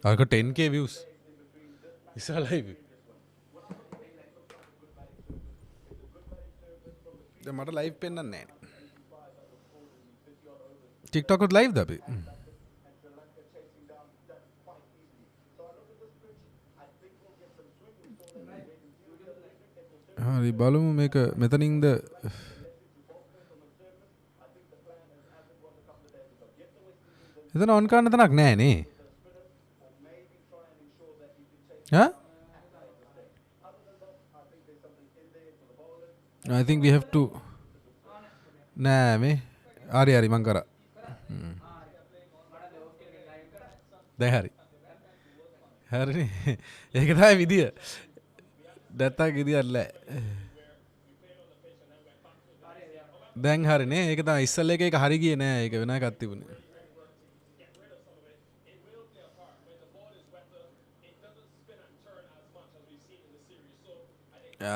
I got 10k views. It's a live. මට live පෙන්වන්නේ නැහැ. TikTok උත් live ද අපි? හරි බලමු මේක මෙතනින්ද එතන on කරන්න තැනක් නැහැ නේ. Huh? I think we have to නෑ මේ හරි මං කරා. දැන් හරි. හරිනේ. ඒක තමයි විදිය. නැත්තම් විදියක් නැහැ. දැන් හරිනේ. ඒක තමයි ඉස්සල්ල එක හරි ගියේ නෑ. ඒක වෙන එකක් තිබුණේ.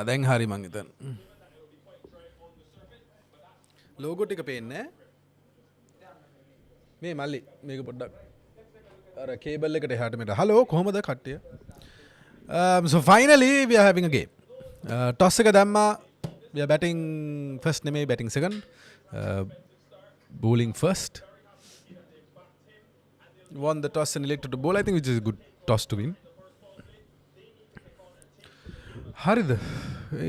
දැන් හරි මං හිතන්නේ. ලෝගෝ ටික පේන්නේ මේ මල්ලි මේක පොඩ්ඩක් අර කේබල් එකට එහාට මෙතන හලෝ කොහමද කට්ටිය so finally we are having a game toss එක දැම්මා we are batting first නෙමෙයි batting second bowling first won the toss and elected to bowl I think which is a good toss to win හරිද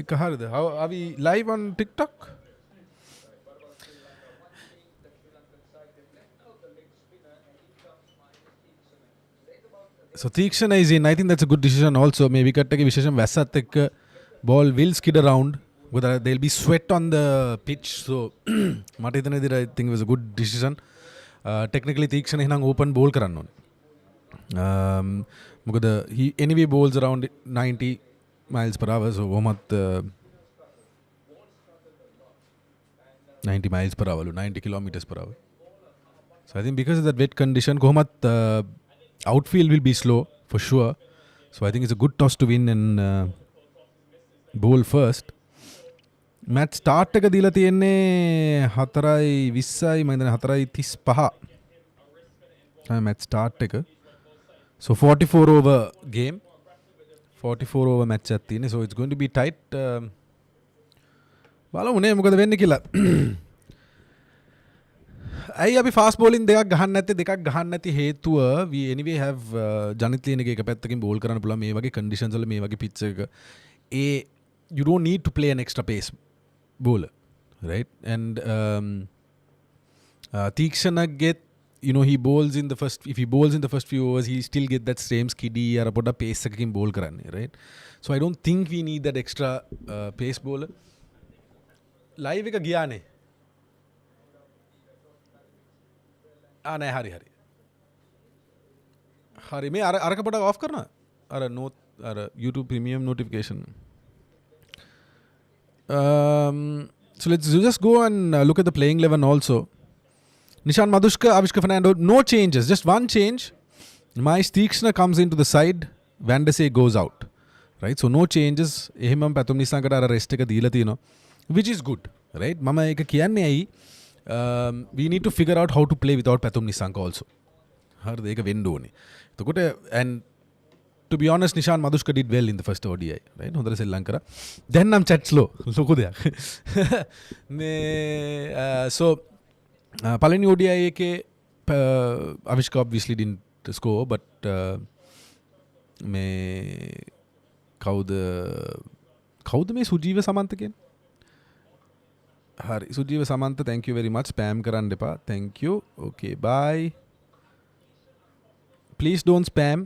ඒක හරිද are we live on TikTok So Theekshana is in. I think that's a good decision also. Maybe wicket එක විශේෂයෙන් වැස්සත් එක්ක ball will skid around. Because there'll be sweat on the pitch. So මට හිතන විදිහට I think it was a good decision. Technically Theekshana එහෙනම් open bowl කරන්න ඕනේ. මොකද he anyway bowls around 90 miles per hour. So කොහොමත් 90 miles per hour 90 kilometers per hour. So I think because of that wet condition කොහොමත් outfield will be slow for sure. So I think it's a good toss to win and bowl first. Match start එක දීලා තියෙන්නේ 4:20යි මම හිතන්නේ 4:35. match start එක. So 44 over game. 44 over match එකක් තියෙන්නේ. So it's going to be tight. බලමු නේ මොකද වෙන්නේ කියලා. ඇයි අපි ෆාස්ට් බෝලින් දෙකක් ගහන්න නැත්තේ දෙකක් ගහන්න නැති හේතුව we anyway have Janith Liyanage එක පැත්තකින් බෝල් කරන්න පුළුවන් මේ වගේ කන්ඩිෂන්ස් වල මේ වගේ පිච් එකක you don't need to play an extra pace bowler right and Theekshana get he bowls in the first if he bowls in the first few overs he still get that same skiddy අර පොඩ pace එකකින් ball කරන්නේ right so I don't think we need that extra pace bowler live එක ගියානේ නෑ හරි මේ අරක පොඩක් ඔෆ් කරනවා අර නෝට් අර YouTube premium notification so let's just go and look at the playing 11 also Nishan Madushka Avishka Fernando no changes just one change Mahesh Theekshana comes into the side Vandese goes out right so no changes එහෙම පැතුම් නිසාකට අර rest එක දීලා තියෙනවා which is good right මම ඒක කියන්නේ ඇයි we need to figure out how to play without Pathum Nisanka also. හරිද ඒක වෙන්න ඕනේ. එතකොට and to be honest Nishan Madushka did well in the first ODI right හොඳට සෙල්ලම් කරා. දැන් නම් chat slow ලොකු දෙයක්. මේ so පළවෙනි ODI එකේ Avishka obviously didn't score but මේ කවුද මේ සුජීව සමන්ත කියන්නේ හරි සුජීව සමන්ත thank you very much spam කරන්න එපා thank you okay bye please don't spam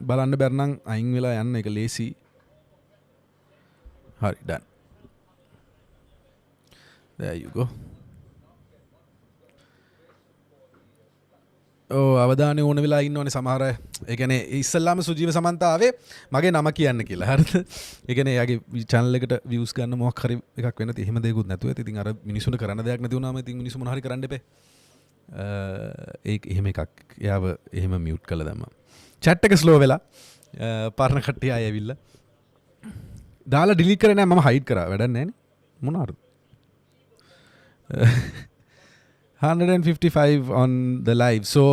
බලන්න බැර නම් අයින් වෙලා යන්න එක ලේසි හරි done there you go අවධානය ඕන වෙලා ඉන්නවනේ සමහර අය. ඒ කියන්නේ ඉස්සල්ලාම සුජීව සමන්ත ආවේ මගේ නම කියන්න කියලා. හරිද? ඒ කියන්නේ එයාගේ channel එකට views ගන්න මොකක් හරි එකක් වෙන්න තියෙ. එහෙම දෙයක්වත් නැතුව ඇති. ඉතින් අර මිනිස්සුන්ට කරන්න දෙයක් නැති වුණාම ඉතින් මිනිස්සු මොන හරි කරන්න එපේ. ඒක එහෙම එකක්. එයාව එහෙම mute කරලා දැම්මා. chat එක slow වෙලා පරණ කට්ටිය ආයෙ ඇවිල්ලා. දාලා delete කරේ නැහැ මම hide කරා. වැඩක් නැහැ නේ. මොනවාද? 155 on the live. So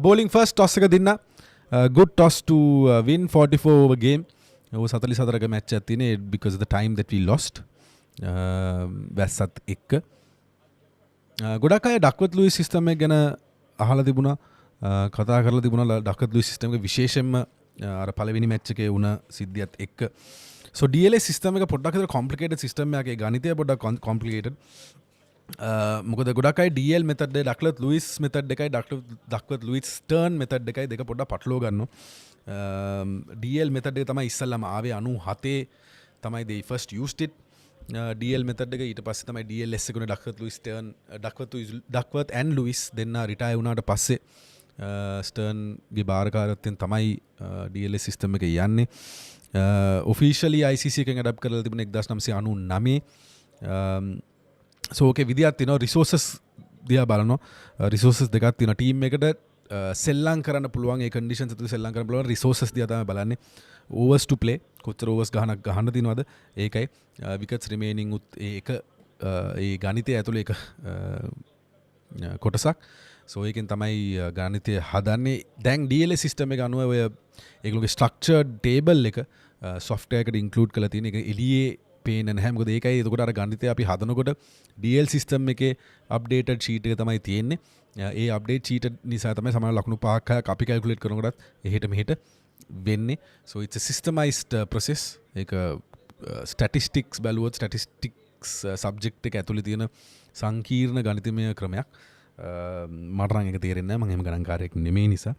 bowling first toss එක දෙන්න good toss to win 44 over game. वो 44 मैच आती ने because of the time that we lost. වැස්සත් එක්ක. ගොඩක් අය ඩක්වර්ත් ලුයිස් සිස්ටම් එක ගැන අහලා තිබුණා. කතා කරලා තිබුණා ඩක්වර්ත් ලුයිස් සිස්ටම් එක විශේෂයෙන්ම අර පළවෙනි මැච් එකේ වුණ සිද්ධියත් එක්ක. So DLS සිස්ටම් එක පොඩ්ඩක් විතර complicated සිස්ටම් එකක්. ඒ ගණිතය පොඩ්ඩක් complicated. මොකද ගොඩක් අය DL මෙතඩ් එක ඩක්වර්ත් ලුයිස් මෙතඩ් එකයි ඩක්වර්ත් ලුයිස් ස්ටර්න් මෙතඩ් එකයි දෙක පොඩ්ඩක් පටලවා ගන්නවා. DL මෙතඩ් එක තමයි ඉස්සල්ලාම ආවේ 97 තමයි they first used it. DL method එක ඊට පස්සේ තමයි DLS එක උනේ ඩක්වර්ත් ලුයිස් ස්ටර්න් ඩක්වර්ත් and ලුයිස් දෙන්න රිටයර් වුණාට පස්සේ ස්ටර්න් ගේ බාරකාරත්වයෙන් තමයි DLS සිස්ටම් එක යන්නේ. ඔෆිෂියලි ICC එකෙන් ඇඩප්ට් කරලා තිබුණේ 1999. So okay විදියක් තියෙනවා රිසෝසස් දිහා බලනවා. රිසෝසස් දෙකක් තියෙනවා ටීම් එකට සෙල්ලම් කරන්න පුළුවන් ඒ කන්ඩිෂන්ස් ඇතුළේ සෙල්ලම් කරන්න පුළුවන් රිසෝසස් දිහා තමයි බලන්නේ. ඕවර්ස් ටු ප්ලේ කොච්චර ඕවර්ස් ගහන්න තියෙනවද ඒකයි විකට්ස් රිමේනින් උත් ඒක ඒ ගණිතය ඇතුළේ එක කොටසක්. සෝ ඒකෙන් තමයි ගණිතය හදන්නේ. දැන් DLS සිස්ටම් එක අනුව ඔය ඒගොල්ලෝගේ ස්ට්‍රක්චර්ඩ් ටේබල් එක software එකට include කරලා තියෙන එක එළියේ පේන්නේ නැහැ. මොකද ඒකයි එතකොට අර ගණිතය අපි හදනකොට DL සිස්ටම් එකේ අප්ඩේටඩ් ෂීට් එක තමයි තියෙන්නේ. ඒ අප්ඩේට් ෂීට් නිසා තමයි සමහර ලකුණු 5ක් 6ක් අපි කැල්කියුලේට් කරනකොටත් එහෙට මෙහෙට වෙන්නේ. So it's a systemized process. ඒක statistics බැලුවොත් statistics subject එක ඇතුලේ තියෙන සංකීර්ණ ගණිතමය ක්‍රමයක්. මට නම් ඒක තේරෙන්නේ නැහැ. මම එහෙම ගණන්කාරයෙක් නෙමෙයි නිසා.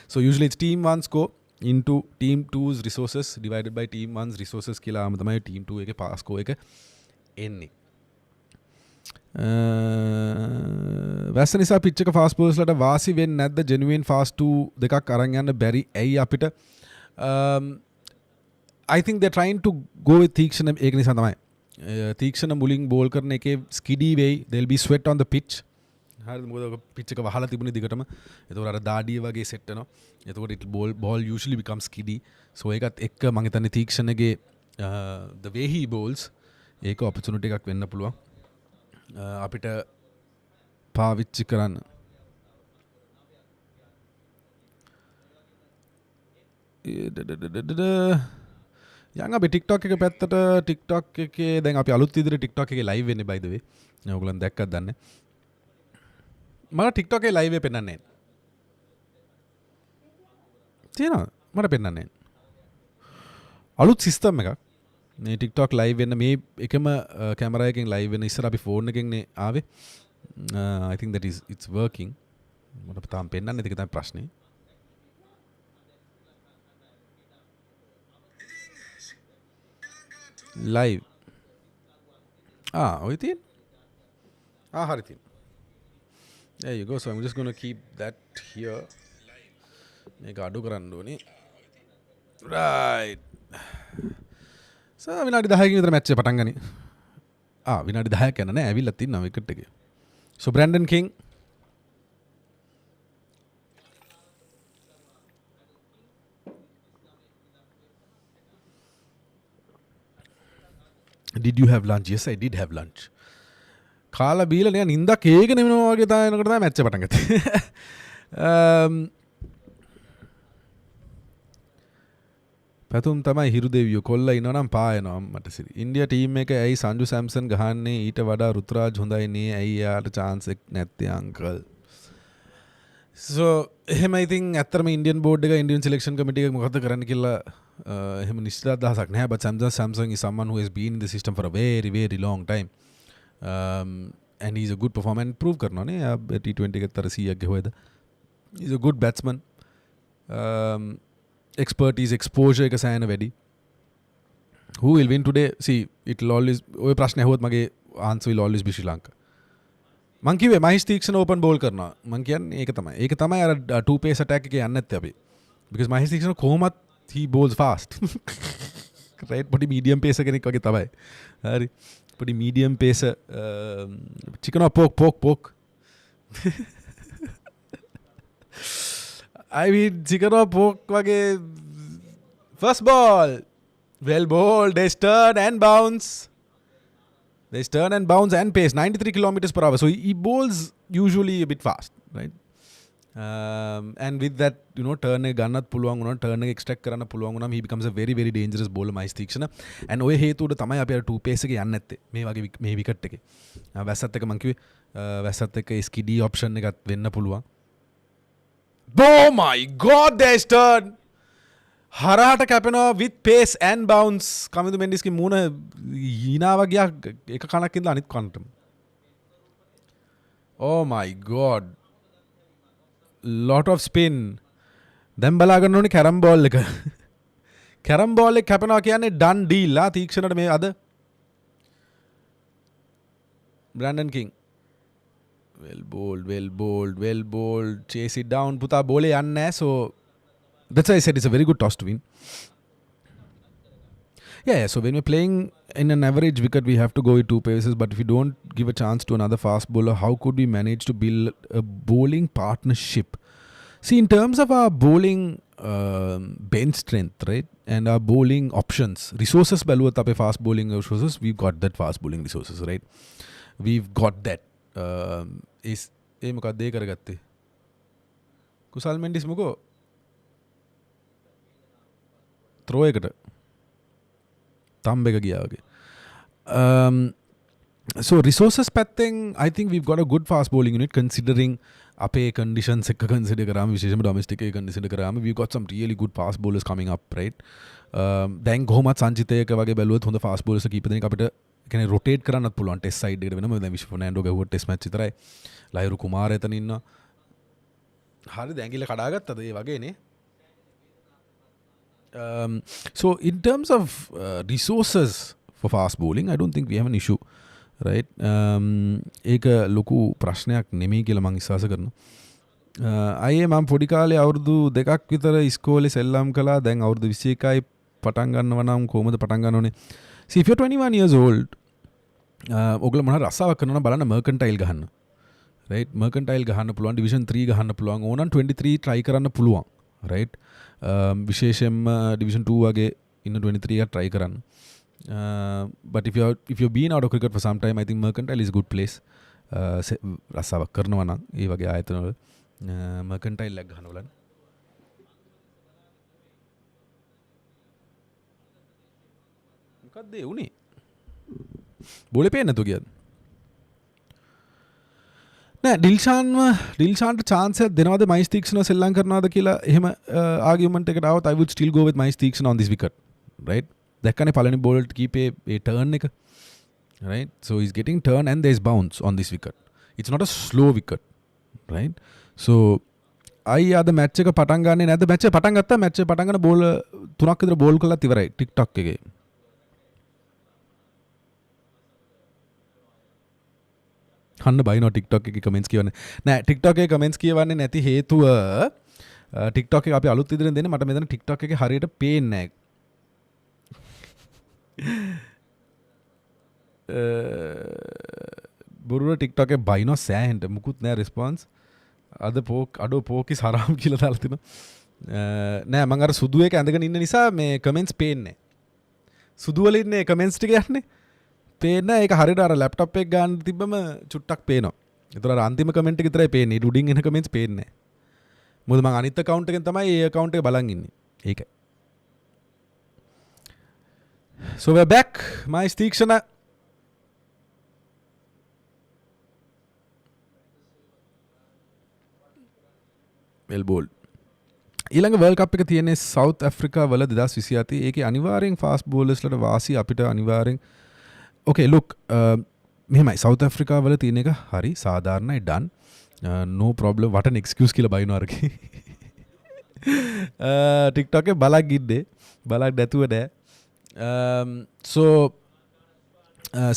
So usually it's team 1 score into team 2's resources divided by team 1's resources කියලා ආම තමයි team 2 එකේ pass score එක එන්නේ. වැස්ස නිසා පිච් එක ෆාස්ට් බෝලර්ස්ලට වාසි වෙන්නේ නැද්ද? ජෙනුයින් ෆාස්ට් 2 දෙකක් අරන් යන්න බැරි ඇයි අපිට? I think they're trying to go with තීක්ෂණ ඒක නිසා තමයි. තීක්ෂණ මුලින් බෝල් කරන එකේ ස්කිඩි වෙයි. There'll be sweat on the pitch. හරිද? මොකද පිච් එක වහලා තිබුණේ දිගටම. ඒතකොට අර දාඩිය වගේ සෙට් වෙනවා. ඒතකොට it ball usually becomes skiddy. So ඒකත් එක්ක මම හිතන්නේ තීක්ෂණගේ the way he bowls ඒක opportunity එකක් වෙන්න පුළුවන්. අපිට පාවිච්චි කරන්න. යන් අපි TikTok එක පැත්තට TikTok එකේ දැන් අපි අලුත් විදිහට TikTok එකේ live වෙන්නේ by the way. ඔයගොල්ලන් දැක්කද දන්නේ. මට TikTok එකේ live එක පෙන්නන්නේ නැහැ. තියෙනවා මට පෙන්නන්නේ නැහැ. අලුත් system එකක්. මේ TikTok live වෙන්න මේ එකම කැමරා එකෙන් live වෙන ඉස්සර අපි ෆෝන් එකෙන් නේ ආවේ. I think that is it's working. මට තාම පෙන්නන්නේ නැති එක තමයි ප්‍රශ්නේ. live. ඔය තියෙන. හරි තියෙන. There you go. So I'm just going to keep that here. මේක අඩු කරන්න ඕනේ. Right. So විනාඩි 10කින් විතර මැච් එක පටන් ගනි. විනාඩි 10ක් යන නෑ ඇවිල්ලා තින්නවා විකට් එකේ. So Brandon King Did you have lunch? Yes, I did have lunch. කාලා බීලා නිකන් නින්දක් ඒගෙන එනවා වගේ තමයි එනකොට තමයි මැච් එක පටන් ගත්තේ. පැතුම් තමයි හිරු දෙවියෝ කොල්ල ඉන්නවා නම් පායනවා මට සිරි. ඉන්දියා ටීම් එක ඇයි සංජු සැම්සන් ගහන්නේ ඊට වඩා රුතුරාජ් හොඳයි නේ ඇයි යාට chance එක නැත්තේ අංකල්. So එහෙම ඉතින් ඇත්තටම ඉන්දියන් බෝඩ් එක ඉන්දියන් සිලෙක්ෂන් කමිටි එක මොකද කරන්න කියලා එහෙම නිශ්චිත අදහසක් නැහැ. But Samsung is someone who has been in the system for a very very long time. And he's a good performer and prove කරනවා නේ. T20 එකත් අර 100ක් ගෙහුවද. He's a good batsman. Expertise exposure එක සෑහෙන වැඩි. Who will win today? See, it will always ඔය ප්‍රශ්න ඇහුවොත් මගේ answer will always be Sri Lanka. මං කිව්වේ මහේෂ් තීක්ෂණ ඕපන් බෝල් කරනවා. මං කියන්නේ ඒක තමයි. ඒක තමයි අර 2 pace attack එකේ යන්නේ නැත්තේ අපි. Because මහේෂ් තීක්ෂණ කොහොමත් he bowls fast. Right? පොඩි medium pacer කෙනෙක් වගේ තමයි. හරි. පොඩි medium pacer chicken poke. I mean, chicken or pork wage. First ball. Well bowled. They turn and bounce. They turn and bounce and pace. 93 kilometers per hour. So he bowls usually a bit fast, right? And with that, turn එක ගන්නත් පුළුවන් වුණා, turn එක extract කරන්න පුළුවන් වුණාම he becomes a very very dangerous bowler මයිස් Theekshana. and ඔය හේතුවට තමයි අපි අර 2 pace එක යන්නේ නැත්තේ මේ වගේ මේ wicket එකේ. වැස්සත් එක මං කිව්වේ වැස්සත් එක skiddy option එකත් වෙන්න පුළුවන්. Oh my god, there's turn. හරහට කැපෙනවා with pace and bounce. Kamindu මෙන්ඩිස්ගේ මූණ හීනාව ගියා එක කනක් ඉඳලා අනිත් කනටම. Oh my god. Lot of spin. දැන් බලා ගන්න ඕනේ කැරම් බෝල් එක. කැරම් බෝල් එක කැපෙනවා කියන්නේ done deal ලා තීක්ෂණට මේ අද. Brandon King. Well bowled. Chase it down. පුතා බෝලේ යන්නේ නැහැ. So that's why I said it's a very good toss to win. Yeah, so when we're playing in an average wicket, we have to go with 2 paces. But if you don't give a chance to another fast bowler, how could we manage to build a bowling partnership? See, in terms of our bowling bench strength, right, and our bowling options, resources, baluat ape fast bowling resources, we've got that fast bowling resources, right? We've got that. Is මොකක්ද ඒ කරගත්තේ? කුසල් මෙන්ඩිස් මොකෝ? throw එකට thumb එක ගියා වගේ. So resources පැත්තෙන් I think we've got a good fast bowling unit considering අපේ conditions එක consider කරාම විශේෂයෙන්ම domestic එක consider කරාම we've got some really good fast bowlers coming up, right? දැන් කොහොමත් සංචිතයක වගේ බැලුවොත් හොඳ fast bowlers කීප දෙනෙක් අපිට කියන්නේ rotate කරන්නත් පුළුවන් test side එකට වෙනම. දැන් විශ්ව ෆර්නෑන්ඩෝ ගහුවා test match විතරයි. ලහිරු කුමාර එතන ඉන්නවා. හරි දැන් ඇඟිල්ල කඩාගත්තද ඒ වගේනේ. So in terms of resources for fast bowling, I don't think we have an issue, right? ඒක ලොකු ප්‍රශ්නයක් නෙමෙයි කියලා මම විශ්වාස කරනවා. අයියේ මම පොඩි කාලේ අවුරුදු 2ක් විතර ඉස්කෝලේ සෙල්ලම් කළා. දැන් අවුරුදු 21යි පටන් ගන්නවා නම් කොහොමද පටන් ගන්න ඕනේ? See, if you're 21 years old, ඔයගොල්ලෝ මොනවා රස්සාවක් කරනවා නම් බලන්න mercantile ගහන්න. right? mercantile ගහන්න පුළුවන්, division 3 ගහන්න පුළුවන්. ඕනනම් 23 try කරන්න පුළුවන්, right? විශේෂයෙන්ම division 2 වගේ ඉන්න 23 එක try කරන්න. But if you're been out of cricket for some time, I think mercantile is a good place. රස්සාවක් කරනවා නම් ඒ වගේ ආයතනවල mercantile එක ගහන්න බලන්න. මොකක්ද ඒ උනේ? බෝලේ පේන්නේ නැතුව ගියාද? නෑ ඩිල්ෂාන්ට chance එකක් දෙනවද මයිස් තීක්ෂණ සෙල්ලම් කරනවද කියලා එහෙම ආගියුමන්ට් එකට આવත් I would still go with මයිස් Theekshana on this wicket, right? දැක්කනේ පළවෙනි බෝලට කීපේ ඒ turn එක, right? So he's getting turn and there's bounce on this wicket. It's not a slow wicket, right? So අයි අද මැච් එක පටන් ගන්නේ නැද්ද? Match එක පටන් ගත්තා. මැච් එක පටන් ගන්න බෝල් 3ක් විතර බෝල් කළාත් ඉවරයි TikTok එකේ. හන්න බයිනෝ TikTok එකේ කමෙන්ට්ස් කියවන්නේ. නෑ TikTok එකේ කමෙන්ට්ස් කියවන්නේ නැති හේතුව TikTok එක අපි අලුත් ඉදිරියෙන් දෙන්නේ මට මෙතන TikTok එකේ හරියට පේන්නේ නෑ. බුරුර TikTok එකේ බයිනෝ සෑහෙන්ට මුකුත් නෑ රෙස්පොන්ස්. අද අඩෝ පෝකිස් හරාම් කියලා දාලා තිනවා. නෑ මම අර සුදු එක ඇඳගෙන ඉන්න නිසා මේ කමෙන්ට්ස් පේන්නේ නෑ. සුදු වල ඉන්නේ කමෙන්ට්ස් ටික යන්නේ. පේන්නේ ඒක හරියට අර ලැප්ටොප් එක ගන්න තිබ්බම චුට්ටක් පේනවා. ඒතර අර අන්තිම කමෙන්ට් එක විතරයි පේන්නේ. ඊට උඩින් එන කමෙන්ට්ස් පේන්නේ නැහැ. මොකද මම අනිත් account එකෙන් තමයි ඒ account එක බලන් ඉන්නේ. ඒකයි. So we're back. My Steekshana. Well bowled. ඊළඟ World Cup එක තියෙන්නේ South Africa වල 2027. ඒකේ අනිවාර්යෙන් fast bowlers ලට වාසි අපිට අනිවාර්යෙන් okay look මෙහෙමයි South Africa වල තියෙන එක හරි සාධාරණයි done no problem what an excuse කියලා බයිනවා අරකේ TikTok එකේ බලක් ගිද්දේ බලක් නැතුව නෑ so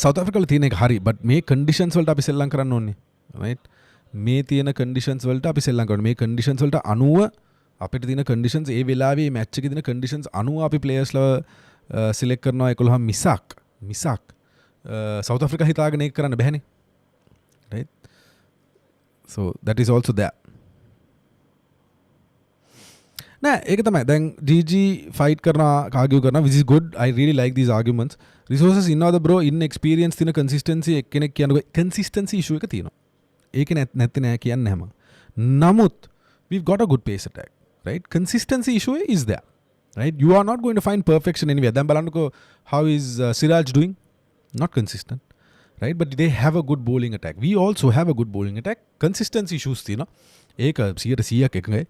South Africa වල තියෙන එක හරි but මේ conditions වලට අපි සෙල්ලම් කරන්න ඕනේ right මේ තියෙන conditions වලට අපි සෙල්ලම් කරන්න මේ conditions වලට අනුව අපිට තියෙන conditions ඒ වෙලාවේ match එකේ තියෙන conditions අනුව අපි players ලා select කරනවා 11 මිසක් South Africa හිතාගෙන ඒක කරන්න බැහැනේ right so that is also there නෑ ඒක තමයි දැන් GG fight කරනවා argue කරනවා which is good I really like these arguments resources ඉන්නවද bro in experience තියෙන consistency එක්කෙනෙක් කියනකො consistency issue එක තියෙනවා ඒක නැත්te නෑ කියන්නේ හැම නමුත් we've got a good pace attack, right? Consistency issue is there, right? You are not going to find perfection anywhere. Then balanko, how is Siraj doing? Not consistent, right? But they have a good bowling attack. We also have a good bowling attack. Consistency issues thina ek 100% ekanga.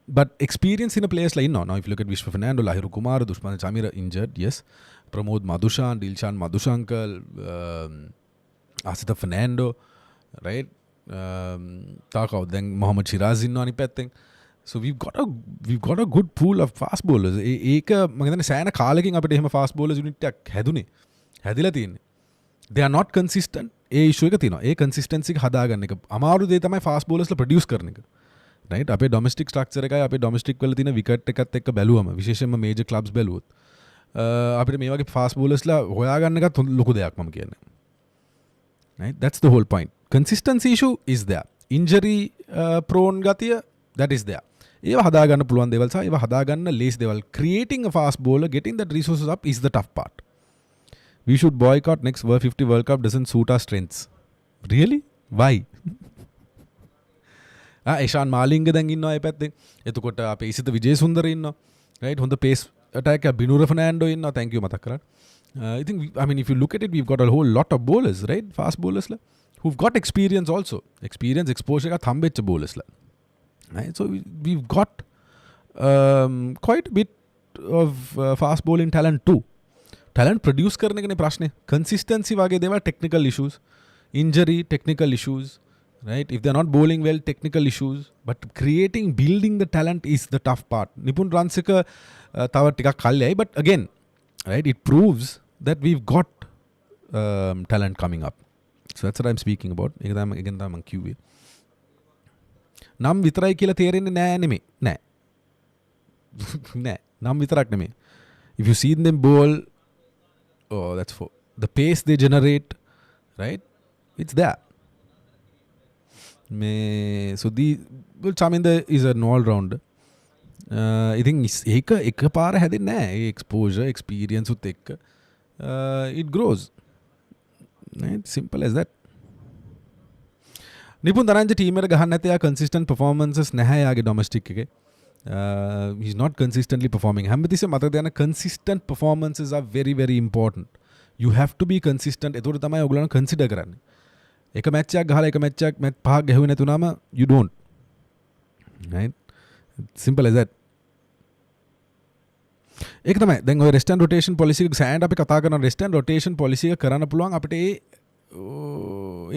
But experience in a players like now if you look at Vishwa Fernando, Lahiru Kumar, Dushman Chamira injured, yes. Pramod Madhushan, Dilshan Madhushankal, Asita Fernando, right? Talk out then Mohammad Shiraz in ani petting. So we've got a good pool of fast bowlers. Ek මම හිතන්නේ සෑහෙන කාලෙකින් අපිට එහෙම fast bowlers unit එකක් හැදුනේ. හැදිලා තියෙන්නේ. They are not consistent. A issue එක තියෙනවා. ඒ consistency එක හදාගන්න එක. අමාරු දේ තමයි fast bowlers ලා produce කරන එක. Right? අපේ domestic structure එකයි අපේ domestic වල තියෙන wicket එකත් එක්ක බැලුවම විශේෂයෙන්ම major clubs බැලුවොත් අපිට මේ වගේ fast bowlers ලා හොයාගන්න එකත් ලොකු දෙයක් මම කියන්නේ. Right? That's the whole point. Consistency issue is there. Injury prone ගතිය that is there. ඒව හදාගන්න පුළුවන් දේවල් සහ ඒව හදාගන්න ලේසි දේවල්. Creating a fast bowler, getting that resources up is the tough part. We should boycott next World 50 World Cup, doesn't suit our strengths. Really? Why? Ishan Malinga දැන් ඉන්නවා ඒ පැත්තේ. එතකොට අපේ ඉසිත විජේසුන්දර ඉන්නවා. Right? හොඳ pace attack බිනුර ෆර්නෑන්ඩෝ ඉන්නවා. Thank you මතක් කරා. I mean if you look at it, we've got a whole lot of bowlers, right? Fast bowlers la who've got experience also. Experience exposure එකත් හම්බෙච්ච bowlers la. Right? So we've got quite a bit of fast bowling talent too. Talent produce කරන එකනේ ප්‍රශ්නේ. Consistency වගේ දේවල් technical issues, injury technical issues, right? If they're not bowling well, technical issues, but building the talent is the tough part. Nipun runs එක තව ටිකක් කල්යයි, but again, right, it proves that we've got talent coming up. So that's what I'm speaking about. ඒක තමයි මම කිව්වේ. නම් විතරයි කියලා තේරෙන්නේ නෑ නෙමෙයි. නෑ. නෑ. නම් විතරක් නෙමෙයි. If you see them bowl, oh, that's for the pace they generate, right? It's there. So Chaminda is an all-rounder. I think එක පාර හැදෙන්නේ නෑ. Exposure, experience උත් එක්ක it grows. Right? Simple as that. Nipun Taranja team එකට ගහන්න නැතේ consistent performances නැහැ යාගේ domestic එකේ. He's not consistently performing. හැමතිස්සෙම මතක තියාගන්න consistent performances are very very important. You have to be consistent. ඒතකොට තමයි ඔයගොල්ලෝ consider කරන්නේ. එක මැච් එකක් ගහලා එක මැච් එකක් මැච් පහක් ගැහුවේ නැතුනම you don't. Right? Simple as that. ඒක තමයි. දැන් ඔය rest and rotation policy එක සෑහෙන අපි කතා කරන rest and rotation policy එක කරන්න පුළුවන් අපිට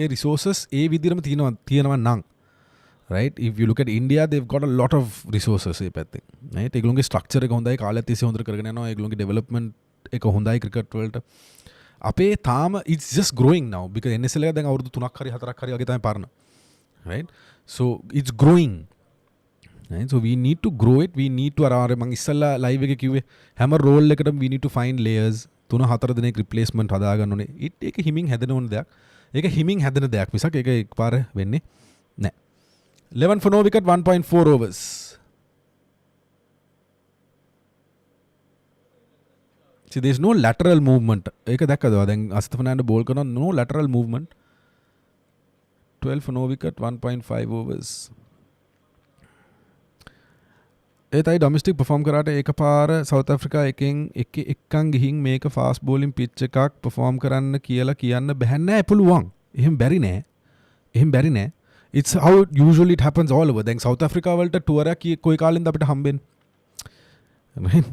ඒ resources ඒ විදිහටම තියෙනවා නම්. Right? If you look at India, they've got a lot of resources ඒ පැත්තේ. Right? ඒගොල්ලෝගේ structure එක හොඳයි, කාලයක් තිස්සේ හොඳට කරගෙන යනවා. ඒගොල්ලෝගේ development එක හොඳයි cricket වලට. අපේ තාම it's just growing now because NSL එක දැන් අවුරුදු 3ක් හරි 4ක් හරි වගේ තමයි පරණ. Right? So it's growing. Right? So we need to grow it. We need to අර මම ඉස්සල්ලා live එකේ කිව්වේ හැම role එකටම we need to find layers. 3-4 දිනක replacement හදාගන්න ඕනේ. ඒක හිමින් හැදෙන ඕන දෙයක්. ඒක හිමින් හැදෙන දෙයක් මිසක් ඒක එකපාර වෙන්නේ නැහැ. 11 for no wicket, 1.4 overs. See, there's no lateral movement. ඒක දැක්කද? දැන් අසිත ෆර්නෑන්ඩෝ බෝල් කරනවා, no lateral movement. 12 for no wicket, 1.5 overs. ඒතයි ඩොමෙස්ටික් perform කරාට එකපාර සවුත් ඇෆ්‍රිකා එකෙන් ගිහින් මේක ෆාස්ට් බෝලින් පිච් එකක් perform කරන්න කියලා කියන්න බැහැ නෑ පුළුවන්. එහෙම බැරි නෑ. It's how usually it happens all over. දැන් සවුත් ඇෆ්‍රිකා වලට ටුවර් එකක් කොයි කාලෙන්ද අපිට හම්බෙන්නේ? Right?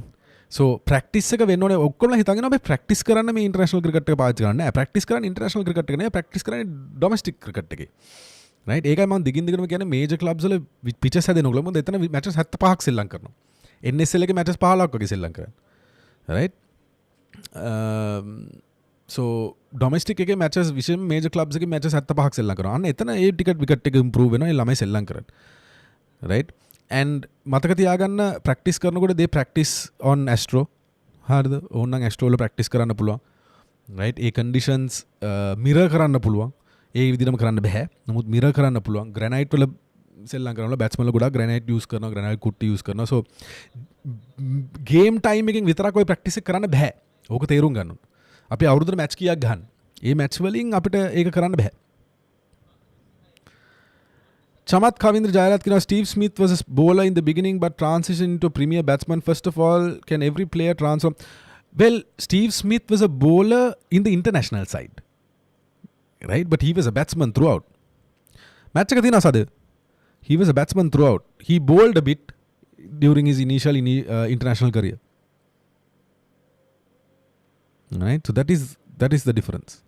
So practice එක වෙන්න ඕනේ. ඔක්කොම හිතගෙන අපි practice කරන්න මේ international cricket එක පාවිච්චි කරන්නේ නෑ. practice කරන්නේ international cricket එක නෙවෙයි. practice කරන්නේ domestic cricket එකේ. Right? ඒකයි මම දිගින් කියන්නේ major clubs වල pitches හැදෙන ඕගොල්ලෝ මොකද එතන matches 75ක් සෙල්ලම් කරනවා. NSL එකේ matches 15ක් වගේ සෙල්ලම් කරන්නේ. Right? So domestic එකේ matches විශේෂ major clubs එකේ matches 75ක් සෙල්ලම් කරනවා. අන්න එතන ඒ ටිකට් විකට් එක improve වෙනවා. ඒ ළමයි සෙල්ලම් කරන්නේ. Right? And මතක තියාගන්න practice කරනකොට they practice on Astro. හරිද? ඕනනම් Astro වල practice කරන්න පුළුවන්. Right? ඒ conditions mirror කරන්න පුළුවන්. ඒ විදිහටම කරන්න බෑ. නමුත් mirror කරන්න පුළුවන්. granite වල සෙල්ලම් කරනවා. batsman වල ගොඩක් granite use කරනවා. granite කුට්ටි use කරනවා. So game time එකකින් විතරක් ඔය practice එක කරන්න බෑ. ඕක තේරුම් ගන්න ඕන. අපි අවුරුද්දට match කීයක් ගන්න. ඒ match වලින් අපිට ඒක කරන්න බෑ. Chamath Kavindra Jayarath kina Steve Smith was a bowler in the beginning but transitioned into a premier batsman. First of all, can every player transform? Well, Steve Smith was a bowler in the international side. Right? But he was a batsman throughout. Match එක තියෙනවා සද? He was a batsman throughout. He bowled a bit during his initial international career. Right? So that is the difference.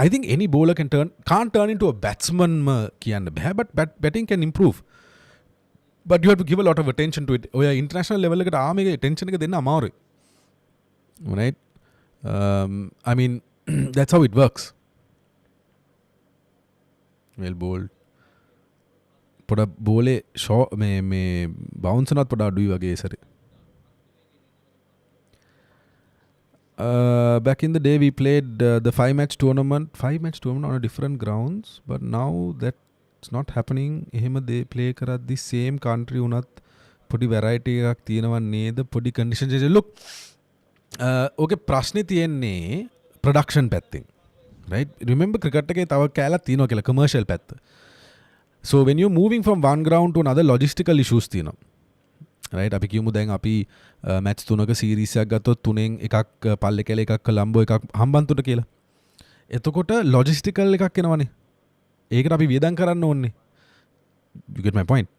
I think any bowler can't turn into a batsman කියන්න බෑ, but batting can improve. But you have to give a lot of attention to it. ඔය international level එකට ආමේක attention එක දෙන්න අමාරුයි. Right? I mean, that's how it works. Well bowled. පොඩ බෝලේ මේ bounce උනත් පොඩ අඩුයි වගේ සරි. Back in the day we played the 5-match tournament on a different grounds, but now that's not happening. එහෙම they play කරද්දි same country උනත් පොඩි variety එකක් තියෙනවා නේද? පොඩි condition change. Look, okay ප්‍රශ්නේ තියෙන්නේ production පැත්තෙන්. Right? Remember cricket එකේ තව කැලක් තියෙනවා කියලා commercial පැත්ත. So when you're moving from one ground to another, logistical issues තියෙනවා. Right? අපි කියමු දැන් අපි match 3ක series එකක් ගත්තොත් 3න් එකක් පල්ලේ කැලේ එකක් කොළඹ එකක් හම්බන්තොට කියලා. එතකොට logistical එකක් එනවනේ. ඒකට අපි වියදම් කරන්න ඕනේ. You get my point?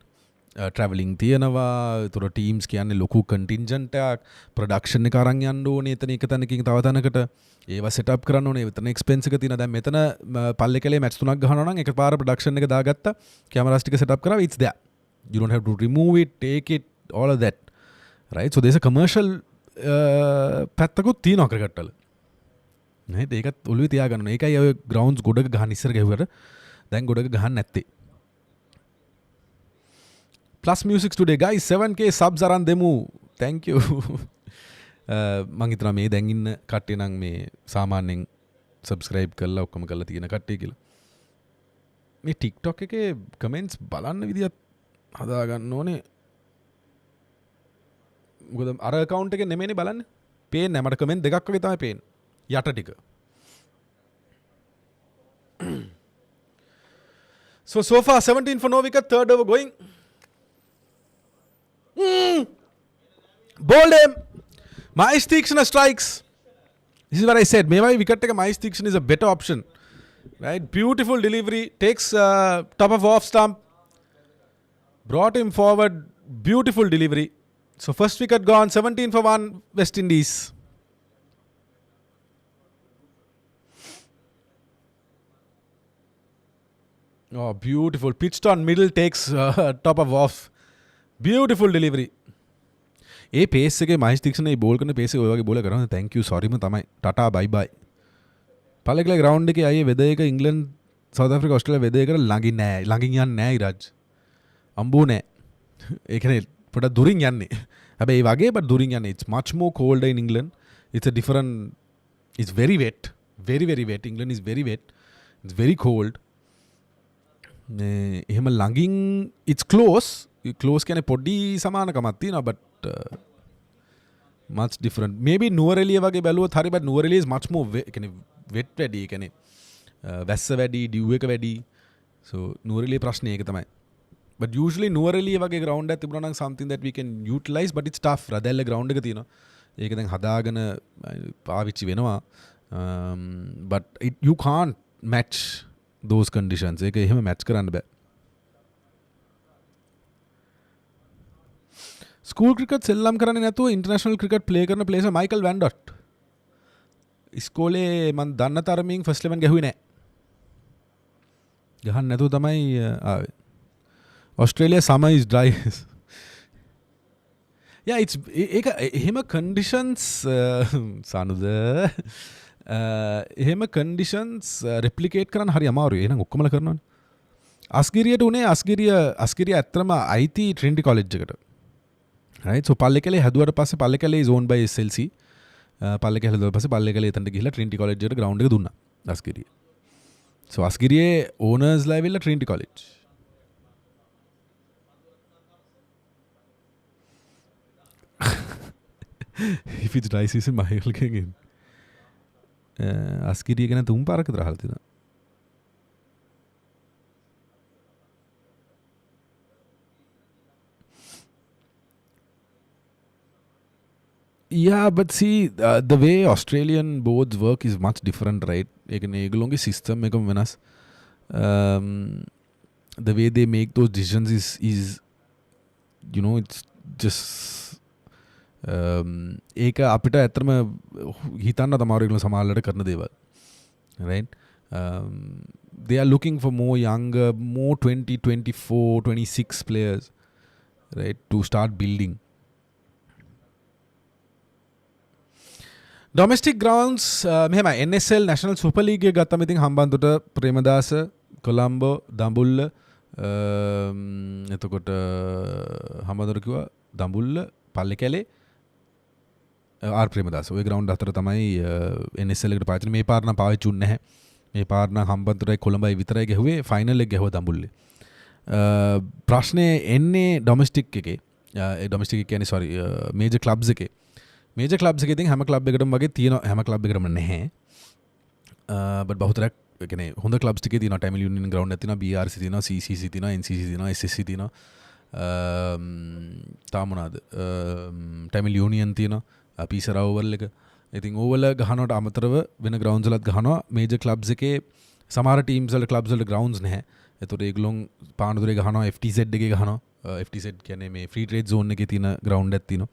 Travelling තියෙනවා. ඒතර teams කියන්නේ ලොකු contingent එකක්, production එක අරන් යන්න ඕනේ. එතන එක තැනකින් තව තැනකට ඒවා set up කරන්න ඕනේ. එතන expense එක තියෙනවා. දැන් මෙතන පල්ලේ කැලේ match 3ක් ගහනවා නම් එකපාර production එක දාගත්තා. cameras ටික set up කරා. It's there. You don't have to remove it, take it, all of that. Right? So there's a commercial පැත්තකුත් තියෙනවා cricket වල. නේද? ඒකත් ඔළුවේ තියාගන්න ඕනේ. ඒකයි ඔය grounds ගොඩක ගහන්න ඉස්සර ගැහුවට දැන් ගොඩක ගහන්න නැත්තේ. Plus music today guys 7k subs අරන් දෙමු. Thank you. මං හිතනවා මේ දැන් ඉන්න කට්ටිය නම් මේ සාමාන්‍යයෙන් subscribe කරලා ඔක්කොම කරලා තියෙන කට්ටිය කියලා. මේ TikTok එකේ comments බලන්න විදියත් හදා ගන්න ඕනේ. මොකද අර account එකේ නෙමෙයිනේ බලන්නේ. පේන්නේ නැහැ. මට comment දෙකක් වගේ තමයි පේන්නේ. යට ටික. So far 17 for no wicket, third over going. Bowled him. Mahesh Theekshana strikes. This is what I said. Maybe wicket take Mahesh Theekshana is a better option. Right? Beautiful delivery. Takes top of off stump. Brought him forward. Beautiful delivery. So first wicket gone. 17 for 1 West Indies. Oh, beautiful. Pitched on middle. Takes top of off. Beautiful delivery. A pace එකේ මහේෂ් තීක්ෂණ මේ ball කරන pace එක ඔය වගේ බෝල කරනවා. thank you sorry ම තමයි. Ta-ta bye bye. පළකලා ground එකේ අයියේ වෙදර් එක ඉංග්ලන්ඩ් සවුත් ආෆ්‍රිකා ඕස්ට්‍රේලියා වෙදර් එකට ළඟින් නෑ. ළඟින් යන්නේ නෑ ඉරාජ්. අම්බෝ නෑ. ඒ කියන්නේ පොඩක් දුරින් යන්නේ. හැබැයි ඒ වගේ but දුරින් යන්නේ. It's much more colder in England. It's a different it's very wet. Very very wet. England is very wet. It's very cold. එහෙම ළඟින් it's close. Close කියන්නේ පොඩි සමානකමක් තියෙනවා but much different. Maybe Nuwara Eliya වගේ බැලුවොත් හරි but Nuwara Eliya is much more කියන්නේ wet වැඩි. ඒ කියන්නේ වැස්ස වැඩි, ඩිව් එක වැඩි. So නුවරඑළිය ප්‍රශ්නේ ඒක තමයි. But usually නුවරඑළිය වගේ ground එකක් තිබුණා නම් something that we can utilize but it's tough. රදැල්ල ground එක තියෙනවා. ඒක දැන් හදාගෙන පාවිච්චි වෙනවා. But you can't match those conditions. ඒක එහෙම match කරන්න බෑ. ස්කූල් ක්‍රිකට් සෙල්ලම් කරන්නේ නැතුව ඉන්ටර්නැෂනල් ක්‍රිකට් ප්ලේ කරන ප්ලේයර් මයිකල් වැන්ඩොට්. ඉස්කෝලේ මම දන්න තරමින් ෆස්ට් 11 ගැහුවේ නැහැ. ගහන්න නැතුව තමයි ආවේ. Australia summer is dry. Yeah, it's ඒක එහෙම conditions සානුද එහෙම conditions replicate කරන්න හරි අමාරුයි. එහෙනම් ඔක්කොමලා කරනවනේ. අස්ගිරියට උනේ අස්ගිරිය ඇත්තම IT Trinity College එකට. Right? So පල්ලේකලේ හැදුවට පස්සේ පල්ලේකලේ is owned by SLC. පල්ලේකලේ හැදුවට පස්සේ පල්ලේකලේ එතනට ගිහිල්ලා Trinity College එකට ground එක දුන්නා. අස්ගිරිය. So අස්ගිරියේ owners ලා ඇවිල්ලා Trinity College. If it's dry season මහේල් කෙනෙක්. අස්ගිරිය ගැන තුන් පාරක් විතර අහලා තියෙනවා. Yeah, but see, the way Australian boards work is much different, right? Ek ඒගොල්ලොන්ගේ system එකම වෙනස්. Um, the way they make those decisions is you know, it's just ඒක අපිට ඇත්තම හිතන්න තමයි ඒගොල්ලෝ සමාජලට කරන දේවල්. Right? They are looking for more younger, more 20, 24, 26 players, right, to start building. Domestic grounds, මෙහෙම NSL National Super League එක ගත්තම ඉතින් හම්බන්තොට ප්‍රේමදාස, කොළඹ, දඹුල්ල, එතකොට හම්බන්තොට කිව්වා දඹුල්ල, පල්ලේකැලේ, ආර් ප්‍රේමදාස. ওই ග්‍රවුන්ඩ් අතර තමයි NSL එකට පාවිච්චි මේ පාර නම් පාවිච්චි වුන්නේ නැහැ. මේ පාර නම් හම්බන්තොටයි කොළඹයි විතරයි ගැහුවේ. ෆයිනල් එක ගැහුවා දඹුල්ලේ. ප්‍රශ්නේ එන්නේ ඩොමෙස්ටික් එකේ. ඒ ඩොමෙස්ටික් එක කියන්නේ sorry මේජර් ක්ලබ්ස් එකේ. මේජර් ක්ලබ්ස් එකේ ඉතින් හැම ක්ලබ් එකකටම වගේ තියෙනවා. හැම ක්ලබ් එකකටම නැහැ. බට් බහුතරක් ඒ කියන්නේ හොඳ ක්ලබ්ස් ටිකේ තියෙනවා. ටැමිල් යුනියන් ග්‍රවුන්ඩ් එකක් තියෙනවා, BRC තියෙනවා, CCC තියෙනවා, NCC තියෙනවා, SSC තියෙනවා. තාම මොනවාද? ටැමිල් යුනියන් තියෙනවා. පීසර ඕවල් එක. ඉතින් ඕවල ගහනවට අමතරව වෙන ග්‍රවුන්ඩ්ස් වලත් ගහනවා. මේජර් ක්ලබ්ස් එකේ සමහර ටීම්ස් වල ක්ලබ්ස් වල ග්‍රවුන්ඩ්ස් නැහැ. ඒතකොට ඒගොල්ලොන් පානදුරේ ගහනවා, FTZ එකේ ගහනවා. FTZ කියන්නේ මේ ෆ්‍රී ට්‍රේඩ් zone එකේ තියෙන ග්‍රවුන්ඩ් එකක් තියෙනවා.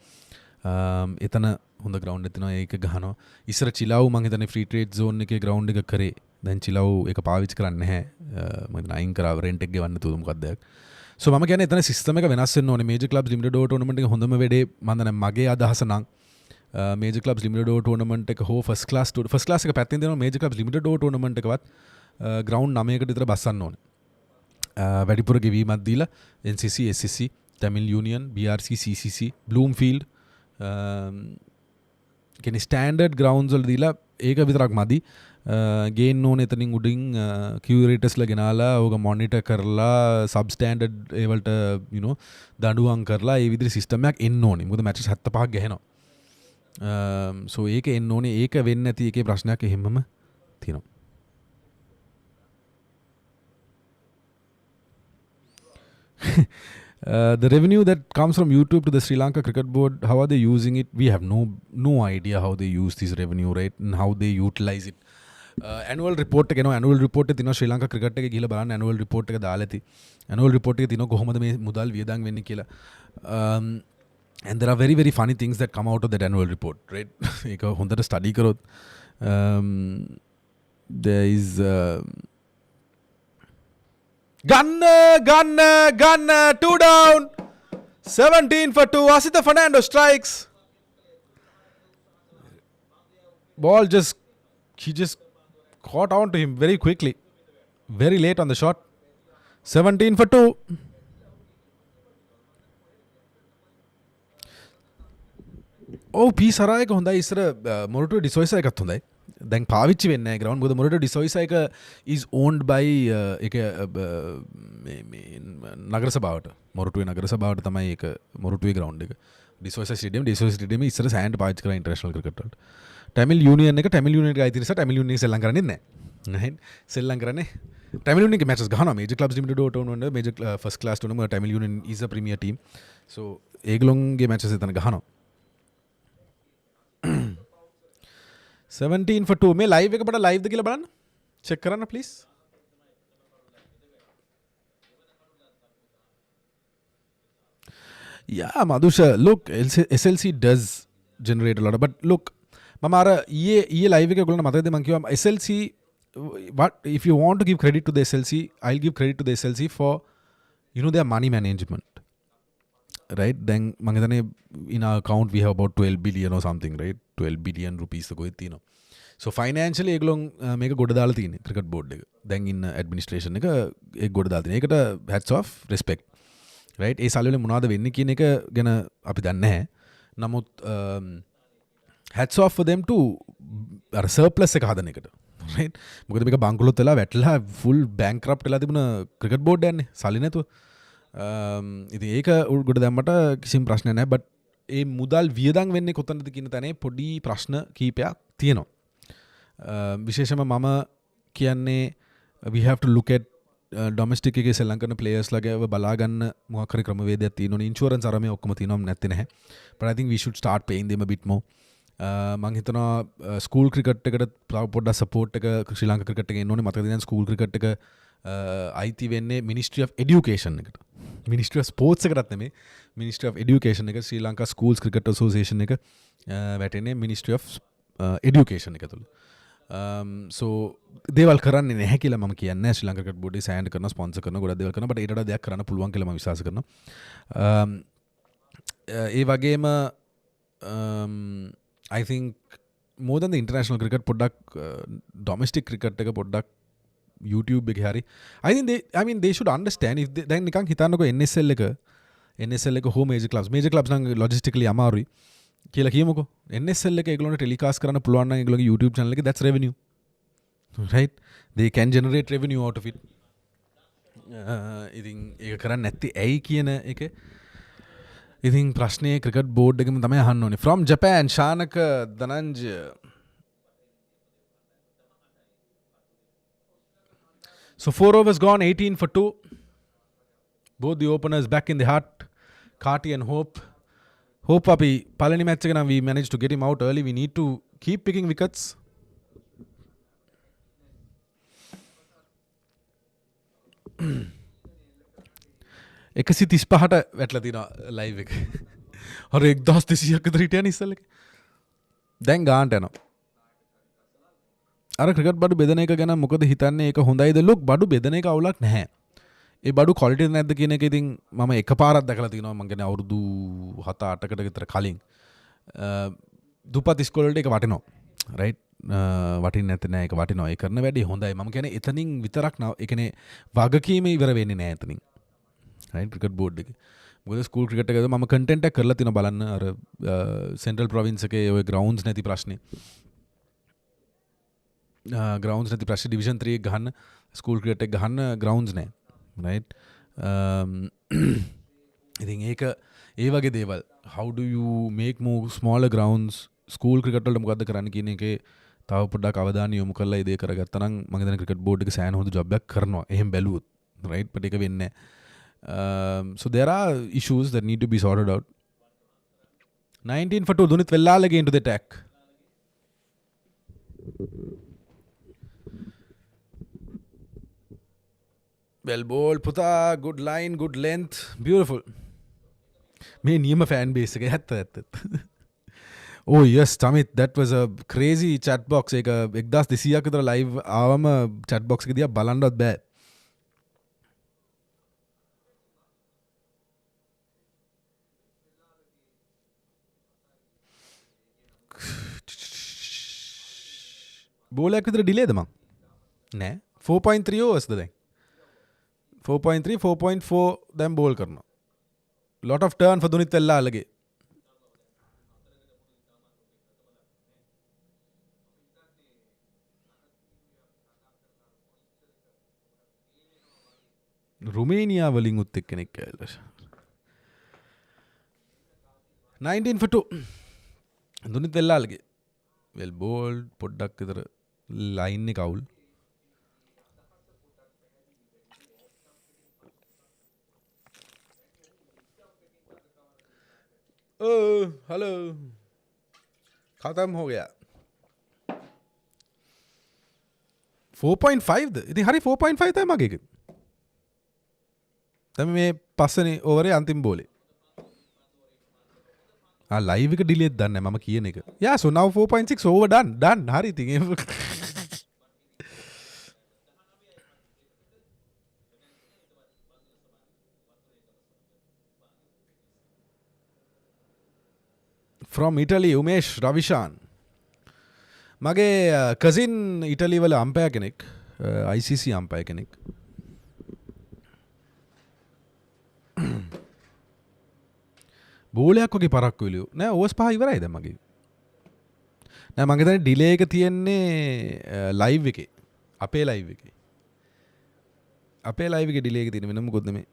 එතන හොඳ ග්‍රවුන්ඩ් එකක් තියෙනවා. ඒක ගහනවා. ඉස්සර චිලාව් මං හිතන්නේ ෆ්‍රී ට්‍රේඩ් zone එකේ ග්‍රවුන්ඩ් එක කරේ. දැන් චිලාව් ඒක පාවිච්චි කරන්නේ නැහැ. මම හිතන්නේ අයින් කරා රෙන්ට් එක ගෙවන්න තුද මොකක්ද දෙයක්. සෝ මම කියන්නේ එතන සිස්ටම් එක වෙනස් වෙන්න ඕනේ. Major clubs limited over tournament එක හොඳම වැඩේ මම දන්නේ මගේ අදහස නම් major clubs limited over tournament එක හෝ ෆස්ට් ක්ලාස් එක පැත්තෙන් දෙනවා. Major clubs limited over tournament එකවත් ග්‍රවුන්ඩ් 9කට විතර බස්සන්න ඕනේ. වැඩිපුර ගෙවීමක් දීලා NCC, SSC, Tamil Union, BRC, CCC, Bloomfield කියන්නේ ස්ටෑන්ඩඩ් ග්‍රවුන්ඩ්ස් වල දීලා ඒක විතරක් මදි. ගේන්න ඕනේ එතනින් උඩින් කියුරේටර්ස්ලා ගෙනාලා ඕක මොනිටර් කරලා සබ් ස්ටෑන්ඩඩ් ඒ වලට you know දඬුවම් කරලා ඒ විදිහේ සිස්ටම් එකක් එන්න ඕනේ. මොකද මැචස් 75ක් ගහනවා. සෝ ඒක එන්න ඕනේ. ඒක වෙන්නේ නැති එකේ ප්‍රශ්නයක් එහෙමම තියෙනවා. The revenue that comes from YouTube to the Sri Lanka Cricket Board, how are they using it? We have no idea how they use this revenue, right? And how they utilize it. Annual report එක එනවා. annual report එක තියෙනවා ශ්‍රී Lanka cricket එකේ ගිහලා බලන්න annual report එක දාලා ඇති. annual report එකේ තියෙනවා කොහොමද මේ මුදල් වියදම් වෙන්නේ කියලා. And there are very very funny things that come out of that annual report, right? ඒක හොඳට study කරොත් there is Gunner, 2 down, 17 for 2. Asita Fernando strikes. Ball he just caught on to him very quickly. Very late on the shot. 17 for 2. P Sarayක හොඳයි. ඉස්සර මොරටුවේ ඩිසොයිසා එකත් හොඳයි. දැන් පාවිච්චි වෙන්නේ නැහැ ග්‍රවුන්ඩ්. මොකද මොරටුවේ ඩිසොයිසා එක is owned by එක මේ නගර සභාවට. මොරටුවේ නගර සභාවට තමයි ඒක මොරටුවේ ග්‍රවුන්ඩ් එක. ඩිසොයිසා ස්ටේඩියම් ඉස්සර සෑන්ඩ් පාවිච්චි කරා ඉන්ටර්නැෂනල් ක්‍රිකට් වලට. ටැමිල් යුනියන් එක එක අයිති නිසා ටැමිල් යුනියන් සෙල්ලම් කරන්නේ නැහැ. සෙල්ලම් කරන්නේ ටැමිල් යුනියන් එකේ මැචස් ගහනවා. Major clubs limited over tournament major first class tournament Tamil union is a premier team. so ඒගොල්ලොන්ගේ මැචස් එතන ගහනවා. 17 for 2. මේ ලයිව් එක බඩ ලයිව්ද කියලා බලන්න. චෙක් කරන්න please. Yeah, Madhusha, look, SLC does generate a lot. But look, මම අර ඊයේ ලයිව් එකේ ඔයගොල්ලන්ට මතකද මම කිව්වා SLC what if you want to give credit to the SLC, I'll give credit to the SLC for their money management. Right? Then මම හිතන්නේ in our account we have about 12 billion or something, right? 12 billion rupees කොහෙද තියෙනවා. So financially ඒගොල්ලොන් මේක ගොඩ දාලා තියෙන්නේ cricket board එක. දැන් ඉන්න ඇඩ්මිනිස්ට්‍රේෂන් එක ඒක ගොඩ දාලා තියෙනවා. ඒකට hats off, respect. Right? ඒ සල්ලි වලින් මොනවද වෙන්නේ කියන එක ගැන අපි දන්නේ නැහැ. නමුත් hats off for them to අර surplus එක හදන එකට. Right? මොකද මේක බංකොලොත් වෙලා වැටලා full bankrupt වෙලා තිබුණ ක්‍රිකට් බෝඩ් යන්නේ සල්ලි නැතුව. ඉතින් ඒක ගොඩ දැම්මට කිසිම ප්‍රශ්නයක් නැහැ. බට් ඒ මුදල් වියදම් වෙන්නේ කොතනද කියන තැනේ පොඩි ප්‍රශ්න කීපයක් තියෙනවා. විශේෂයෙන්ම මම කියන්නේ we have to look at domestic එකේ සෙල්ලම් කරන ප්ලේයර්ස් ලගේ බලා ගන්න මොකක් හරි ක්‍රමවේදයක් තියෙනවනේ. ඉන්ෂුරන්ස් අරමේ ඔක්කොම තියෙනවම නැත්තේ නැහැ. but I think we should start paying them a bit more. මං හිතනවා ස්කූල් ක්‍රිකට් එකට පොඩ්ඩක් සපෝට් එක ශ්‍රී ලංකා ක්‍රිකට් එකේ එන්න ඕනේ. මතකද දැන් ස්කූල් ක්‍රිකට් එක අයිති වෙන්නේ මිනිස්ට්‍රි ඔෆ් එඩියුකේෂන් එකට. මිනිස්ට්‍රි ඔෆ් ස්පෝර්ට්ස් එකටත් නෙමෙයි. මිනිස්ට්‍රි ඔෆ් එඩියුකේෂන් එක ශ්‍රී ලංකා ස්කූල්ස් ක්‍රිකට් ඇසෝසියේෂන් එක වැටෙන්නේ මිනිස්ට්‍රි ඔෆ් එඩියුකේෂන් එක තුළ. so දේවල් කරන්නේ නැහැ කියලා මම කියන්නේ. ශ්‍රී ලංකා ක්‍රිකට් බෝඩ් සෑහන් කරන ස්පොන්සර් කරන ගොඩක් දේවල් කරනවා. but ඒට වඩා දෙයක් කරන්න පුළුවන් කියලා මම විශ්වාස කරනවා. ඒ වගේම I think more than the international cricket පොඩ්ඩක් domestic cricket එක පොඩ්ඩක් YouTube එකේ හරි I mean they should understand if they, දැන් නිකන් හිතන්නකෝ NSL එක home major clubs නම් logistically අමාරුයි කියලා කියමුකෝ. NSL එක ඒගොල්ලන්ට ටෙලිකාස්ට් කරන්න පුළුවන් නම් ඒගොල්ලන්ගේ YouTube channel එකේ that's revenue, right? They can generate revenue out of it. ඉතින් ඒක කරන්නේ නැත්තේ ඇයි කියන එක ඉතින් ප්‍රශ්නේ ක්‍රිකට් බෝඩ් එකම තමයි අහන්න ඕනේ. From Japan, Shanaka Dhananjaya. So 4 overs gone, 18 for 2. Both the openers back in the hut. Carty and Hope. Hope අපි පළවෙනි මැච් එක නම් we managed to get him out early. We need to keep picking wickets. එකසි 35ට වැටලා තියෙනවා live එක. හරි 1200ක් විතර හිටියන ඉස්සෙල්ල එක. දැන් ගානට යනවා. අර ක්‍රිකට් බඩු බෙදන එක ගැන මොකද හිතන්නේ? ඒක හොඳයිද? ලුක් බඩු බෙදන එක අවුලක් නැහැ. ඒ බඩු ක්වොලිටි නැද්ද කියන එක ඉතින් මම එකපාරක් දැකලා තියෙනවා. මම කියන්නේ අවුරුදු 7-8කට විතර කලින්. දුපත් ඉස්කෝල වලට ඒක වටිනවා. රයිට්? වටින්නේ නැත්නම් නෑ ඒක වටිනවා. ඒ කරන වැඩේ හොඳයි. මම කියන්නේ එතනින් විතරක් නෑ. ඒ කියන්නේ වගකීම ඉවර වෙන්නේ නෑ එතනින්. රයිට් ක්‍රිකට් බෝඩ් එකේ. මොකද ස්කූල් ක්‍රිකට් එකද මම කන්ටෙන්ට් එක කරලා තිනවා බලන්න අර සෙන්ට්‍රල් ප්‍රොවින්ස් එකේ ඔය ග්‍රවුන්ඩ්ස් නැති ප්‍රශ්නේ. ග්‍රවුන්ඩ්ස් නැති ප්‍රශ්නේ ඩිවිෂන් 3 එක ගහන්න ස්කූල් ක්‍රිකට් එක ගහන්න ග්‍රවුන්ඩ්ස් නෑ. රයිට්? ඉතින් ඒක ඒ වගේ දේවල් how do you make more smaller grounds school cricket වලට මොකද්ද කරන්න කියන එකේ තව පොඩ්ඩක් අවධානය යොමු කරලා ඒ දේ කරගත්තා නම් මම හිතන්නේ ක්‍රිකට් බෝඩ් එක සෑහෙන හොඳ ජොබ් එකක් කරනවා. එහෙම බැලුවොත්. රයිට්? but ඒක වෙන්නේ නැහැ. So there are issues that need to be sorted out. 19 for 2 Dunith Vellalaga into the attack. Well bowled Puta, good line, good length, beautiful. Me niyama fan base එක ඇත්ත. Oh yes Tamit, that was a crazy chat box. එක 1200ක් විතර live ආවම chat box එක දිහා බලන්නවත් බෑ. බෝලයක් විතර ඩිලේද මං? නෑ 4.3 overs ද දැන් 4.3 4.4 දැන් බෝල් කරනවා. lot of turn for Dunith Vellalaga. Romania වලින් උත් එක්කෙනෙක් ඇවිල්ලා 19 for 2 Dunith Vellalaga. well bowled පොඩ්ඩක් විතර ලයින් එක අවුල්. हेलो खत्म हो गया 4.5 ඉතින් හරි 4.5 තමයි මගේ එක. තමයි මේ පස්වෙනි ඕවරේ අන්තිම බෝලේ. ලයිව් එක ඩිලේට් දන්නේ නැහැ මම කියන එක. yeah so now 4.6 over done හරි ඉතින් from Italy Umesh Ravishan. මගේ කසින් ඉටලි වල අම්පයර් කෙනෙක් ICC අම්පයර් කෙනෙක්. බෝලයක් වගේ පරක්කු විලියු නෑ ඕවර්ස් 5 ඉවරයි දැන් මගේ. නෑ මං හිතන්නේ ඩිලේ එක තියෙන්නේ ලයිව් එකේ. අපේ ලයිව් එකේ. අපේ ලයිව් එකේ ඩිලේ එක තියෙන වෙන මොකොත් නෙමෙයි.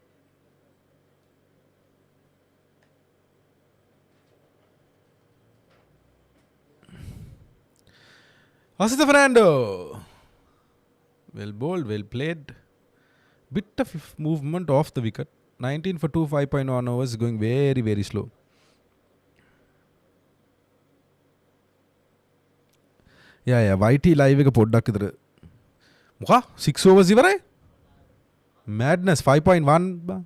Asita Fernando. Well bowled, well played. movement off the wicket. 19 for 2, 5.1 overs, going very, very slow. Yeah, YT live එක පොඩ්ඩක් විතර. මොකා 6 overs ඉවරයි? Madness 5.1 බා.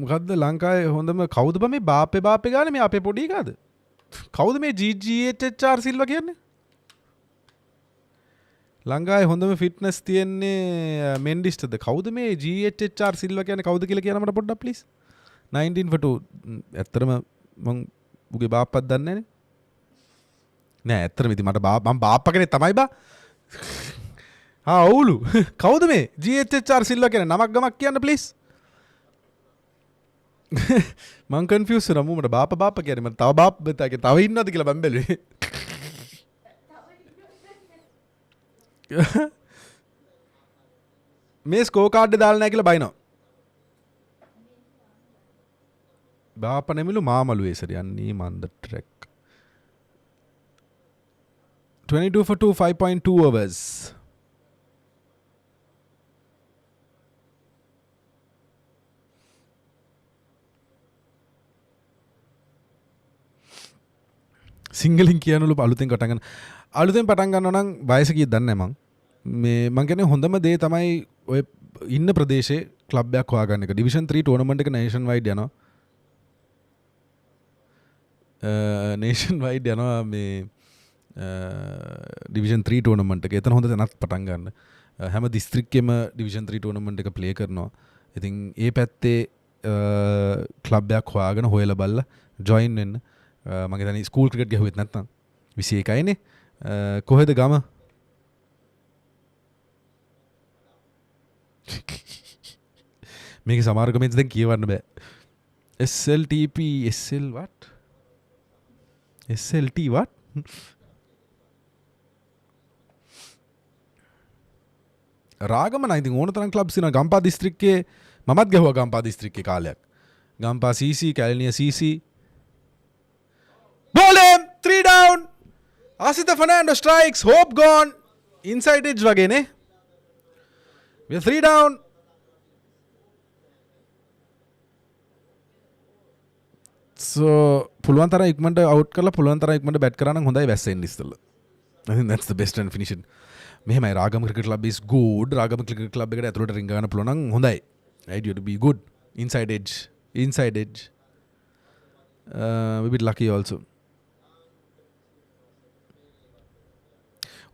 මොකද්ද ලංකාවේ හොඳම කවුද බා මේ බාපේ ගානේ මේ අපේ පොඩි එකාද? කවුද මේ GGHR සිල්වා කියන්නේ? ලංකාවේ හොඳම ෆිට්නස් තියෙන්නේ මෙන්ඩිස්ටද? කවුද මේ GHR සිල්වා කියන්නේ කවුද කියලා කියන්න මට පොඩ්ඩක් ප්ලීස්. 19 for 2. ඇත්තටම මං උගේ බාප්පත් දන්නේ නැනේ. නෑ ඇත්තටම ඉතින් මට මම බාප්පා කෙනෙක් තමයි බා. ඔවුලු. කවුද මේ GHR සිල්වා කියන්නේ? නමක් ගමක් කියන්න ප්ලීස්. මං කන්ෆියුස් වෙනවා මට බාප්පා කියන්නේ මට තව බාප්පා තව ඉන්නවද කියලා මම බැලුවේ. මේ ස්කෝ කාඩ් එක දාලා නැහැ කියලා බයිනවා. බාප්පා නෙමෙලු මාමලු ඒසර යන්නේ මන් ද ට්‍රැක්. 22 for 2, 5.2 overs. සිංහලින් කියනලු අලුතෙන් පටන් ගන්නවා නම් වයස කීයද දන්නේ නැහැ මං කියන්නේ හොඳම දේ තමයි ඔය ඉන්න ප්‍රදේශේ ක්ලබ් එකක් හොයාගන්න එක. ඩිවිෂන් 3 ටෝර්නමන්ට් එක නේෂන් වයිඩ් යනවා. නේෂන් වයිඩ් යනවා මේ ඩිවිෂන් 3 ටෝර්නමන්ට් එක. එතන හොඳ තැනක් පටන් ගන්න. හැම දිස්ත්‍රික්කෙම ඩිවිෂන් 3 ටෝර්නමන්ට් එක ප්ලේ කරනවා. ඉතින් ඒ පැත්තේ ක්ලබ් එකක් හොයාගෙන හොයලා බලලා ජොයින් වෙන්න. මගේ තනි ස්කූල් ක්‍රිකට් ගැහුවෙත් නැත්නම් 21යිනේ. කොහෙද ගම? මේක සමහර කමෙන්ට්ස් දැන් කියවන්න බෑ. SLTP SL what? SLT what? Ragama නම් ඉතින් ඕන තරම් ක්ලබ්ස් ඉනවා. ගම්පා දිස්ත්‍රික්කයේ මමත් ගැහුවා ගම්පා දිස්ත්‍රික්කේ කාලයක්. Gampaha CC, Kelaniya CC. Ball him! 3 down! Asita Fernando strikes. Hope gone. Inside edge වගේ නේ. We are 3 down. So පුළුවන් තරම් ඉක්මනට අවුට් කරලා පුළුවන් තරම් ඉක්මනට බැට් කරා නම් හොඳයි වැස්ස එන්න ඉස්සෙල්ලා. I think that's the best definition. මෙහෙමයි Ragama cricket club is good. Ragama cricket club එකට ඇතුළට රින් ගන්න පුළුවන් නම් හොඳයි. Right, you have to be good. Inside edge. A bit lucky also.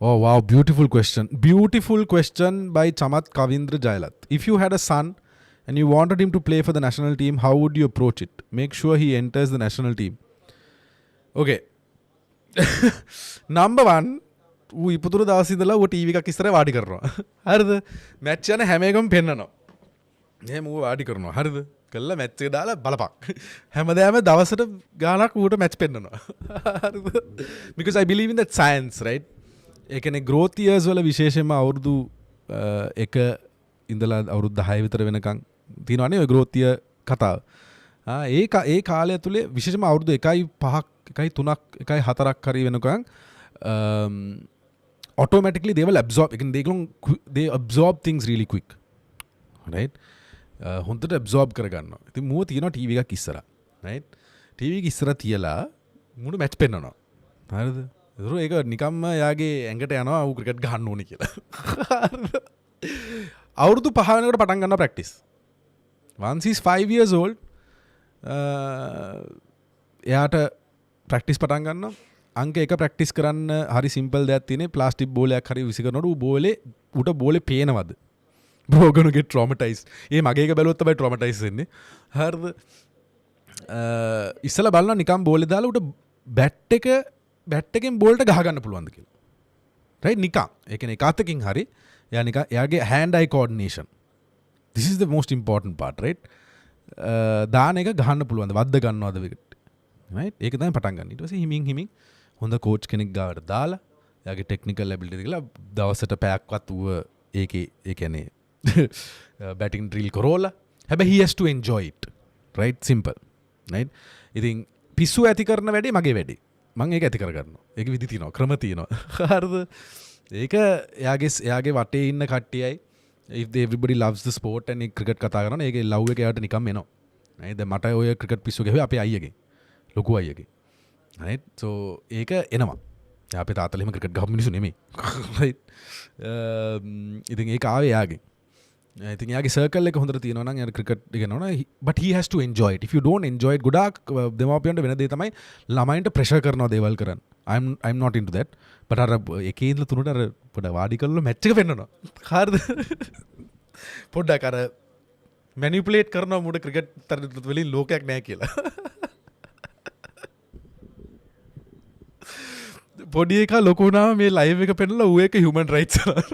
Oh wow, beautiful question. Beautiful question by Chamat Kavindra Jailat. If you had a son and you wanted him to play for the national team, how would you approach it? Make sure he enters the national team. Okay. Number 1, ඌ ඉපදුණු දවස් ඉඳලා ඌ TV එකක් ඉස්සරහ වාඩි කරනවා. හරිද? මැච් යන හැම එකම පෙන්නනවා. එහෙම ඌ වාඩි කරනවා. හරිද? කළා මැච් එක දාලා බලපන්. හැමදාම දවසට ගානක් ඌට මැච් පෙන්නනවා. හරිද? Because I believe in that science, right? ඒ කියන්නේ growth years වල විශේෂයෙන්ම අවුරුදු 1 ඉඳලා අවුරුදු 10 විතර වෙනකන් තියෙනවානේ ඔය growth year කතාව. ඒ කාලය ඇතුලේ විශේෂයෙන්ම අවුරුදු 1.5ක් 1.3ක් 1.4ක් හරි වෙනකන් automatically they will absorb, they absorb things really quick, right? හොඳට absorb කරගන්නවා. ඉතින් මූව තියෙනවා ටීවී එකක් ඉස්සරහ, right? ටීවී එක ඉස්සරහ තියලා මුණු මැච් පෙන්නනවා. හරිද? ඒක නිකම්ම යාගේ ඇඟට යනවා ඌ ක්‍රිකට් ගහන්න ඕනේ කියලා. අවුරුදු 5 වෙනකොට පටන් ගන්නවා practice. Once he's 5 years old එයාට ප්‍රැක්ටිස් පටන් ගන්නවා. අංක 1 ප්‍රැක්ටිස් කරන්න හරි සිම්පල් දෙයක් තියෙන්නේ. ප්ලාස්ටික් බෝලයක් හරි විසිකරනකොට ඌට බෝලේ පේනවද? bro gonna get traumatized. ඒ මගේ එක බැලුවොත් තමයි traumatized වෙන්නේ. හරිද? ඉස්සලා බලනවා නිකම් බෝලේ දාලා ඌට බැට් එකෙන් බෝල්ට ගහ ගන්න පුළුවන්ද කියලා. right? නිකම්. ඒ කියන්නේ එක අතකින් හරි එයාගේ hand eye coordination. This is the most important part, right? දාන එක ගහන්න පුළුවන්ද? වද්ද ගන්නවද විකට්? right? ඒක තමයි පටන් ගන්න. ඊට පස්සේ හිමින් හොඳ කෝච් කෙනෙක් ගාවට දාලා එයාගේ ටෙක්නිකල් ඇබිලිටි කියලා දවසට පැයක්වත් ඌව ඒකේ ඒ කියන්නේ බැටිං ඩ්‍රිල් කරෝලා. හැබැයි he has to enjoy it. right? Simple. right? ඉතින් පිස්සු ඇති කරන වැඩේ මගේ වැඩේ. මම ඒක ඇති කරගන්නවා. ඒක විදි තියෙනවා, ක්‍රම තියෙනවා. හරිද? ඒක එයාගේ වටේ ඉන්න කට්ටියයි if everybody loves the sport and cricket කතා කරනවා ඒකේ ලව් එක යාට නිකම් එනවා. right දැන් මට ඔය ක්‍රිකට් පිස්සු ගහුවේ අපේ අයියගේ ලොකු අයියගේ. right so ඒක එනවා. අපේ තාත්තලා එහෙම ක්‍රිකට් ගහපු මිනිස්සු නෙමෙයි. right ඉතින් ඒක ආවේ යාගේ. ඉතින් යාගේ සර්කල් එක හොඳට තියෙනවා නම් යාට cricket ඉගෙනනවා but he has to enjoy it. if you don't enjoy it ගොඩාක් දෙමාපියන්ට වෙන දේ තමයි ළමයින්ට ප්‍රෙෂර් කරනවා දේවල් කරන්න. I'm not into that. but අර එකේ ඉඳලා තුනට අර පොඩ වාඩි කරලා මැච් එක පෙන්නනවා. හරිද? පොඩ්ඩක් අර මැනිපුලේට් කරනවා මුඩ ක්‍රිකට් වලින් ලෝකයක් නැහැ කියලා. පොඩි එකා ලොකු වුණාම මේ ලයිව් එක පෙන්නලා ඌ එක human rights කරනවා.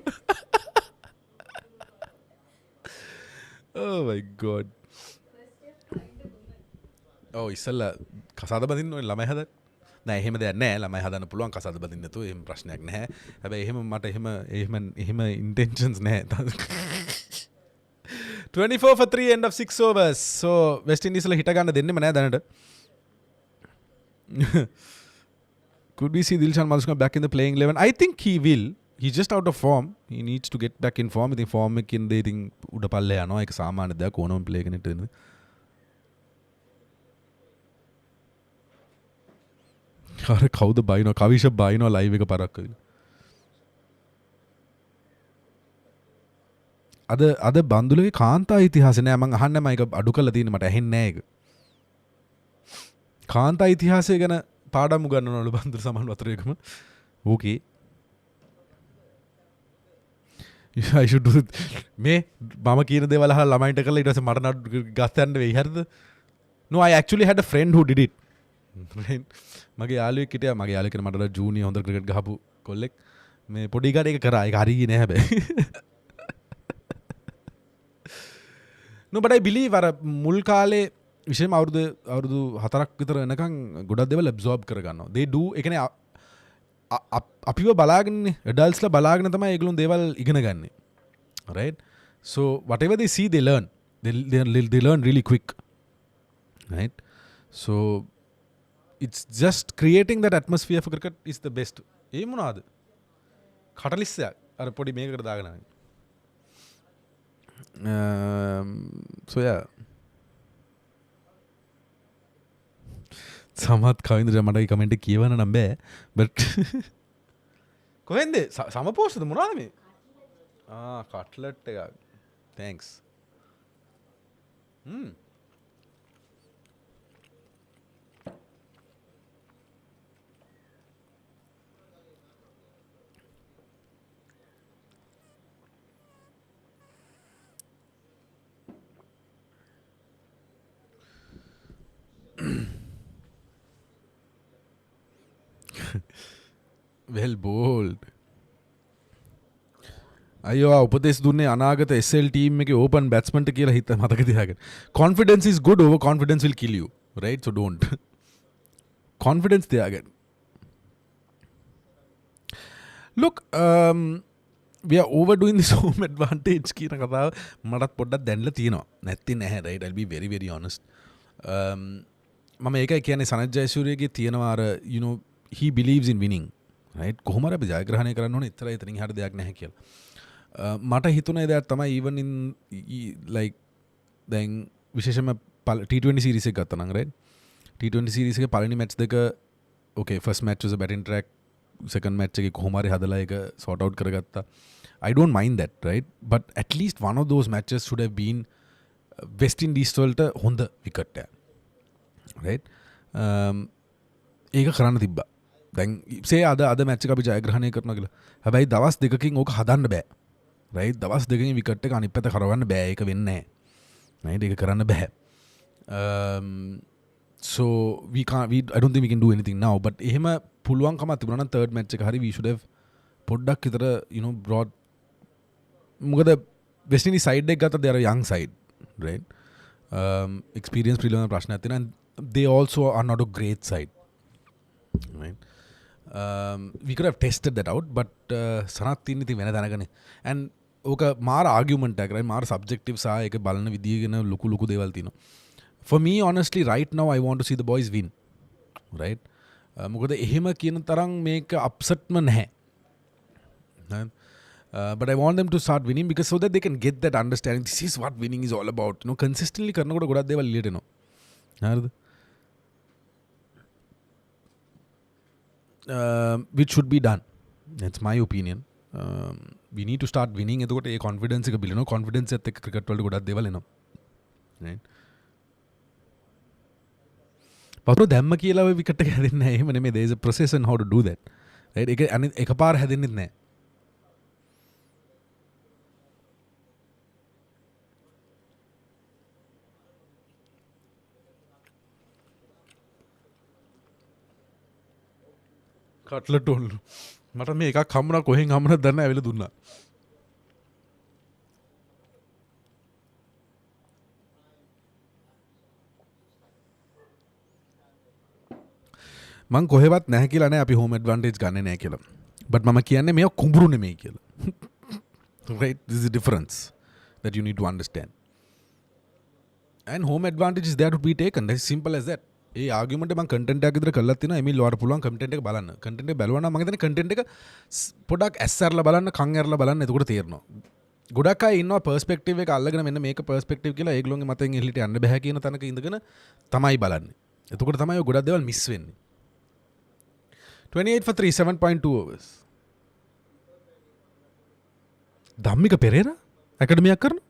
oh my god. ඉස්සල්ලා කසාද බඳින්න ඕනේ ළමයි හදන්න. නෑ එහෙම දෙයක් නෑ ළමයි හදන්න පුළුවන් කසාද බඳින්න නැතුව එහෙම ප්‍රශ්නයක් නැහැ. හැබැයි මට එහෙම intentions නැහැ. 24 for 3 end of 6 overs. so West Indies ලා හිට ගන්න දෙන්නෙම නෑ දැනට. could we see Dilshan Madhuska back in the playing 11? I think he will. He's just out of form. He needs to get back in form. I think form එකකින් they think උඩ පල්ලේ යනවා. ඒක සාමාන්‍ය දෙයක් ඕනම ප්ලේ කෙනෙක්ට වෙන. අර කවුද බයිනෝ කවිෂ බයිනෝ ලයිව් එක පරක් කරලා. අද බන්දුලගේ කාන්තා ඉතිහාසය නෑ මං අහන්න මම ඒක අඩු කරලා තියෙන මට ඇහෙන්නේ නෑ ඒක. කාන්තා ඉතිහාසය ගැන පාඩම් උගන්වනවලු බන්දුල සමන් වතුරේකම. ඕකේ. I should do මේ මම කියන දේවල් අහලා ළමයින්ට කරලා ඊට පස්සේ මට නඩු ගස් යන්න වෙයි හරිද? No I actually had a friend who did it. මගේ යාළුවෙක් හිටියා මගේ යාළුවෙක් කෙනෙක් මට ජූනියර් හොඳ ක්‍රිකට් ගහපු කොල්ලෙක් මේ පොඩි කාට ඒක කරා ඒක හරියන්නේ නැහැ හැබැයි. no but I believe අර මුල් කාලේ විශේෂයෙන්ම අවුරුදු 4ක් විතර වෙනකන් ගොඩක් දේවල් absorb කරගන්නවා. they do ඒ කියන්නේ අපිව බලාගෙනනේ adultsලා බලාගෙන තමයි ඒගොල්ලෝ දේවල් ඉගෙන ගන්න. right so whatever they see they learn. they learn really quick. right so it's just creating that atmosphere for cricket is the best. ඒ මොනවාද? කටලිස්සයක් අර පොඩි මේකකට දාගෙන. so yeah සමත් කවින්ද මට කමෙන්ට් එක කියවන්න නම් බෑ but කොහෙන්ද සම පෝස්ට්ද මොනවද මේ කට්ලට් එකක් thanks well bowled. අයියෝ උපදෙස් දුන්නේ අනාගත SL ටීම් එකේ ඕපන් බැට්ස්මන්ට කියලා හිත මතක තියාගන්න. confidence is good over confidence will kill you. right so don't. confidence තියාගන්න. look we are overdoing this home advantage කියන කතාව මටත් පොඩ්ඩක් දැනලා තියෙනවා. නැත්නම් නැහැ right I'll be very very honest. මම ඒකයි කියන්නේ සනත් ජයසූරියගේ තියෙනවා අර you know he believes in winning. right කොහොම හරි අපි ජයග්‍රහණය කරන්න ඕනේ ඉතරයි එතනින් හරිය දෙයක් නැහැ කියලා. මට හිතුනේ දෙයක් තමයි even in like දැන් විශේෂයෙන්ම T20 series එක ගත්තා නම් right T20 series එකේ පළවෙනි match දෙක okay first match was a batting track second match එකේ කොහොම හරි හදලා ඒක sort out කරගත්තා. I don't mind that right but at least one of those matches should have been West Indies වලට හොඳ wicket එක. right ඒක කරන්න තිබ්බා. දැන් සේ අද මැච් එක අපි ජයග්‍රහණය කරනවා කියලා. හැබැයි දවස් දෙකකින් ඕක හදන්න බෑ. right දවස් දෙකකින් විකට් එක අනිත් පැත්ත කරවන්න බෑ. ඒක වෙන්නේ නැහැ. right ඒක කරන්න බෑ. so I don't think we can do anything now but එහෙම පුළුවන්කමක් තිබුණා නම් third match එක හරි we should have පොඩ්ඩක් විතර you know brought මොකද West Indies side එක ගත්ත they are a young side right experience පිළිබඳ ප්‍රශ්නයක් තියෙනවා they also are not a great side right we could have tested that out but Sanath තින්නේ ඉතින් වෙන දැනගනේ and ඕක මාර ආගියුමන්ට් එකක් right මාර සබ්ජෙක්ටිව් සහ ඒක බලන විදිය ගැන ලොකු දේවල් තියෙනවා for me honestly right now I want to see the boys win right මොකද එහෙම කියන තරම් මේක අප්සෙට්ම නැහැ But I want them to start winning because so that they can get that understanding. This is what winning is all about. Consistently කරන කොට ගොඩක් දේවල් එළියට එනවා. හරිද? Which should be done. That's my opinion. We need to start winning. එතකොට ඒ confidence එක build වෙනවා. Confidence එකත් එක්ක cricket වලට ගොඩක් දේවල් එනවා. Right? පතර දැම්ම කියලා ඔය විකට් එක හැදෙන්නේ නැහැ. එහෙම නෙමෙයි. There is a process on how to do that. Right? ඒක එකපාර හැදෙන්නේ නැහැ. කට්ලට් ඔල්ලු. මට මේ එකක් හම්බුණා කොහෙන් හම්බුණාද දන්නේ නැහැ ඇවිල්ලා දුන්නා. මං කොහෙවත් නැහැ කියලා නෑ අපි home advantage ගන්නෙ නෑ කියලා. But මම කියන්නේ මේක කුඹුරු නෙමෙයි කියලා. Right? This is the difference that you need to understand. And home advantage is there to be taken. That's simple as that. A argument මම කන්ටෙන්ට් එකක් විතර කරලා තිනවා. එමිල් ඔයාලට පුළුවන් කන්ටෙන්ට් එක බලන්න. කන්ටෙන්ට් එක බැලුවා නම් මම හිතන්නේ කන්ටෙන්ට් එක පොඩක් ඇස් අරලා බලන්න, කන් අරලා බලන්න. එතකොට තේරෙනවා. ගොඩක් අය ඉන්නවා පර්ස්පෙක්ටිව් එක අල්ලගෙන මෙන්න මේක පර්ස්පෙක්ටිව් කියලා ඒගොල්ලෝගේ මතෙන් එහලිට යන්න බෑ කියන තැනක ඉඳගෙන තමයි බලන්නේ. එතකොට තමයි ඔය ගොඩක් දේවල් මිස් වෙන්නේ. 28 for 3, 7.2 overs. ධම්මික පෙරේරා ඇකඩමියක් කරනවා.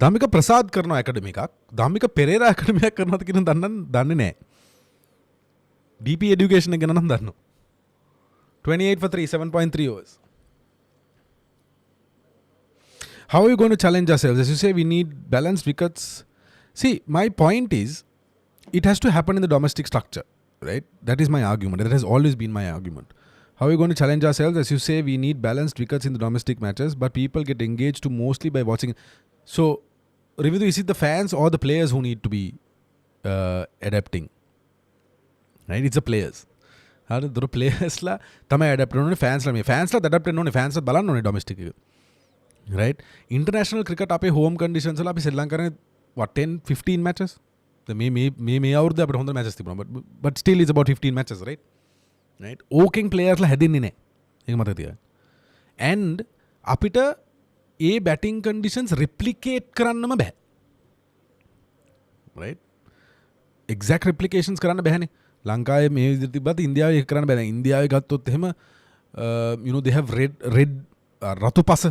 ධම්මික ප්‍රසාද් කරනවා ඇකඩමි එකක්. ධම්මික පෙරේරා ඇකඩමියක් කරනවද කියන දන්නේ නැහැ. DP education එක ගැන නම් දන්නවා. 28 for 3, 7.3 overs. How are you going to challenge ourselves? As you say, we need balanced wickets. See, my point is, it has to happen in the domestic structure, right? That is my argument. That has always been my argument. How are we going to challenge ourselves? As you say, we need balanced wickets in the domestic matches, but people get engaged to mostly by watching. So, Rividu, is it the fans or the players who need to be adapting? Right? It's the players. How do the players la tamai adapt none fans la me fans la adapt none fans la balan none domestic. Right? International cricket ape home conditions la api Sri Lanka ne what 10 15 matches? The may avurudhe apita 100 matches තිබුණා but still it's about 15 matches, right? Right? Oking players la හැදෙන්නේ නැහැ. ඒක මතක තියාගන්න. And අපිට ඒ batting conditions replicate කරන්නම බෑ. Right? Exact replications කරන්න බෑනේ. ලංකාවේ මේ විදිහට තිබ්බත් ඉන්දියාවේ ඒක කරන්න බෑ. ඉන්දියාවේ ගත්තොත් එහෙම they have red රතු පස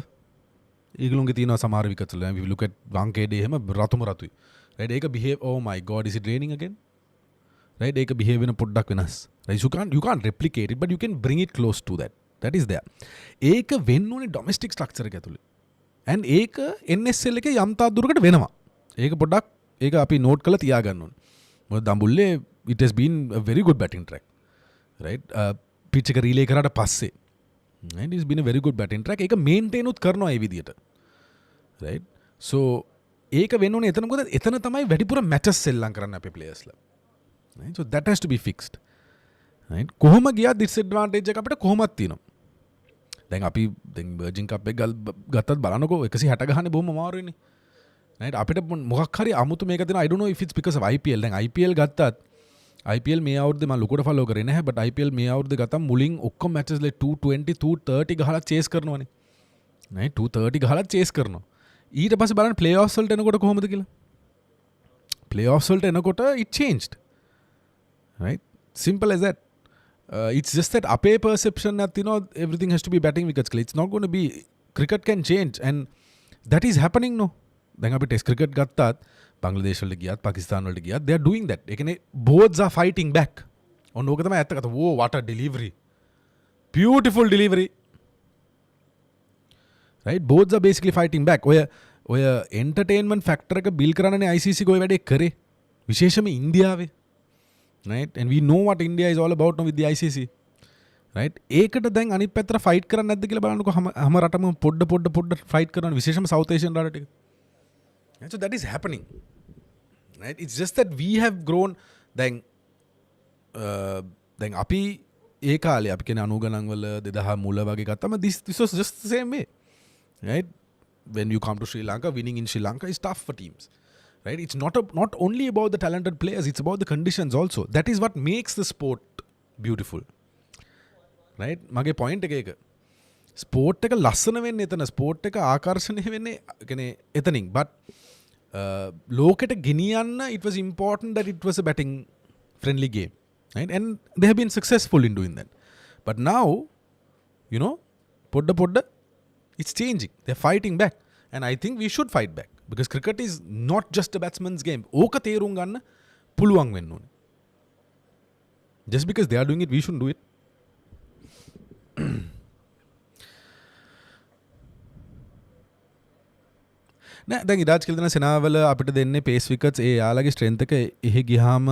ඒගොල්ලෝගේ තියෙනවා සමහර විකට්ස් වල. We look at Wankhede එහෙම රතුම රතුයි. Right? ඒක behave, oh my god, is it raining again? Right? ඒක behave වෙන පොඩ්ඩක් වෙනස්. Right? You can't replicate it, but you can bring it close to that. That is there. ඒක වෙන්න ඕනේ domestic structure එක ඇතුලේ. And ඒක NSL එකේ යම් තාක් දුරකට වෙනවා. ඒක පොඩ්ඩක් ඒක අපි note කරලා තියාගන්න ඕනේ. මොකද දඹුල්ලේ it has been a very good batting track. Right? Pitch එක relay කරාට පස්සේ. Right? It's been a very good batting track. ඒක maintain උත් කරනවා ඒ විදියට. Right? So ඒක වෙන්න ඕනේ එතන මොකද එතන තමයි වැඩිපුර matches සෙල්ලම් කරන්න අපේ players ලා. Right? So that has to be fixed. Right? කොහොම ගියා disadvantage එක අපිට කොහොමද තියෙනවා. දැන් අපි දැන් Virgin Cup එක ගත්තත් බලනකො 160 ගහන්නේ බොහොම අමාරුයිනේ. Right? අපිට මොකක් හරි අමුතු මේක දෙනවා. I don't know if it's because of IPL. දැන් IPL ගත්තත් IPL මේ අවුරුද්දේ මම ලොකුට follow කරේ නැහැ but IPL මේ අවුරුද්දේ ගත්තම මුලින් ඔක්කොම matches වල 220 230 ගහලා chase කරනවානේ. Right? 230 ගහලා chase කරනවා. ඊට පස්සේ බලන්න playoffs වලට එනකොට කොහොමද කියලා. playoffs වලට එනකොට it changed. Right? Simple as that. It's just that අපේ perception එකක් තියෙනවා everything has to be batting wickets. It's not going to be. Cricket can change and that is happening no. දැන් අපි test cricket ගත්තත් බංග්ලාදේශ වලට ගියත් පාකිස්තාන වලට ගියත් they are doing that. ඒ කියන්නේ both are fighting back. ඔන්න ඕක තමයි ඇත්ත කතාව. Whoa, what a delivery. Beautiful delivery. Right? Both are basically fighting back. ඔය entertainment factor එක build කරන්නනේ ICC ගොයි වැඩේ කරේ. විශේෂයෙන්ම ඉන්දියාවේ. Right? And we know what India is all about now with the ICC. Right? ඒකට දැන් අනිත් පැත්තට fight කරන්නේ නැද්ද කියලා බලන්නකො හැම රටම පොඩ fight කරනවා විශේෂයෙන්ම South Asian රට ටික. And so that is happening. Right? It's just that we have grown දැන් අපි ඒ කාලේ අපි කියන 90 ගණන් වල 2000 මුල වගේ ගත්තම this was just the same way. Right? When you come to Sri Lanka, winning in Sri Lanka is tough for teams. Right? It's not only about the talented players, it's about the conditions also. That is what makes the sport beautiful. Right? Mage point එක. Sport එක ලස්සන වෙන්නේ එතන sport එක ආකර්ෂණය වෙන්නේ කියන්නේ එතනින් but ලෝකෙට ගෙනියන්න it was important that it was a batting friendly game, right? And they have been successful in doing that, but now you know podda it's changing, they're fighting back, and I think we should fight back because cricket is not just a batsman's game. ඕක තේරුම් ගන්න පුළුවන් වෙන්න ඕනේ. Just because they are doing it we shouldn't do it. නෑ දැන් ඉරාජ් කියලා දෙන සෙනාවල අපිට දෙන්නේ පේස් විකට්ස් ඒ යාළගේ ස්ට්‍රෙන්ත් එක එහෙ ගියාම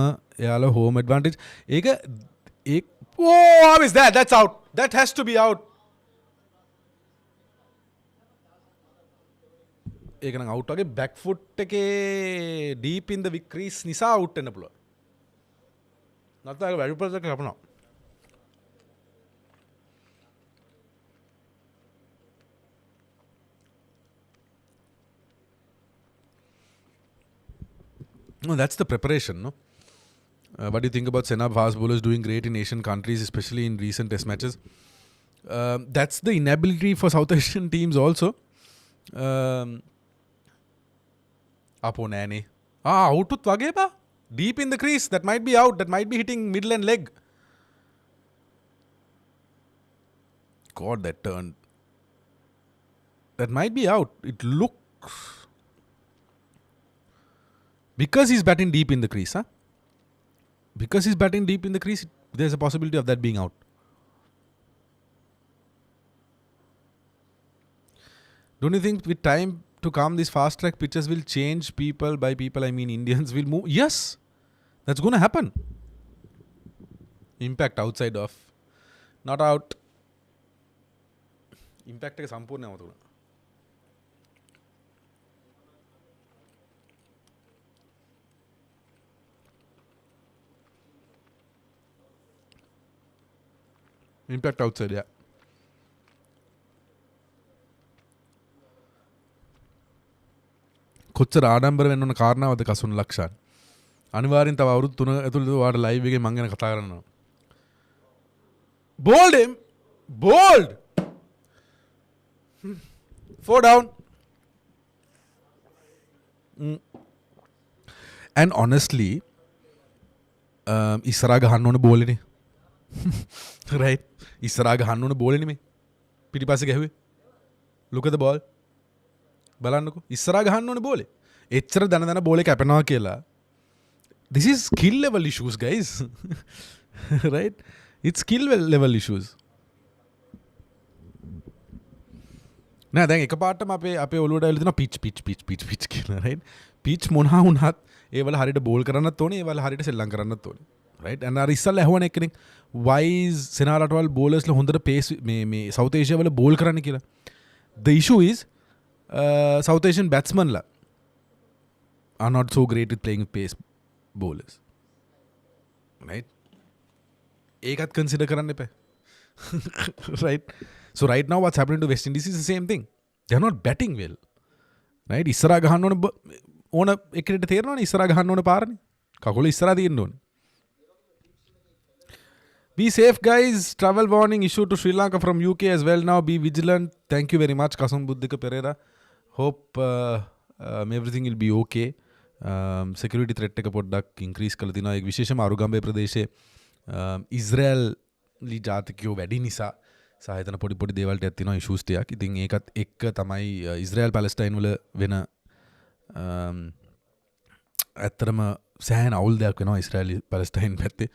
යාළා හෝම් ඇඩ්වාන්ටේජ් ඒක how is that? That's out. That has to be out. ඒක නම් අවුට් වගේ බැක් ෆුට් එකේ ඩීප් ඉන් ද වික්‍රීස් නිසා අවුට් වෙන්න පුළුවන්. නැත්නම් ඒක වැරි ප්‍රොසෙස් එකක් කපනවා. No, that's the preparation, no? What do you think about Senab fast bowlers doing great in Asian countries, especially in recent test matches? That's the inability for South Asian teams also. Apo nane. Out with wage ba? Deep in the crease. That might be out. That might be hitting middle and leg. God, that turned. That might be out. It looks... Because he's batting deep in the crease, huh? Because he's batting deep in the crease, there's a possibility of that being out. Don't you think with time to come, these fast track pitches will change people? By people, I mean Indians will move. Yes, that's going to happen. Impact outside of, not out. Impact is sampurna. Impact outside, yeah. කොච්චර ආඩම්බර වෙන්න ඕන කාරණාවද කසුන් ලක්ෂාන්. අනිවාර්යෙන් තව අවුරුදු 3 ඇතුළත ඔයාලට live එකේ මම ගැන කතා කරනවා. Bowled him. Bowled. 4 down. And honestly, ඉස්සරහා ගහන්න ඕන බෝලනේ. Right? ඉස්සරහා ගහන්න ඕන බෝලනේ මේ. පිටිපස්සේ ගැහුවේ. Look at the ball. බලන්නකෝ. ඉස්සරහා ගහන්න ඕන බෝලේ. එච්චර දන බෝලේ කැපෙනවා කියලා. This is skill level issues, guys. Right? It's skill level issues. නෑ දැන් එකපාරටම අපේ ඔළුවට ඇවිල්ලා තියෙනවා pitch කියලා, right? pitch මොනවා වුණත් ඒවල හරියට බෝල් කරන්නත් ඕනේ, ඒවල හරියට සෙල්ලම් කරන්නත් ඕනේ. Right? And our ඉස්සල්ලා ඇහුවන එකනේ why is සෙනාරටවල් bowlers ලා හොඳට pace මේ South Asia වල බෝල් කරන්න කියලා. The issue is South Asian batsmen la are not so great with playing with pace bowlers, right? Ekat consider karanne epa. Right? So right now what's happening to West Indies is the same thing. They are not batting well, right? ඉස්සරහා ගහන්න ඕන එකට තේරෙනවනේ ඉස්සරහා ගහන්න ඕන පාරනේ. කකුල ඉස්සරහා තියෙන්න ඕනේ. Be safe, guys. Travel warning issued to Sri Lanka from UK as well now. Be vigilant. Thank you very much, Kasum Buddhika Pereira. Hope everything will be okay. Security threat එක පොඩ්ඩක් increase කරලා තිනවා. ඒක විශේෂම අරුගම්බේ ප්‍රදේශයේ ඉස්රායල් ලි ජාතිකයෝ වැඩි නිසා සායතන පොඩි දේවල් ටිකක් තියෙනවා issues ටිකක්. ඉතින් ඒකත් එක්ක තමයි ඉස්රායල් පැලස්ටයින් වල වෙන ඇත්තටම සෑහෙන අවුල් දෙයක් වෙනවා ඉස්රායල් පැලස්ටයින් පැත්තේ.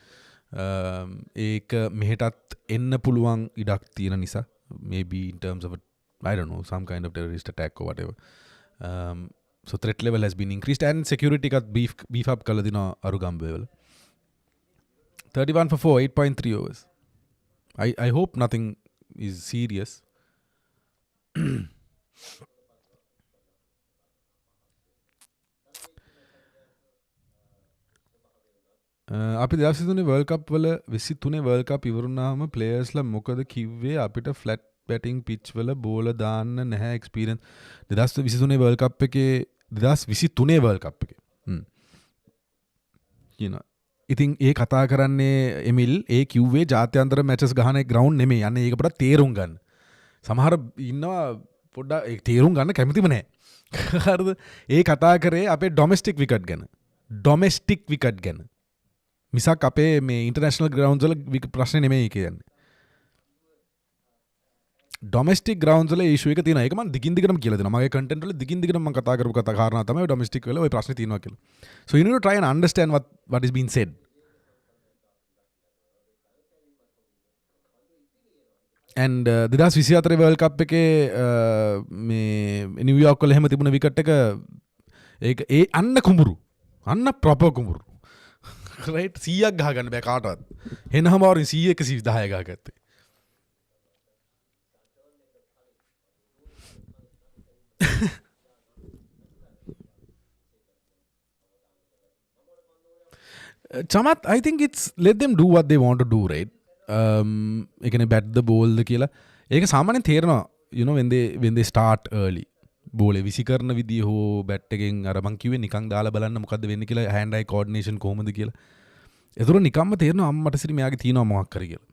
ඒක මෙහෙටත් එන්න පුළුවන් ඉඩක් තියෙන නිසා maybe in terms of I don't know some kind of terrorist attack or whatever. So threat level has been increased and security got beef up kala dina Arugambe wala. 31 for 4, 8.3 overs. I hope nothing is serious. අපි 2023 World Cup වල 23 World Cup ඉවරුනාම players ලා මොකද කිව්වේ අපිට flat batting pitch වල බෝල දාන්න නැහැ experience 2023 World Cup එකේ 2023 World Cup එකේ you know ඉතින් ඒ කතා කරන්නේ එමිල් ඒ කිව්වේ ජාත්‍යන්තර matches ගහන ground නෙමෙයි යන්නේ ඒක පොඩ්ඩක් තේරුම් ගන්න සමහර ඉන්නවා පොඩ්ඩක් ඒක තේරුම් ගන්න කැමතිම නැහැ. හරිද? ඒ කතා කරේ අපේ ඩොමෙස්ටික් විකට් ගැන. ඩොමෙස්ටික් විකට් ගැන. මිසක් අපේ මේ ඉන්ටර්නැෂනල් ග්‍රවුන්ඩ්ස් වල ප්‍රශ්නේ නෙමෙයි කියන්නේ. ඩොමෙස්ටික් ග්‍රවුන්ඩ්ස් වල ඉෂුව එක තියෙනවා. ඒක මම දිගින් දිගටම කියලා දෙනවා. මගේ කන්ටෙන්ට් වල දිගින් දිගටම මම කතා කරපු කාරණා තමයි ඩොමෙස්ටික් වල ওই ප්‍රශ්නේ තියෙනවා කියලා. So you need to try and understand what is being said. And 2024 World Cup එකේ මේ නිව්යෝර්ක් වල එහෙම තිබුණ විකට් එක ඒක ඒ අන්න කුඹුරු. අන්න ප්‍රොපර් කුඹුරු. රයිට් 100ක් ගහ ගන්න බෑ කාටවත්. එනහම වරින් 100 110 ගහගත්තේ. Chamath, I think it's let them do what they want to do, right? They can bat the ball කියලා. ඒක සාමාන්‍යයෙන් තේරෙනවා, you know, when they start early. බෝලේ විසි කරන විදිය හෝ බැට් එකෙන් අර මං කිව්වේ නිකන් දාලා බලන්න මොකද්ද වෙන්නේ කියලා hand eye coordination කොහොමද කියලා. ඒතර නිකම්ම තේරෙනවා අම්මට සිරි මෙයාගේ තියෙනවා මොකක් හරි කියලා.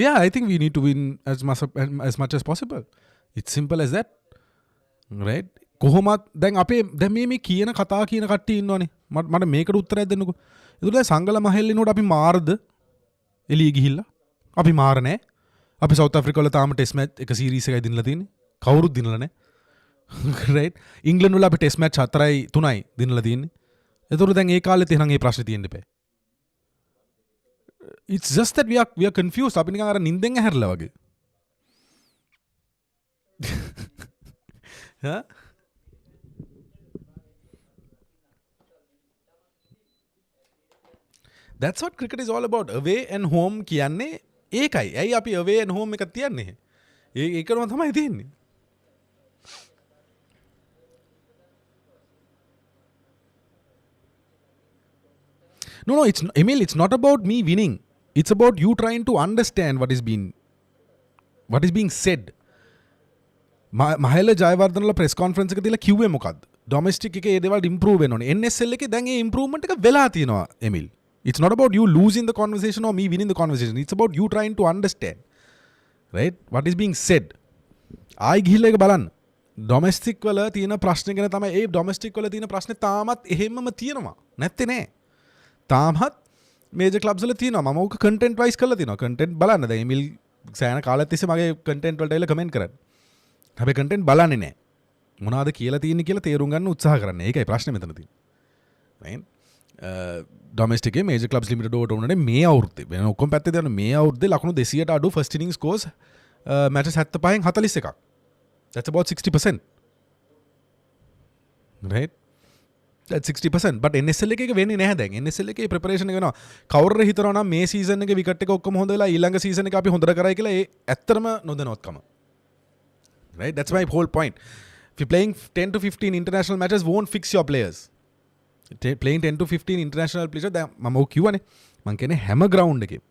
Yeah, I think we need to win as much as possible. It's simple as that. Right? කොහොමත් දැන් අපේ දැන් මේ කියන කතා කියන කට්ටිය ඉන්නවනේ. මට මේකට උත්තරයක් දෙන්නකෝ. ඒතර සංගල මහෙල්ලිනෝට අපි මාර්ද එළිය ගිහිල්ලා. අපි මාර නෑ. අපි සවුත් අප්‍රිකාවල තාම ටෙස්ට් මැච් එක සීරීස් එකයි දිනලා තියෙන්නේ. කවුරුත් දිනලා නෑ. රයිට්? ඉංග්ලන්ඩ් වල අපි ටෙස්ට් මැච් 4යි 3යි දිනලා තියෙන්නේ. ඒතර දැන් ඒ කාලෙත් එහෙනම් මේ ප්‍රශ්නේ තියෙන්න බෑ. It's just that we are confused. අපි නිකන් අර නිින්දෙන් ඇහැරලා වගේ. Huh? That's what cricket is all about. Away and home කියන්නේ ඒකයි. ඇයි අපි away and home එකක් තියන්නේ? ඒකම තමයි තියෙන්නේ. No, Emil, it's not about me winning. It's about you trying to understand what is being said. Mahela ජයවර්ධනල ප්‍රෙස් කොන්ෆරන්ස් එක දීලා කිව්වේ මොකද්ද? ඩොමෙස්ටික් එකේ ඒ දේවල් ඉම්ප්‍රූව් වෙන්න ඕනේ. NSL එකේ දැන් ඒ ඉම්ප්‍රූව්මන්ට් එක වෙලා තියෙනවා එමිල්. It's not about you losing the conversation or me winning the conversation. It's about you trying to understand. Right? What is being said. ආයි ගිහිල්ලා ඒක බලන්න. ඩොමෙස්ටික් වල තියෙන ප්‍රශ්න ගැන තමයි ඒ ඩොමෙස්ටික් වල තියෙන ප්‍රශ්නේ තාමත් එහෙමම තියෙනවා. නැත්තේ නෑ. තාමත් මේජර් ක්ලබ්ස් වල තියෙනවා. මම ඕක කන්ටෙන්ට් වයිස් කරලා තියෙනවා. කන්ටෙන්ට් බලන්න. දැන් එමිල් සෑහෙන කාලයක් තිස්සේ මගේ කන්ටෙන්ට් වලට එලා කමෙන්ට් කරන්නේ. හැබැයි කන්ටෙන්ට් බලන්නේ නැහැ. මොනවද කියලා තියෙන්නේ කියලා තේරුම් ගන්න උත්සාහ කරන්නේ. ඒකයි ප්‍රශ්නේ මෙතන තියෙන්නේ. right? ඩොමෙස්ටික් එකේ මේජර් ක්ලබ්ස් ලිමිටඩ් ඕවට උනනේ මේ අවුරුද්දේ. වෙන ඔක්කොම පැත්තේ දාන මේ අවුරුද්දේ ලකුණු 200ට අඩු first ඉනිංග් ස්කෝර්ස් matches 75න් 41ක්. That's about 60%. Right? That's 60%. But NSL එකේ වෙන්නේ නැහැ දැන්. NSL එකේ ප්‍රෙපරේෂන් එක වෙනවා. කවුරුර හිතනවා නම් මේ සීසන් එකේ විකට් එක ඔක්කොම හොඳ වෙලා ඊළඟ සීසන් එක අපි හොඳට කරයි කියලා ඒ ඇත්තටම නොදැනුවත්කම. Right? That's my whole point. If you're playing 10 to 15 international matches won't fix your players. Playing 10 to 15 international players දැන් මම ඔය කිව්වනේ. මං කියන්නේ හැම ග්‍රවුන්ඩ් එකේ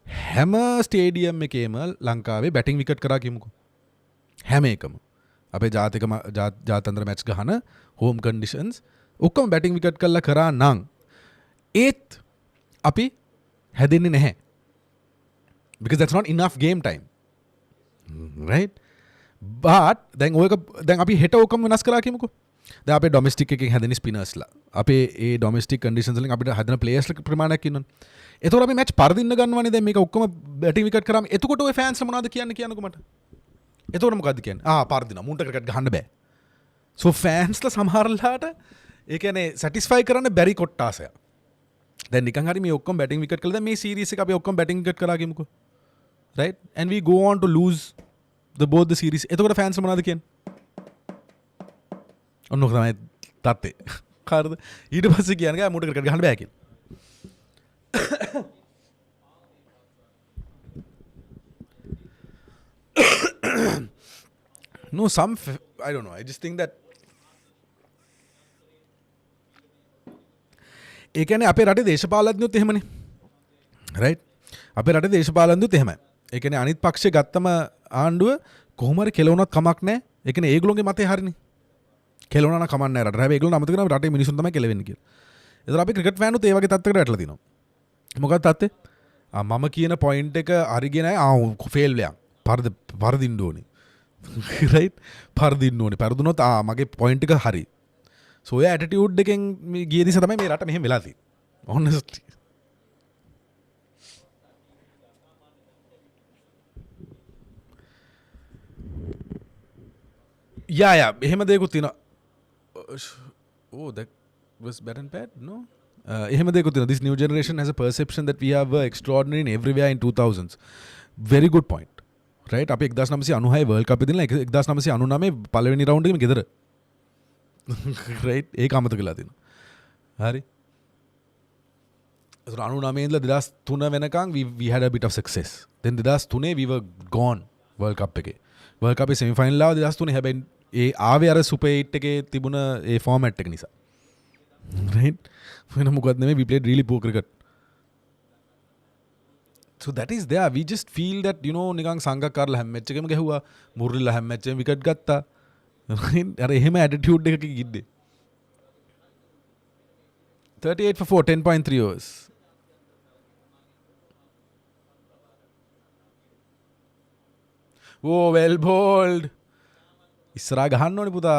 හැම ස්ටේඩියම් එකේම ලංකාවේ බැටිං විකට් කරා කියමුකෝ. හැම එකම. අපේ ජාත්‍යන්තර මැච් ගහන හෝම් කන්ඩිෂන්ස් ඔක්කොම බැටිං විකට් කරලා කරා නම් ඒත් අපි හැදෙන්නේ නැහැ. Because that's not enough game time. Right? But දැන් අපි හෙට ඔක්කොම වෙනස් කරා කියමුකෝ. දැන් අපේ ඩොමෙස්ටික් එකෙන් හැදෙන ස්පිනර්ස්ලා අපේ ඒ ඩොමෙස්ටික් කන්ඩිෂන්ස් වලින් අපිට හැදෙන ප්ලේයර්ස්ලා ප්‍රමාණයක් ඉන්නවනේ. එතකොට අපි මැච් පරදින්න ගන්නවනේ දැන් මේක ඔක්කොම බැටිං විකට් කරාම එතකොට ඔය ෆෑන්ස්ලා මොනවද කියන්නකෝ මට. එතකොට මොකද්ද කියන්නේ? පරදිනවා. මුන්ට ක්‍රිකට් ගහන්න බෑ. So ෆෑන්ස්ලා සමහරලාට ඒ කියන්නේ සැටිස්ෆයි කරන්න බැරි කොට්ටාසයක්. දැන් නිකන් හරි මේ ඔක්කොම බැටිං විකට් කළා. දැන් මේ සීරීස් එක අපි ඔක්කොම බැටිං විකට් කරා කියමුකෝ. Right? And we go on to lose both the series. එතකොට ෆෑන්ස්ලා මොනවද කියන්නේ? ඔන්නෝක තමයි තත්ත්වය. හරිද? ඊට පස්සේ කියන්නේ මුන්ට ක්‍රිකට් ගහන්න බෑ කියලා. No, I don't know. I just think that ඒ කියන්නේ අපේ රටේ දේශපාලඥයොත් එහෙමනේ. right? අපේ රටේ දේශපාලඥයොත් එහෙමයි. ඒ කියන්නේ අනිත් පක්ෂේ ගත්තම ආණ්ඩුව කොහොම හරි කෙලවුණත් කමක් නැහැ. ඒ කියන්නේ ඒගොල්ලෝගේ මතේ හරිනේ. කෙලවුණා නම් කමක් නැහැ රට. හැබැයි ඒගොල්ලෝ අමතක කරනවා රටේ මිනිසුන් තමයි කෙලවෙන්නේ කියලා. ඒතර අපි ක්‍රිකට් ෆෑන් උත් ඒ වගේ තත්ත්වයකට වැටලා තිනවා. මොකක්ද තත්ත්වය? මම කියන පොයින්ට් එක අරිගෙන ෆේල් වෙයක් පරදින්න ඕනේ. රයිට් පරදින්න ඕනේ. පරදුනොත් මගේ පොයින්ට් එක හරි. සෝ ඔය ඇටිටියුඩ් එකෙන් ගිය දිස තමයි මේ රට මෙහෙම වෙලා තියෙන්නේ. honestly. යා එහෙම දෙයක්ත් තියෙනවා. that was bad and bad no එහෙම දෙයක්ත් තියෙනවා. This new generation has a perception that we have extraordinary in everywhere in 2000s. very good point. right අපි 1996 world cup එකේ දිනලා 1999 පළවෙනි රවුන්ඩ් එකේම ගෙදර. right ඒක අමතක වෙලා තියෙනවා. හරි. So 99 ඉඳලා 2003 වෙනකන් we had a bit of success. then 2003 we were gone world cup එකේ. world cup semi final ආව 2003 හැබැයි ඒ ආවේ අර super 8 එකේ තිබුණ ඒ format එක නිසා. right වෙන මොකක්ද නෙමෙයි we played really poor cricket. so that is there. we just feel that නිකන් සංගක්කාරලා හැම මැච් එකෙම ගැහුවා. මුර්රිලා හැම මැච් එකෙම විකට් ගත්තා. අර එහෙම attitude එකක ගිද්දේ 38 for 4 10.3 overs. well bowled. ඉස්සරහා ගහන්න ඕනේ පුතා.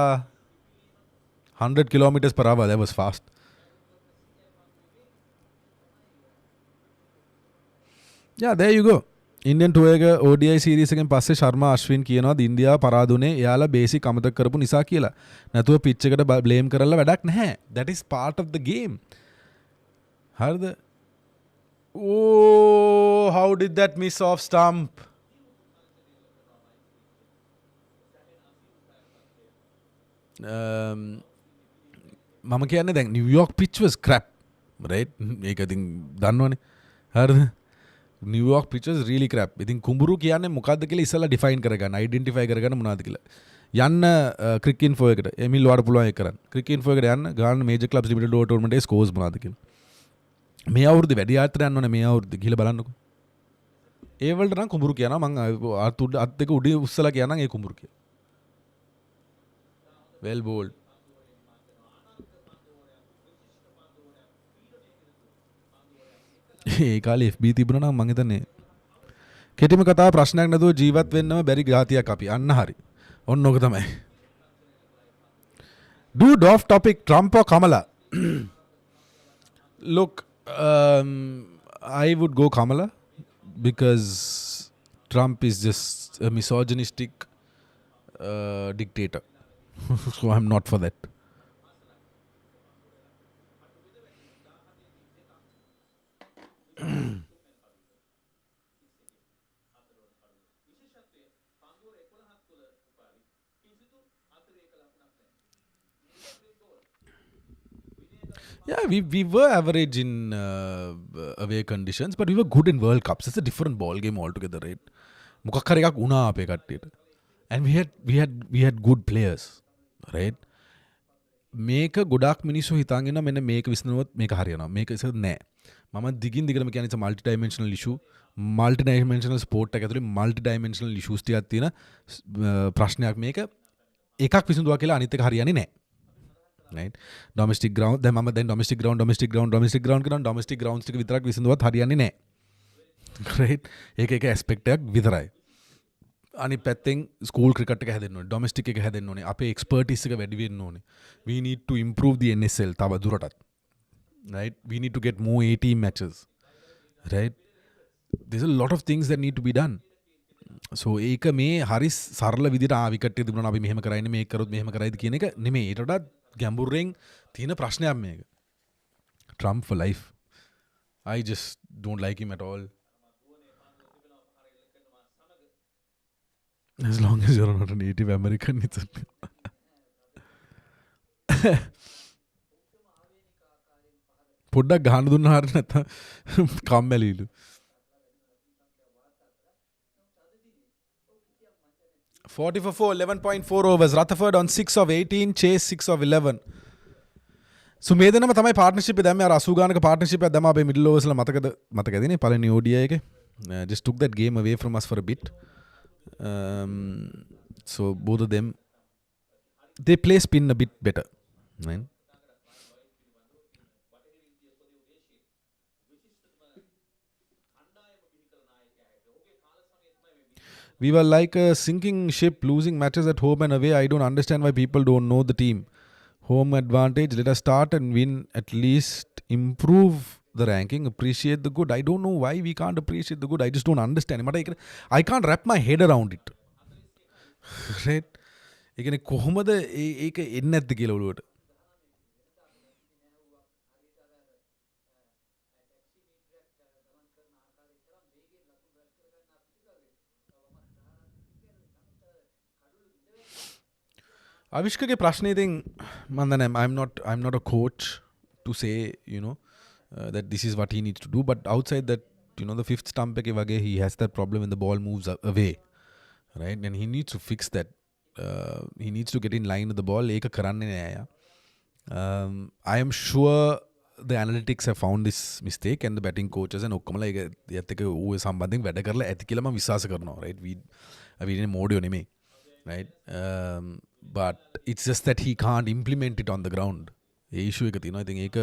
100 kilometers per hour. that was fast. yeah there you go. Indian tour එක ODI series එකෙන් පස්සේ ශර්මා අශ්වින් කියනවා ඉන්දියාව පරාදුනේ එයාලා බේසික් අමතක කරපු නිසා කියලා. නැතුව පිච් එකට බ්ලේම් කරලා වැඩක් නැහැ. that is part of the game. හරිද? how did that miss off stump? මම කියන්නේ දැන් New York pitch was crap. right ඒක ඉතින් දන්නවනේ. හරිද? New York pitch was really crap. ඉතින් කුඹුරු කියන්නේ මොකද්ද කියලා ඉස්සලා ඩිෆයින් කරගන්න, අයිඩෙන්ටිෆයි කරගන්න මොනවද කියලා. යන්න ක්‍රික් ඉන්ෆෝ එකට එමිල් වාඩ පුළුවන් ඒක කරන්න. ක්‍රික් ඉන්ෆෝ එකට යන්න ගාන major clubs limited over tournament එකේ ස්කෝර්ස් මොනවද කියලා. මේ අවුරුද්ද වැඩි යාත්‍රා යන්න ඕනේ මේ අවුරුද්ද ගිහලා බලන්නකෝ. ඒ වලට නම් කුඹුරු කියනවා මං අත් දෙක උඩ උස්සලා කියනනම් ඒ කුඹුරු කිය. well bowled. ඒ කාලේ FB තිබුණා නම් මං හිතන්නේ කෙටිම කතාව ප්‍රශ්නයක් නැතුව ජීවත් වෙන්නම බැරි ගාතියක් අපි. අන්න හරි. ඔන්න ඕක තමයි. Dude off topic, Trump or Kamala? Look, I would go Kamala because Trump is just a misogynistic dictator. so I'm not for that. Yeah, we were average in away conditions, but we were good in World Cups. It's a different ball game altogether, right? මොකක් හරි එකක් වුණා අපේ කට්ටියට. And we had good players, right? මේක ගොඩක් මිනිස්සු හිතාගෙන ඉන්නවා මෙන්න මේක විසඳනොත් මේක හරියනවා. මේක ඉතින් නෑ. මම දිගින් දිගටම කියන්නේ it's a multi dimensional issue. multi dimensional sport එක ඇතුලේ multi dimensional issues ටිකක් තියෙන ප්‍රශ්නයක් මේක. එකක් විසඳුවා කියලා අනිත් එක හරියන්නේ නෑ. right domestic ground දැන් මම දැන් domestic ground කරනවා domestic grounds ටික විතරක් විසඳුවත් හරියන්නේ නැහැ. right ඒක එක aspect එකක් විතරයි. අනිත් පැත්තෙන් school cricket එක හැදෙන්න ඕනේ, domestic එක හැදෙන්න ඕනේ, අපේ expertise එක වැඩි වෙන්න ඕනේ. we need to improve the NSL තව දුරටත්. right we need to get more 18 matches. right there's a lot of things that need to be done. so ඒක මේ හරි සරල විදිහට විකට් එක තිබුණා අපි මෙහෙම කරයිනේ මේක කරොත් මෙහෙම කරයිද කියන එක නෙමෙයි. ඊට වඩා ගැඹුරෙන් තියෙන ප්‍රශ්නයක් මේක. Trump for life. I just don't like him at all. As long as you're not a Native American, it's පොඩ්ඩක් ගහන්න දුන්නා හරිය නැත්නම් කම්මැලිලු. Forty for 4, 11.4 overs. Rutherford on 6 of 18, Chase 6 of 11. So මේ දෙනම තමයි partnership එක දැම්මේ අර 80 ගානක partnership එකක් දැම්මා අපේ middle overs වල මතකදනේ පළවෙනි ODI එකේ. Just took that game away from us for a bit. So both of them they play spin a bit better. Right? We were like a sinking ship, losing matches at home and away. I don't understand why people don't know the team. Home advantage. Let us start and win. At least improve the ranking. Appreciate the good. I don't know why we can't appreciate the good. I just don't understand. But I can't wrap my head around it. Right? ඒ කියන්නේ කොහොමද ඒක එන්නේ නැද්ද කියලා ඔළුවට. Avishka's ප්‍රශ්නේ ඉතින් මම දන්නේ I'm not a coach to say, that this is what he needs to do, but outside that, the fifth stump එකේ වගේ he has that problem when the ball moves away, right, and he needs to fix that. He needs to get in line with the ball. ඒක කරන්නේ නෑ යා. I am sure the analytics have found this mistake and the batting coaches and ඔක්කොමලා ඒත් එක ඌේ සම්බන්ධයෙන් වැඩ කරලා ඇති කියලා මම විශ්වාස කරනවා, right. We didn't මෝඩියෝ නෙමෙයි, right. But it's just that he can't implement it on the ground. A issue එක තියෙනවා. I think ඒක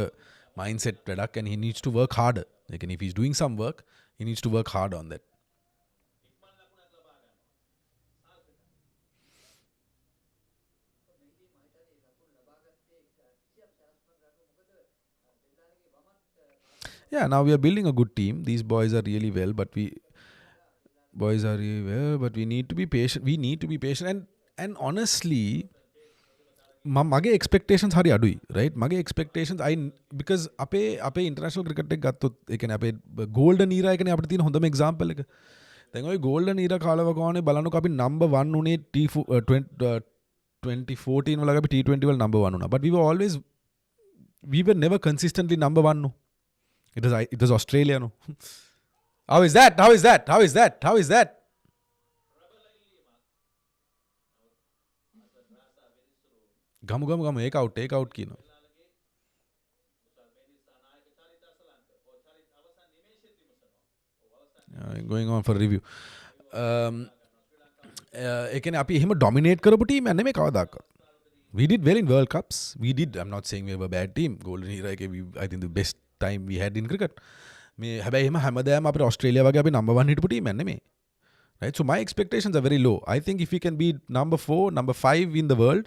mindset වැඩක් and he needs to work harder. Like, and if he's doing some work, he needs to work hard on that. Yeah, now we are building a good team. These boys are really well, but we need to be patient. We need to be patient. And honestly, mage expectations hari adui, right? Mage expectations because ape international cricket එක ගත්තොත් ඒ කියන්නේ අපේ golden era එකනේ අපිට තියෙන හොඳම example එක. දැන් ওই golden era කාලව ගානේ බලනකො අපි number 1 උනේ 2014 වල අපි T20 වල number 1 උනා. But we were never consistently number 1 no. It was Australia no. How is that? ගමු ඒක out කියනවා. Going on for review. ඒ කියන්නේ අපි එහෙම dominate කරපු team එක නෙමෙයි කවදාකවත්. We did well in World Cups. I'm not saying we were a bad team. Golden era එකේ I think the best time we had in cricket. මේ හැබැයි එහෙම හැමදාම අපිට ඔස්ට්‍රේලියා වගේ අපි number 1 හිටපු team එක නෙමෙයි. Right? So my expectations are very low. I think if we can be number 4, number 5 in the world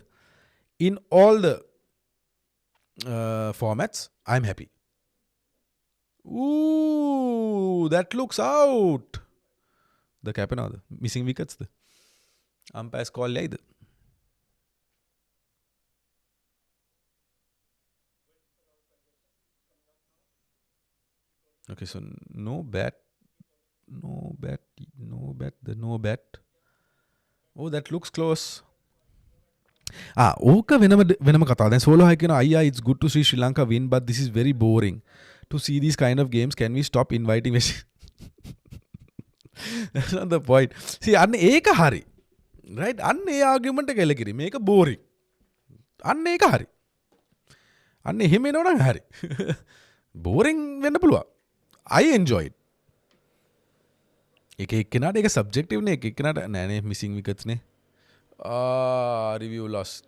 in all the formats, I'm happy. Ooh, that looks out. The captain or the missing wickets. The umpire's call like that. Okay, so no bat. Oh, that looks close. ඕක වෙනම කතා. දැන් solo හයි කියන අයියා it's good to see Sri Lanka win, but this is very boring to see these kind of games. Can we stop inviting That's not the point. See, අන්න ඒක හරි. Right? අන්න ඒ argument එක එලකිරි. මේක boring. අන්න ඒක හරි. අන්න එහෙම එනවනම් හරි. boring වෙන්න පුළුවන්. I enjoy it. එක එක්කෙනාට ඒක subjective නේ. එක එක්කෙනාට නෑනේ missing wickets නේ. Review lost.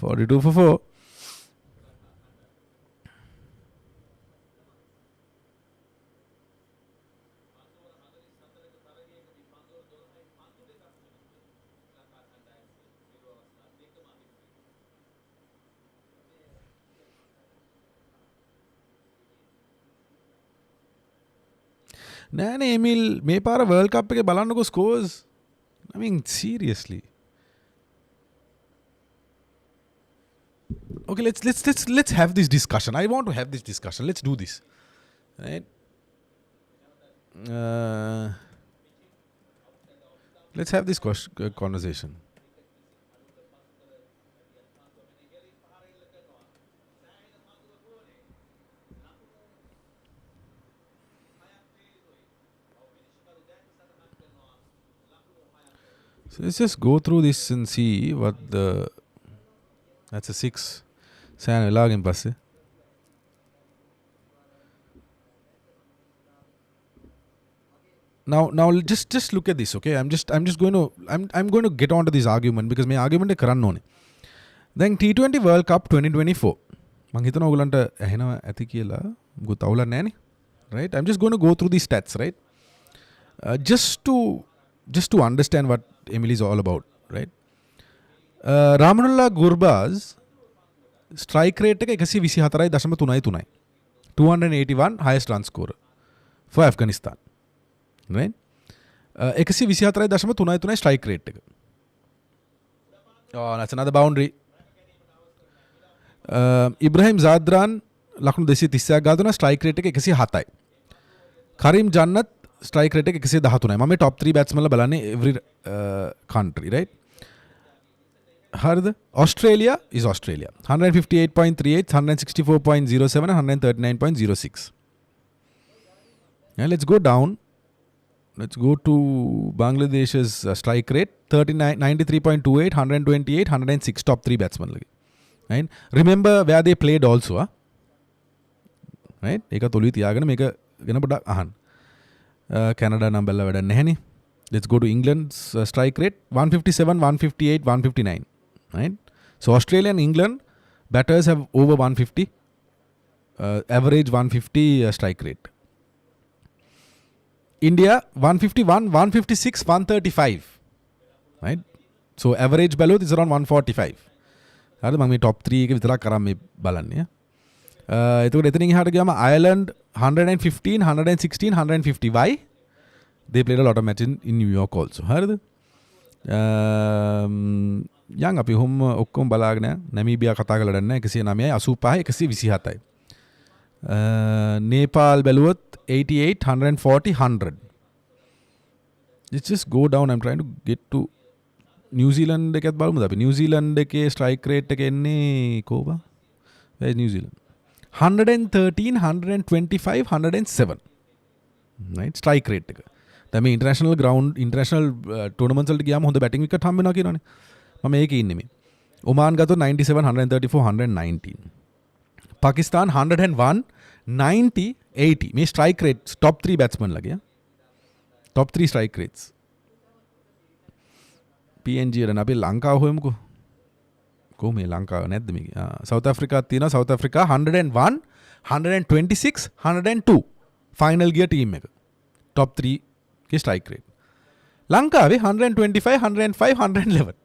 $42 for 4. නෑනේ එමිල් මේ පාර World Cup එකේ බලන්නකෝ scores. I mean seriously. Okay, let's have this discussion. I want to have this discussion. Let's do this. Right? Let's have this conversation. So let's just go through this and see what that's a 6. සෑන වෙලාගෙන් පස්සේ. Now just look at this, okay? I'm going to get onto this argument because my argument is කරන්න ඕනේ. Then T20 World Cup 2024. මං හිතනවා ඔයගලන්ට ඇහෙනවා ඇති කියලා. මොකද අවුලක් නැහැ නේ. Right? I'm just going to go through these stats, right? Just to understand what Emily is all about, right? Ramanullah Gurbaz strike rate එක 124.33. 281 highest run scorer for Afghanistan. Right? 124.33 strike rate එක. Oh, that's another boundary. Ibrahim Zadran ලකුණු 230ක් ගාලා දුනා strike rate එක 107යි. Karim ජන්නත් strike rate එක 113යි. මම මේ top 3 batsmanලා බලන්නේ every country, right? හරිද? Australia is Australia. 158.38, 164.07 and 139.06. Now let's go down. Let's go to Bangladesh's strike rate 93.28, 128, 106 top 3 batsmen lagi. Right? Remember where they played also, huh? Right? ඒක තොලුයි තියාගෙන මේක ගැන පොඩ්ඩක් අහන්න. Canada නම් බැලලා වැඩක් නැහැ නේ. Let's go to England's strike rate 157, 158, 159. Right? So Australia and England batters have over 150, average 150 strike rate. India 151, 156, 135. Right? So average bowler is around 145. හරිද? මම මේ top 3 එක විතරක් කරන් මේ බලන්නේ. එතකොට එතනින් එහාට ගියාම Ireland 115, 116, 150. Why? They played a lot of matches in New York also. හරිද? යන් අපි හොම් ඔක්කොම බලාගෙන නැමීබියා කතා කරලා නැහැ 109යි 85යි 127යි. Nepal බැලුවොත් 88, 140, 100. Let's just go down. I'm trying to get to New Zealand එකත් බලමුද අපි. New Zealand එකේ strike rate එක එන්නේ කොහොමද? Where is New Zealand? 113, 125, 107. Right? Strike rate එක. දැන් මේ international tournaments වලට ගියාම හොඳ batting wicket හම්බ වෙනවා කියනවනේ. මම ඒකේ ඉන්නේ මේ. Oman ගත්තොත් 97, 134, 119. Pakistan 101, 90, 80. මේ strike rates top 3 batsmen ලගේ. Top 3 strike rates. PNG වල අපි ලංකාව හොයමුකෝ. කොහොම මේ ලංකාව නැද්ද මේකේ? South Africa තියෙනවා. South Africa 101, 126, 102. Final gear team එක. Top 3 के strike rate. ලංකාවේ 125, 105, 111.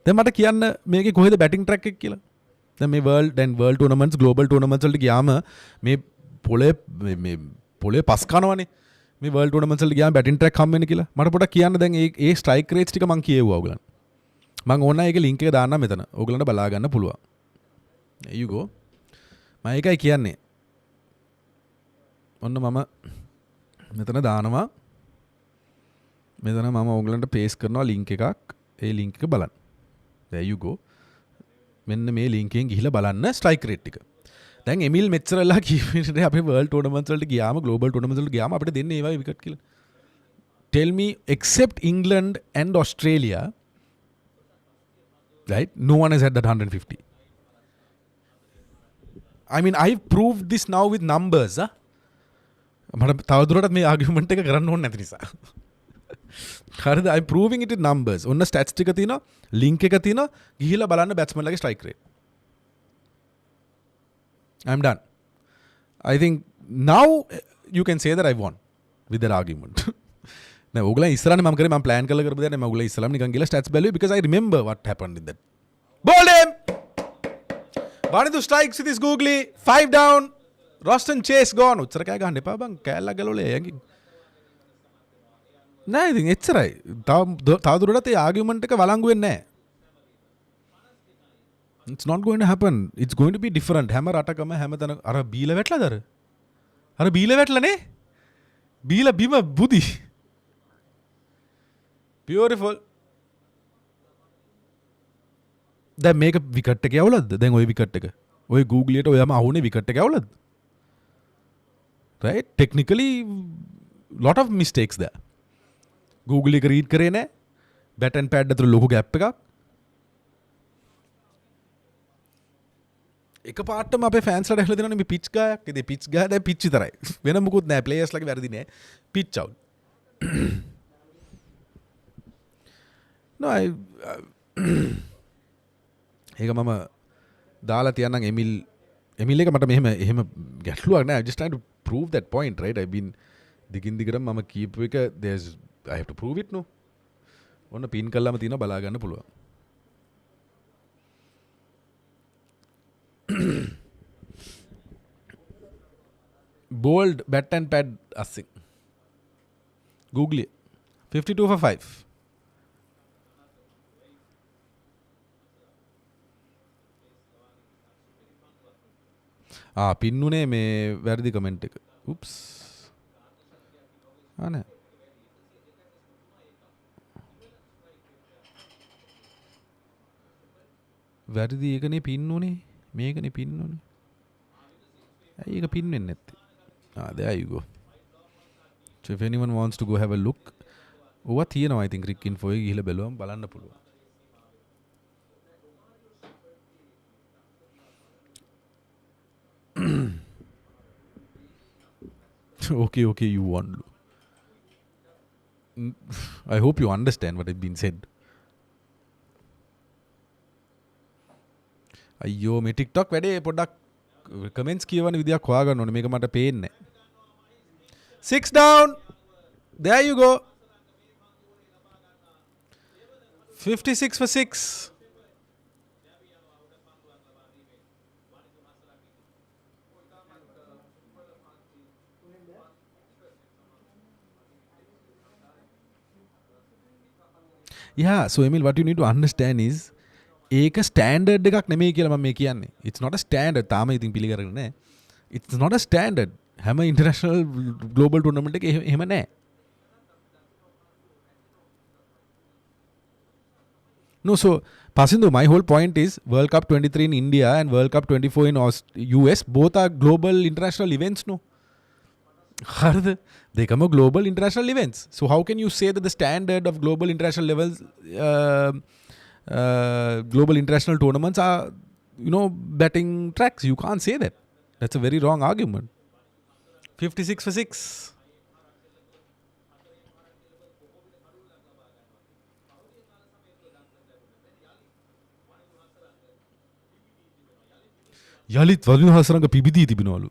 දැන් මට කියන්න මේකේ කොහෙද batting track එක කියලා. දැන් මේ world tournaments, global tournaments වලට ගියාම මේ පොලේ පස් කනවනේ. මේ world tournaments වලට ගියාම batting track හම් වෙන්නේ කියලා. මට පොඩක් කියන්න දැන් ඒ strike rates ටික මම කියෙව්වා ඔයගලන්ට. මම ඕන ඒකේ link එක දාන්නම් මෙතන. ඔයගලන්ට බලා ගන්න පුළුවන්. There you go. මම ඒකයි කියන්නේ. ඔන්න මම මෙතන දානවා. මෙතන මම ඔයගලන්ට paste කරනවා link එකක්. ඒ link එක බලන්න. There you go. මෙන්න මේ link එකෙන් ගිහිල්ලා බලන්න strike rate ටික. දැන් එමිල් මෙච්චරලා කීපේ අපි world tournaments වලට ගියාම global tournaments වලට ගියාම අපිට දෙන්නේ ඒ වගේ wicket කියලා. Tell me, except England and Australia, right? No one has had that 150. I mean, I've proved this now with numbers. මට තවදුරටත් මේ argument එක කරන්න ඕනේ නැති නිසා. හරිද? I'm proving it with numbers. ඔන්න stats ටික තියෙනවා, link එක තියෙනවා, ගිහිල්ලා බලන්න batsman ලගේ strike rate. I'm done. I think now you can say that I won with that argument. Now, ඔයගොල්ලෝ ඉස්සරහනේ මම කරේ මම plan කරලා කරපු දේ නේ මම ඔයගොල්ලෝ ඉස්සරහම නිකන් ගිහලා stats බැලුවේ because I remember what happened with that. Bowled him! Vanithu strikes with his googly, 5 down. Roston Chase gone. උච්චර කෑ ගහන්න එපා බං. කෑල්ලක් ගලවලා යකින්. නෑ ඉතින් එච්චරයි. තවදුරටත් ඒ argument එක වළංගු වෙන්නේ නෑ. It's not going to happen. It's going to be different. හැම රටකම හැමතැන අර බීල වැටලාද අර? අර බීල වැටලානේ? බීල බිම බුදි. Beautiful. දැන් මේක විකට් එක යවලද? දැන් ওই විකට් එක. ওই Google එකට ඔයම අහුනේ විකට් එක යවලද? Right? Technically lot of mistakes there. Google එක read කරේ නෑ. Bat and pad අතර ලොකු gap එකක්. එක පාටම අපේ ෆෑන්ස් ලාට ඇහලා දෙනවනේ මේ පිච් ගායක්. ඉතින් පිච් ගා දැන් පිච් විතරයි. වෙන මොකුත් නෑ. ප්ලේයර්ස් ලගේ වැරදි නෑ. Pitch out. No, ඒක මම දාලා තියන්නම් එමිල් එමිල් එක මට එහෙම ගැටලුවක් නෑ. I just trying to prove that point, right? I've been දිගින් දිගටම මම කියපු එක I have to prove it no. ඔන්න පින් කළාම තියෙනවා බලා ගන්න පුළුවන්. Bold bat and pad assing. Google it. 52 for 5. පින්නුනේ මේ වැරදි කමෙන්ට් එක. Oops. නෑ. වැරදි එකනේ පින්නුනේ. මේකනේ පින්නුනේ. ඇයි ඒක පින් වෙන්නේ නැත්තේ? There you go. So if anyone wants to go have a look, ඕවා තියෙනවා I think Crick Info එකේ ගිහලා බැලුවම බලන්න පුළුවන්. Okay, you won. I hope you understand what has been said. අයියෝ මේ TikTok වැඩේ පොඩ්ඩක් comments කියවන විදියක් හොයාගන්න ඕනේ. මේක මට පේන්නේ. 6 down. There you go. 56 for 6. Yeah, so Emil, what you need to understand is ඒක ස්ටෑන්ඩඩ් එකක් නෙමෙයි කියලා මම මේ කියන්නේ. It's not a standard. තාම ඉතින් පිළිගරගෙන නැහැ. It's not a standard. හැම ඉන්ටර්නැෂනල් ග්ලෝබල් ටූර්නමන්ට් එකේ එහෙම නැහැ. No, so Pasindu, my whole point is World Cup 23 in India and World Cup 24 in US, both are global international events, no? They come a global international events. So how can you say that the standard of global international levels, global international tournaments are, betting tracks? You can't say that. That's a very wrong argument. 56 for 6. යලිත් වදින හසරංග පිබිදී තිබෙනවලු.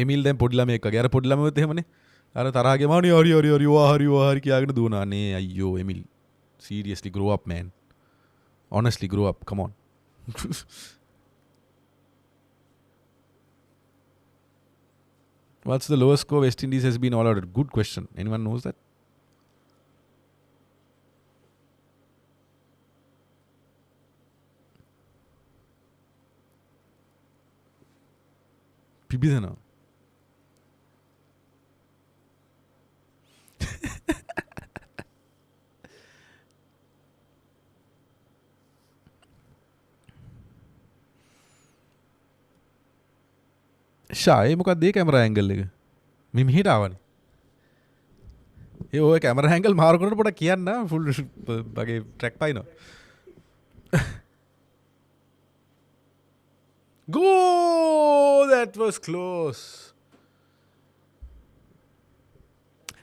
එමිල් දැන් පොඩි ළමයෙක් වගේ. අර පොඩි ළමයෙකුත් එහෙමනේ. අර තරහා ගියාම හරි කියාගෙන දුවනවා. නේ අයියෝ එමිල්. Seriously grow up man. Honestly grow up. Come on. What's the lowest score West Indies has been all out? Good question. Anyone knows that? පිබිදෙනවා. Shai මොකක්ද ඒ කැමරා ඇන්ගල් එක? මේ මෙහෙට ආවනේ. ඒ ඔය කැමරා ඇන්ගල් මාරු කරනකොට පොඩක් කියන්න ෆුල් වගේ track පයින්නවා. Go! That was close.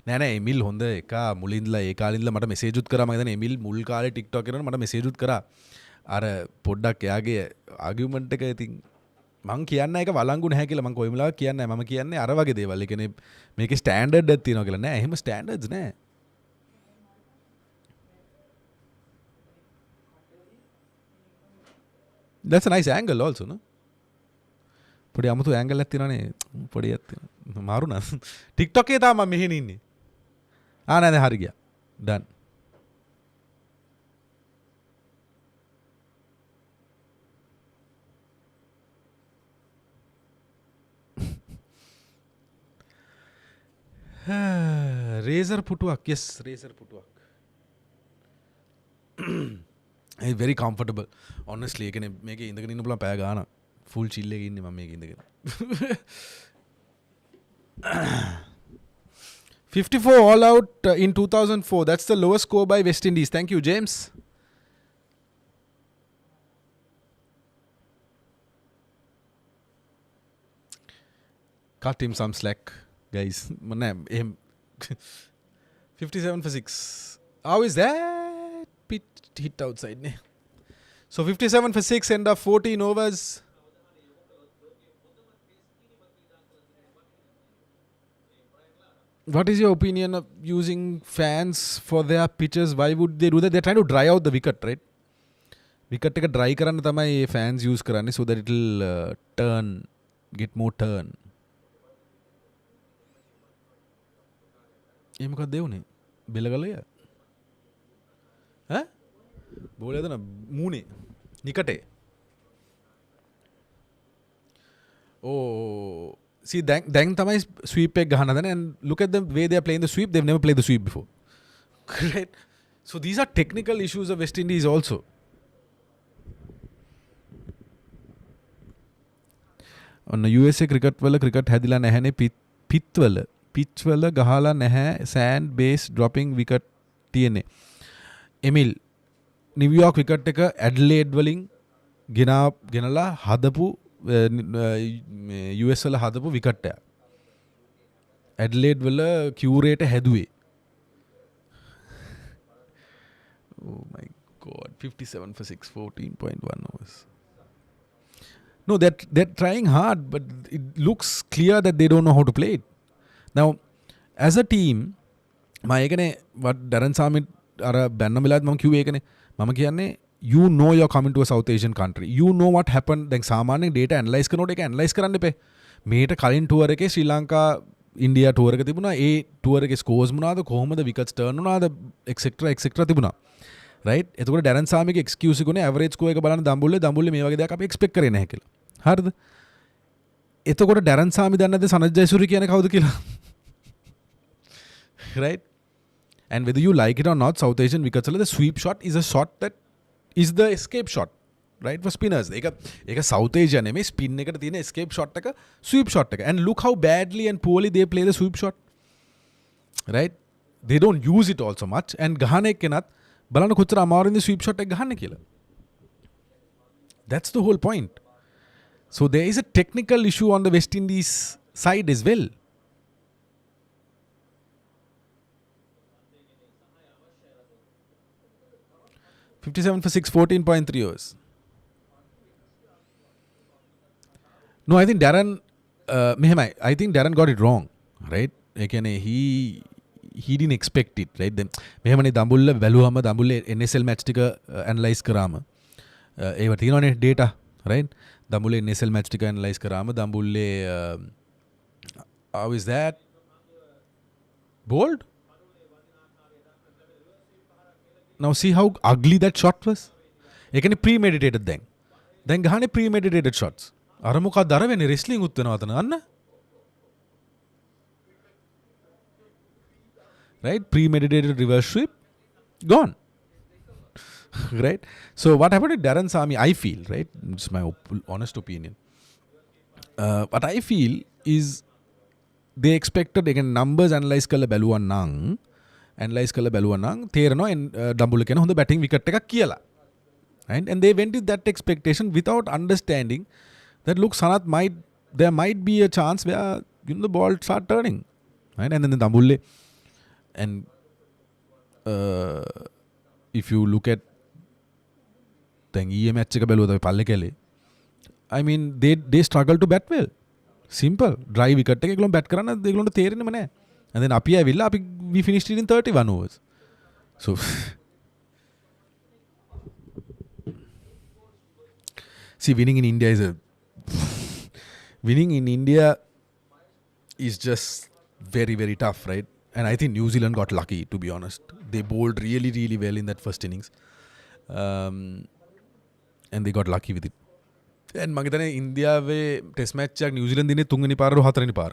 නෑ එමිල් හොඳ එක මුලින්දලා ඒ කාලේ ඉඳලා මට මෙසේජ් උත් කරා. මම හිතන්නේ එමිල් මුල් කාලේ TikTok කරනකොට මට මෙසේජ් උත් කරා. අර පොඩ්ඩක් එයාගේ ආගියුමන්ට් එක ඉතින් මං කියන්නේ ඒක වළංගු නැහැ කියලා. මං කොයි වෙලාවක කියන්නේ නැහැ. මම කියන්නේ අර වගේ දේවල්. ඒ කියන්නේ මේකේ ස්ටෑන්ඩඩ් එකක් තියෙනවා කියලා. නෑ එහෙම ස්ටෑන්ඩඩ්ස් නෑ. That's a nice angle also, no? පොඩි අමුතු ඇන්ගල් එකක් තියෙනවානේ. පොඩි එකක් තියෙනවා. මාරු නා. TikTok එකේ තාම මම මෙහෙන ඉන්නේ. නෑ හරි ගියා. done. රේසර් පුටුවක්. yes රේසර් පුටුවක්. it's very comfortable honestly. ඒ කියන්නේ මේකේ ඉඳගෙන ඉන්න පුළුවන් පැය ගානක්. full chill එකේ ඉන්නේ මම මේකේ ඉඳගෙන. 54 all out in 2004. That's the lowest score by West Indies. Thank you, James. Cut him some slack, guys. 57 for 6. How is that? Pit hit outside. Ne? So 57 for 6, end of 14 overs. What is your opinion of using fans for their pitches? Why would they do that? They're trying to dry out the wicket, right? Wicket එක dry කරන්න තමයි fans use කරන්නේ so that it will turn, get more turn. ඒ මොකක්ද දෙවුනේ? බෙල ගලය? ඈ? බෝලේ හදන මූනේ නිකටේ. Oh, see දැන් තමයි sweep එක ගහන්න හදන and look at the way they are playing the sweep. They've never played the sweep before. Right? So these are technical issues of West Indies also. ඔන්න USA cricket වල cricket හැදිලා නැහැනේ pitch වල ගහලා නැහැ සෑන්ඩ් බේස් ඩ්‍රොපින් විකට් තියෙන්නේ. එමිල් New York wicket එක Adelaide වලින් ගෙනලා හදපු US වල හදපු විකට් එක. ඇඩ්ලේඩ් වල කියුරේට හැදුවේ. Oh my god, 57 for 6, 14.1 overs. No, they're trying hard, but it looks clear that they don't know how to play it. Now, as a team, what Darren Samit ara banna milad mama kiuwe ekane mama kiyanne you know you're coming to a South Asian country. You know what happened. දැන් සාමාන්‍යයෙන් data analyze කරනකොට ඒක analyze කරන්න එපේ. මේට කලින් tour එකේ ශ්‍රී Lanka India tour එක තිබුණා. ඒ tour එකේ scores මොනවාද කොහොමද wickets turn වුණාද etc තිබුණා. right? එතකොට ඩැරන් සාමිගේ excuse එක උනේ average score එක බලන්න දඹුල්ලේ මේ වගේ දෙයක් අපි expect කරේ නැහැ කියලා. හරිද? එතකොට ඩැරන් සාමි දන්නේ නැද්ද සනත් ජයසූරිය කියන්නේ කවුද කියලා? right? And whether you like it or not, South Asian wickets the sweep shot is a shot that is the escape shot, right, for spinners. ඒක South Asia නෙමෙයි spin එකට තියෙන escape shot එක sweep shot එක. And look how badly and poorly they play the sweep shot. Right? They don't use it also much. And ගහන එක්කෙනත් බලන්න කොච්චර අමාරුවෙන්ද sweep shot එක ගහන්න කියලා. That's the whole point. So there is a technical issue on the West Indies side as well. $57 for 6, 14.3 overs. No, I think Darren, I think Darren got it wrong, right? He didn't expect it, right? Then මෙහෙමනේ Dambulla බැලුවම දඹුල්ලේ NSL match ටික analyze කරාම ඒව තියෙනවනේ data, right? දඹුල්ලේ NSL match ටික analyze කරාම දඹුල්ලේ how is that bold? Now see how ugly that shot was? ඒ කියන්නේ premeditated දැන් ගහන්නේ premeditated shots. අර මොකක්ද අර වෙන්නේ wrestling උත් වෙනවා අතන අන්න. Right? Premeditated reverse sweep gone. Right? So what happened to Darren Sami, I feel, right? It's my honest opinion. What I feel is they expected again numbers analyze කරලා බැලුවා නම් තේරෙනවා දඹුල්ල කියන හොඳ batting wicket එකක් කියලා. Right? And they went with that expectation without understanding that look Sanath there might be a chance where the ball start turning. Right? And then දඹුල්ලේ and if you look at දැන් ඊයේ match එක බැලුවොත් අපි පල්ලේ කැලේ I mean they struggle to bat well. Simple. Dry wicket එක ඒගොල්ලෝ bat කරන්න ඒගොල්ලන්ට තේරෙන්නේම නැහැ. And then we finished it in 31 overs. So see, winning in India is just very, very tough, right? And I think New Zealand got lucky, to be honest. They bowled really, really well in that first innings. And they got lucky with it. And මම හිතන්නේ ඉන්දියාවේ test match එකක් නිව්සීලන්ත දිනේ 3 වෙනි පාර 4 වෙනි පාර.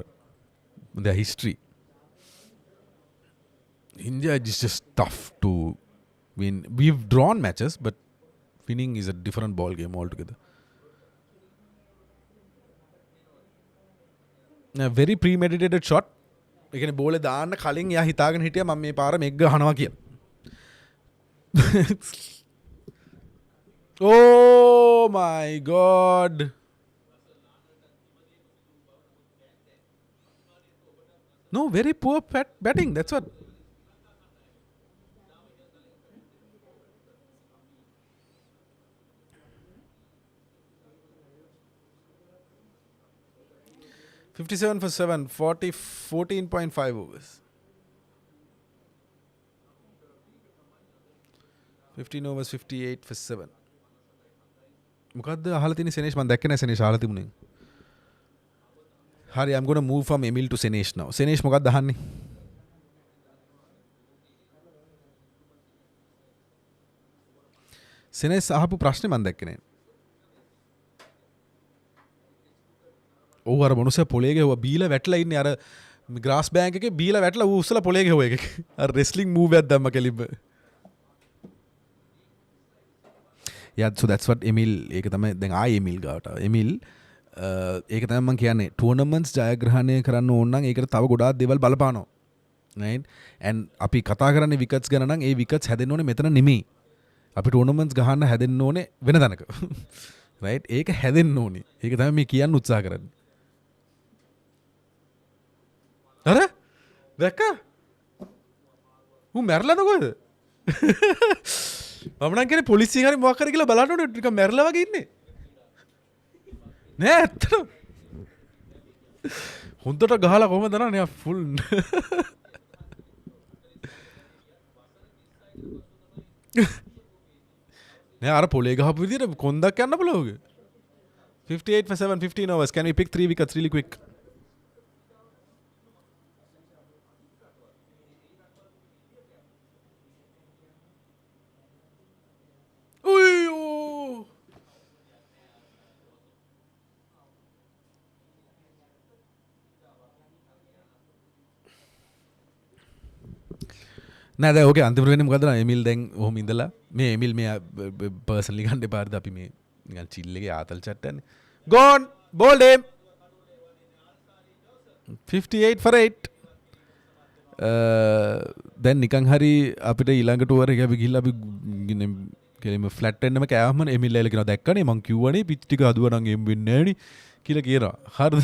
Their history. India is just tough to win. We've drawn matches, but winning is a different ball game altogether. A very premeditated shot. ඒ කියන්නේ බෝලේ දාන්න කලින් එයා හිතාගෙන හිටියා මම මේ පාර මෙග් ගහනවා කියලා. Oh my god. No, very poor batting. That's what. $57 for 7, 14.5 overs. 15 overs, 58 for 7. මොකද්ද අහලා තියෙන්නේ සෙනේෂ් මම දැක්කේ නැහැ සෙනේෂ් අහලා තිබුණේ. හරි I'm going to move from Emil to Senesh now. Senesh මොකක්ද අහන්නේ? සෙනේෂ් අහපු ප්‍රශ්නේ මම දැක්කේ නැහැ. ඔව් අර මොනුසයා පොලේ ගහුවා බීලා වැටලා ඉන්නේ අර ග්‍රාස් බෑන්ක් එකේ බීලා වැටලා ඌ උස්සලා පොලේ ගහුවා එක. අර රෙස්ලිං මූව් එකක් දැම්ම කෙලින්ම. Yeah, so that's what Emil ඒක තමයි දැන් ආයි Emil ගාවට. Emil ඒක තමයි මම කියන්නේ ටූර්නමන්ට්ස් ජයග්‍රහණය කරන්න ඕන නම් ඒකට තව ගොඩාක් දේවල් බලපානවා. right? and අපි කතා කරන්නේ විකට්ස් ගැන නම් ඒ විකට්ස් හැදෙන්න ඕනේ මෙතන නෙමෙයි. අපි ටූර්නමන්ට්ස් ගහන්න හැදෙන්න ඕනේ වෙන තැනක. right? ඒක හැදෙන්න ඕනේ. ඒක තමයි මේ කියන්න උත්සාහ කරන්නේ. අර දැක්කා? ඌ මැරලාද කොහෙද? මම නම් කියන්නේ පොලිසියෙන් හරි මොකක් හරි කියලා බලන්න ඕනේ ටිකක් මැරලා වගේ ඉන්නේ. නෑ ඇත්තටම. හොඳට ගහලා කොහමද නෑ ෆුල්. නෑ අර පොලේ ගහපු විදියට කොන්දක් යන්න බලවුග. 58 for 7, 15 overs. Can we pick 3 wickets really quick? නෑ දැන් ඕකේ අන්තිමට වෙන්නේ මොකද්ද නේද එමිල් දැන් ඔහොම ඉඳලා මේ එමිල් මේ පර්සනලි ගන්න එපාද අපි මේ නිකන් චිල් එකේ ආතල් චැට් යන්නේ ගෝන් බෝල් ඩේම් 58 for 8 දැන් නිකන් හරි අපිට ඊළඟ ටුවර් එක අපි ගිහිල්ලා අපි කෙලිම ෆ්ලැට් එන්නම කෑවම එමිල් ඇවිල්ලා කියනවා දැක්කනේ මං කිව්වනේ පිච් ටික හදුවා නම් එම් වෙන්නේ නෑනේ කියලා කියනවා හරිද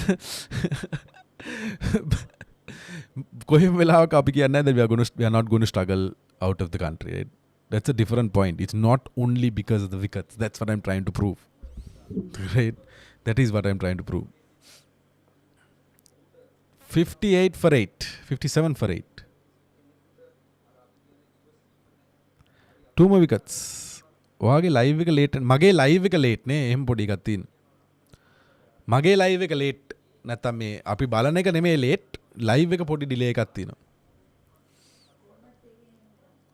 කොහෙම වෙලාවක අපි කියන්නේ that we are not going to struggle out of the country, right? That's a different point. It's not only because of the wickets. That's what I'm trying to prove. Right? That is what I'm trying to prove. 58 for 8. 57 for 8. 2 more wickets. ඔයාගේ live එක late. මගේ live එක late නේ. එහෙම පොඩි එකක් තියෙන. මගේ live එක late. නැත්තම් මේ අපි බලන එක නෙමෙයි late. ලයිව් එක පොඩි ඩිලේ එකක් තියෙනවා.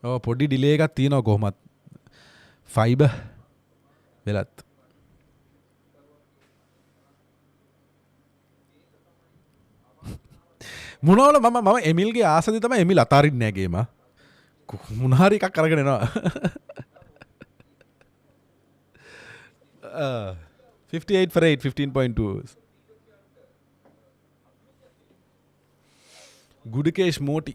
ඔව් පොඩි ඩිලේ එකක් තියෙනවා කොහොමත්. ෆයිබර් වෙලත්. මොනවල මම එමිල්ගේ ආසද තමයි එමිල් අතාරින්නේ නැහැ ගේම. මොන හරි එකක් අරගෙන එනවා. 58 for 8, 15.2 overs. ගුඩකේෂ් මෝටි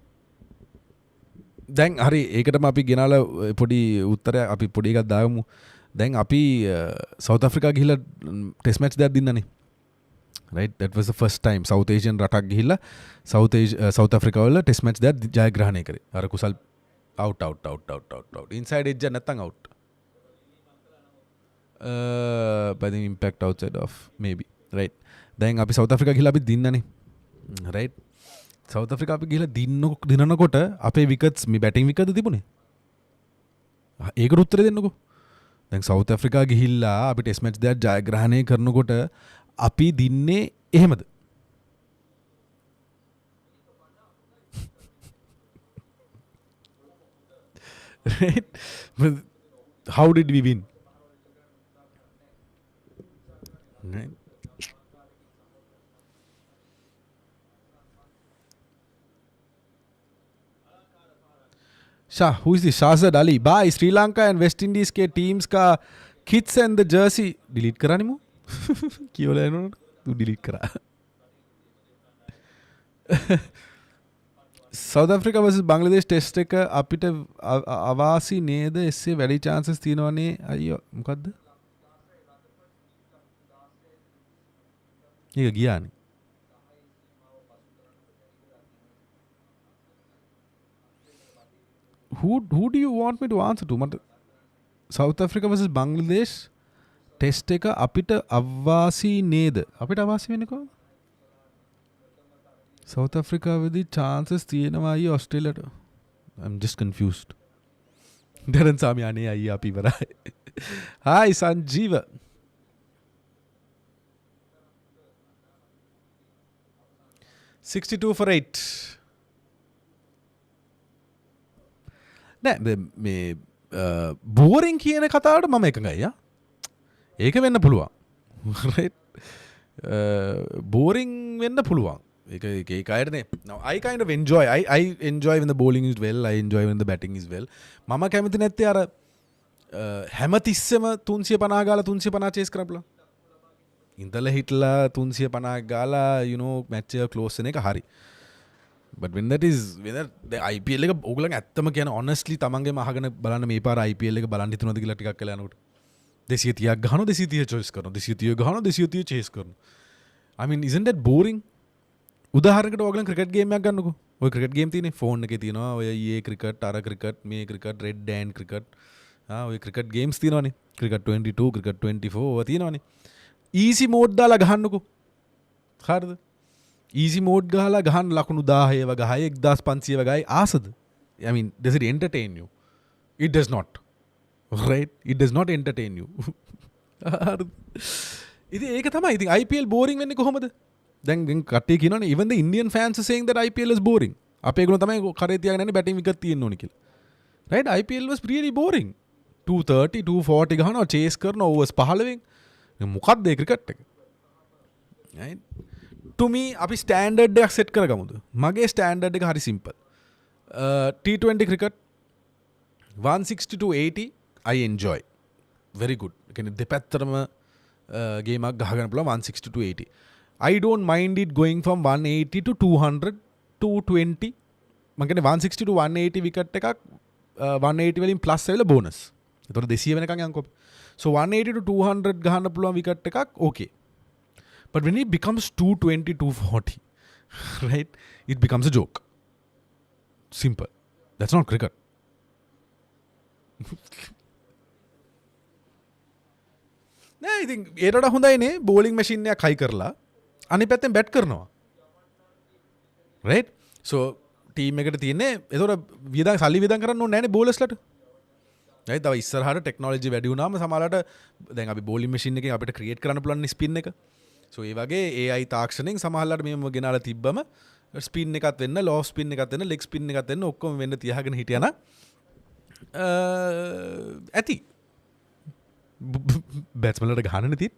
දැන් හරි ඒකටම අපි ගෙනාලා පොඩි උත්තරයක් අපි පොඩි එකක් දාගමු දැන් අපි සවුත් අප්‍රිකා ගිහිල්ලා ටෙස්ට් මැච් දෙකක් දින්නනේ right that was the first time South Asian රටක් ගිහිල්ලා South Africa වල ටෙස්ට් මැච් දෙකක් ජයග්‍රහණය කරේ අර කුසල් out inside edge නැත්තම් out by the impact outside of maybe right දැන් අපි South Africa ගිහිල්ලා අපි දින්නනේ right සවුත් අප්‍රිකා අපි ගිහලා දිනනකොට අපේ විකට්ස් මේ බැටිං විකට්ද තිබුණේ? ඒකට උත්තර දෙන්නකෝ. දැන් සවුත් අප්‍රිකා ගිහිල්ලා අපි ටෙස්ට් මැච් දෙකක් ජයග්‍රහණය කරනකොට අපි දින්නේ එහෙමද? right? But how did we win? Right? Shah, who is this? Shahzad Ali. Bye. Sri Lanka and West Indies के teams का kits and the jersey delete करा नहीं मु? क्यों ले नो? तू delete करा. South Africa versus Bangladesh test එක අපිට අවාසි නේද? එස්සේ වැඩි chances තියෙනවනේ. අයියෝ මොකද්ද? ඒක ගියානේ. who do you want me to answer to? මට South Africa versus Bangladesh test එක අපිට අවාසි නේද? අපිට අවාසි වෙන්නේ කොහොමද? South Africa වෙදී chances තියෙනවා අයියේ ඔස්ට්‍රේලියාට. I'm just confused. දරන් සාමි අනේ අයියා අපි ඉවරයි. Hi Sanjeev. $62 for 8. නෑ මේ බෝරින් කියන කතාවට මම එකඟයි. ඒක වෙන්න පුළුවන්. right? බෝරින් වෙන්න පුළුවන්. ඒක අයටනේ. Now I kind of enjoy. I enjoy when the bowling is well. I enjoy when the batting is well. මම කැමති නැත්තේ අර හැමතිස්සෙම 350 ගාලා 350 chase කරපලා. ඉඳලා හිටලා 350 ගාලා you know match එක close වෙන එක හරි. But when that the IPL එක ඕගලන් ඇත්තම කියන honestly තමන්ගේම අහගෙන බලන්න මේ පාර IPL එක බලන්න හිතනවද කියලා ටිකක් කළා යනකොට 230ක් ගහනවා 230 choice කරනවා 230 ගහනවා 230 chase කරනවා. I mean isn't that boring? උදාහරණයකට ඕගලන් ක්‍රිකට් ගේම් එකක් ගන්නකෝ. ඔය ක්‍රිකට් ගේම් තියෙන්නේ ෆෝන් එකේ තියෙනවා. ඔය EA ක්‍රිකට්, අර ක්‍රිකට්, මේ ක්‍රිකට්, රෙඩ් ඩෑන් ක්‍රිකට්. ඔය ක්‍රිකට් ගේම්ස් තියෙනවානේ. ක්‍රිකට් 22, ක්‍රිකට් 24 ඔය තියෙනවානේ. easy mode දාලා ගහන්නකෝ. හරිද? easy mode ගහලා ගහන්න ලකුණු 1000 ඒවා ගහයි 1500 ඒවා ගහයි ආසද? I mean does it entertain you? It does not. Right? It does not entertain you. ඉතින් ඒක තමයි. ඉතින් IPL boring වෙන්නේ කොහොමද? දැන් කට්ටිය කියනවනේ even the Indian fans are saying that IPL is boring. අපේ ඒගොල්ලෝ තමයි කරේ තියාගෙන යන්නේ batting wicket තියෙන්න ඕනේ කියලා. Right? IPL was really boring. 230 240 ගහනවා chase කරනවා overs 15න්. මොකක්ද ඒ ක්‍රිකට් එක? Right? To me අපි ස්ටෑන්ඩඩ් එකක් සෙට් කරගමුද? මගේ ස්ටෑන්ඩඩ් එක හරි simple. T20 cricket 160 to 80 I enjoy. Very good. ඒ කියන්නේ දෙපැත්තටම ගේමක් ගහගන්න පුළුවන් 160 to 80. I don't mind it going from 180 to 200 220. මම කියන්නේ 160 to 180 wicket එකක් 180 වලින් plus වෙලා bonus. ඒතකොට 200 වෙනකන් යන්කො. So 180 to 200 ගහන්න පුළුවන් wicket එකක් okay. But when it becomes 220, 240, right, it becomes a joke. Simple. That's not cricket. Nah, I think ඒකට හොඳයි නේ bowling machine එකක් high කරලා අනිත් පැත්තෙන් bat කරනවා. Right? So team එකට තියෙන්නේ ඒතකොට වියදම් සල්ලි වියදම් කරන්න ඕනේ නැහැනේ bowlersලට. right? තව ඉස්සරහට technology වැඩි වුණාම සමහරවිට දැන් අපි bowling machine එකෙන් අපිට create කරන්න පුළුවන් spin එක. So ඒ වගේ AI තාක්ෂණයෙන් සමහරවිට මේව ගෙනාලා තිබ්බම ස්පින් එකක් වෙන්න, ලෝ ස්පින් එකක් වෙන්න, ලෙග් ස්පින් එකක් වෙන්න ඔක්කොම වෙන්න තියාගෙන හිටියනම් ඇති. බැට්ස්මන්ලට ගහන්න නැති.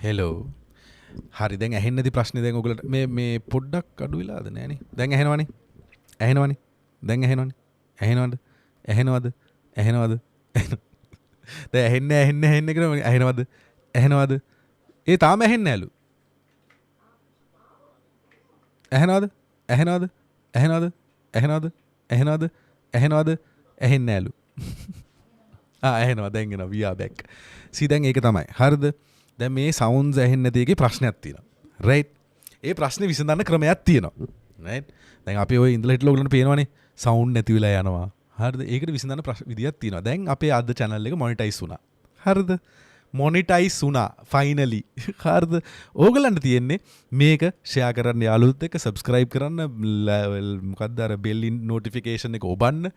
හෙලෝ හරි දැන් ඇහෙන්නේ නැති ප්‍රශ්නේ දැන් ඔයගලට මේ පොඩ්ඩක් අඩු වෙලාද නෑනේ දැන් ඇහෙනවනේ දැන් ඇහෙනවද ඇහෙනවද ඇහෙනවද දැන් ඇහෙන්නේ කියලා ඇහෙනවද ඇහෙනවද ඒ තාම ඇහෙන්නේ නැලු ඇහෙනවද ඇහෙනවද ඇහෙනවද ඇහෙනවද ඇහෙනවද ඇහෙනවද ඇහෙන්නේ නැලු ඇහෙනවා දැන් එනවා we are back see දැන් ඒක තමයි හරිද දැන් මේ sounds ඇහෙන්නේ නැති එකේ ප්‍රශ්නයක් තියෙනවා right ඒ ප්‍රශ්නේ විසඳන්න ක්‍රමයක් තියෙනවා right දැන් අපි ඔය ඉඳලා හිටලා ඔයගලන්ට පේනවනේ sound නැති වෙලා යනවා හරිද ඒකට විසඳන්න විදියක් තියෙනවා දැන් අපේ අද channel එක monetize වුණා හරිද monetize වුණා finally හරිද ඕගලන්ට තියෙන්නේ මේක share කරන්න යාළුවොත් එක්ක subscribe කරන්න මොකක්ද අර bell notification එක ඔබන්න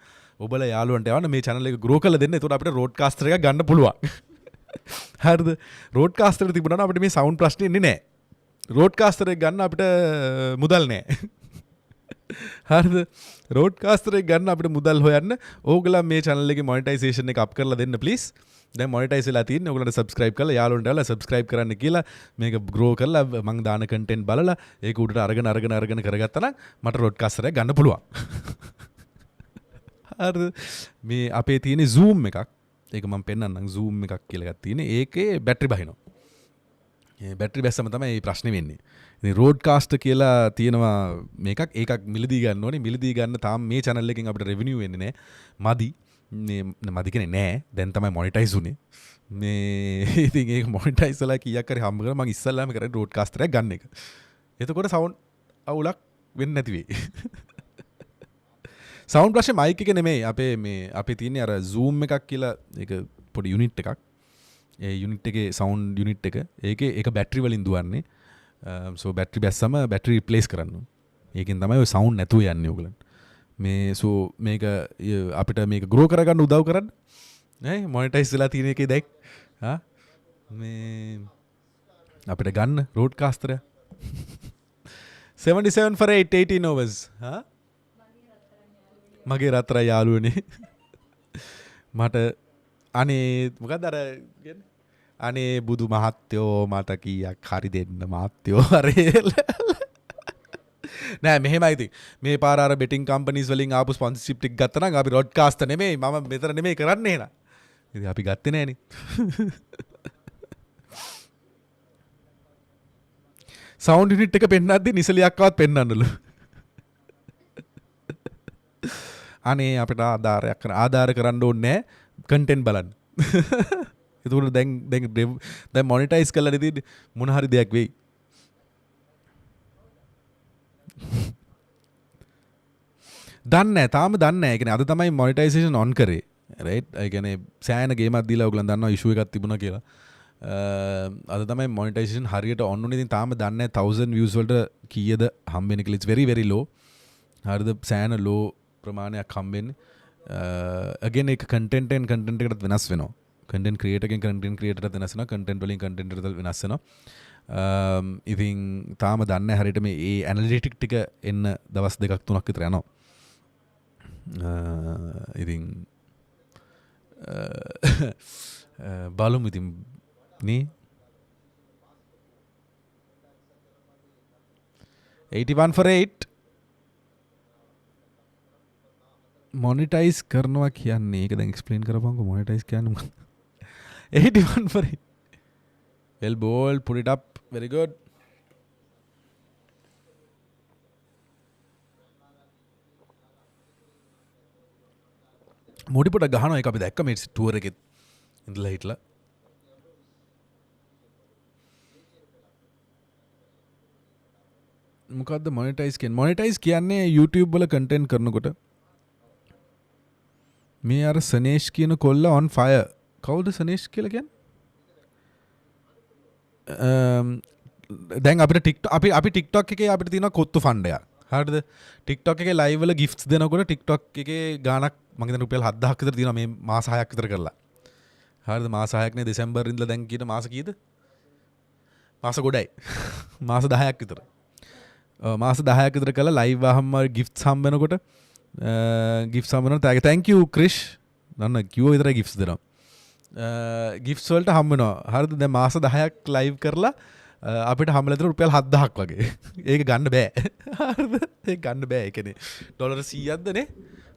ඔබලා යාළුවන්ට යවන්න මේ channel එක grow කරලා දෙන්න එතකොට අපිට broadcaster එකක් ගන්න පුළුවන් හරිද broadcaster එක තිබුණා නම් අපිට මේ sound ප්‍රශ්නේ ඉන්නේ නැහැ broadcaster එක ගන්න අපිට මුදල් නැහැ හරිද broadcaster එක ගන්න අපිට මුදල් හොයන්න ඕගොල්ලන් මේ channel එකේ monetization එක up කරලා දෙන්න please දැන් monetize වෙලා තියෙන්නේ ඕගොල්ලන්ට subscribe කරලා යාළුවන්ට යාළුවා subscribe කරන්න කියලා මේක grow කරලා මම දාන content බලලා ඒක උඩට අරගෙන කරගත්තා නම් මට broadcaster එක ගන්න පුළුවන් හරිද මේ අපේ තියෙන zoom එකක් ඒක මම පෙන්නන්නම් zoom එකක් කියලා එකක් තියෙන ඒකේ බැටරි බහිනවා ඒ බැටරි බැස්සම තමයි මේ ප්‍රශ්නේ වෙන්නේ ඉතින් රෝඩ්කාස්ට් කියලා තියෙනවා මේකක් ඒකක් මිලදී ගන්න ඕනේ මිලදී ගන්න තාම මේ channel එකෙන් අපිට revenue වෙන්නේ නැහැ මදි මේ මදි කියන්නේ නැහැ දැන් තමයි monetize උනේ මේ ඉතින් ඒක monetize වෙලා කීයක් හරි හම්බ කරලා මම ඉස්සල්ලාම කරේ රෝඩ්කාස්ට් එකක් ගන්න එක එතකොට sound අවුලක් වෙන්නේ නැති වෙයි sound ප්‍රශ්නේ mic එක නෙමෙයි අපේ තියෙන්නේ අර zoom එකක් කියලා ඒක පොඩි unit එකක් ඒ unit එකේ sound unit එක ඒකේ ඒක battery වලින් දුවන්නේ so battery බැස්සම battery replace කරන්න ඕනේ. ඒකෙන් තමයි ඔය sound නැතුව යන්නේ ඕගලන්. මේ so මේක අපිට මේක grow කරගන්න උදව් කරන්න. නේ monetize වෙලා තියෙන එකේ දැක්. මේ අපිට ගන්න broadcaster 77 for 8 18 overs. මගේ රත්තරන් යාළුවනේ. මට අනේ මොකක්ද අර කියන්නේ අනේ බුදු මහත්තයෝ මට කීයක් හරි දෙන්න මහත්තයෝ හරි නෑ මෙහෙමයි ඉතින් මේ පාර අර බෙටිං කම්පනීස් වලින් ආපු ස්පොන්සර්ෂිප් ටික ගත්තා නම් අපි බ්‍රෝඩ්කාස්ට් නෙමෙයි මම මෙතන නෙමෙයි කරන්නේ නේද ඉතින් අපි ගත්තේ නෑනේ සවුන්ඩ් යුනිට් එක පෙන්නද්දි නිසලියක්වත් පෙන්නන්නලු අනේ අපිට ආධාර කරන්න ඕනේ නෑ කන්ටෙන්ට් බලන්න එතකොට දැන් මොනිටයිස් කරලා ඉතින් මොන හරි දෙයක් වෙයි. දන්නේ නැහැ. තාම දන්නේ නැහැ. ඒ කියන්නේ අද තමයි මොනිටයිසේෂන් ඔන් කරේ. රයිට්? ඒ කියන්නේ සෑහෙන ගේමක් දීලා ඔයගොල්ලන් දන්නවා ඉෂුව එකක් තිබුණා කියලා. අද තමයි මොනිටයිසේෂන් හරියට ඔන් උනේ. ඉතින් තාම දන්නේ නැහැ 1000 views වලට කීයද හම්බෙන්නේ කියලා. It's very very low. හරිද? සෑහෙන low ප්‍රමාණයක් හම්බෙන්නේ. again ඒක content එකකට වෙනස් වෙනවා. content creator එකෙන් content creator ට වෙනස් වෙනවා content වලින් content එකට වෙනස් වෙනවා ඉතින් තාම දන්නේ හරියට මේ ඒ ඇනලිටික් ටික එන්න දවස් දෙකක් තුනක් විතර යනවා ඉතින් බලමු ඉතින් නේ 81 for 8 මොනිටයිස් කරනවා කියන්නේ ඒක දැන් එක්ස්ප්ලেইন කරපන්කො මොනිටයිස් කියන්නේ මොකක්ද 81 for 8 well ball put it up very good Modi පොඩ ගහනවා ඒක අපි දැක්ක මේ ටුවර් එකේ ඉඳලා හිටලා මොකද්ද මොනිටයිස් කියන්නේ YouTube වල කන්ටෙන්ට් කරනකොට මේ අර සනේෂ් කියන කොල්ල on fire කවුද සනේෂ් කියලා කියන්නේ දැන් අපිට TikTok අපි TikTok එකේ අපිට තියෙනවා කොත්තු ෆන්ඩ් එකක් හරිද TikTok එකේ live වල gifts දෙනකොට TikTok එකේ ගාණක් මම හිතන්නේ රුපියල් 7000ක් විතර තියෙනවා මේ මාස 6ක් විතර කරලා හරිද මාස 6ක් නේ දෙසැම්බර් ඉඳලා දැන් කීයද මාස කීයද මාස ගොඩයි මාස 10ක් විතර මාස 10ක් විතර කරලා live වහම gifts හම්බ වෙනකොට ගිෆ්ට්ස් හම්බ වෙනවා thank you ක්‍රිෂ් නන්න කිව්ව විතරයි gifts දෙනවා ගිෆ්ට්ස් වලට හම්බ වෙනවා හරිද දැන් මාස 10ක් live කරලා අපිට හම්බෙලා තියෙන රුපියල් 7000ක් වගේ ඒක ගන්න බෑ හරිද ඒක ගන්න බෑ ඒ කියන්නේ ඩොලර් 100ක්ද නේ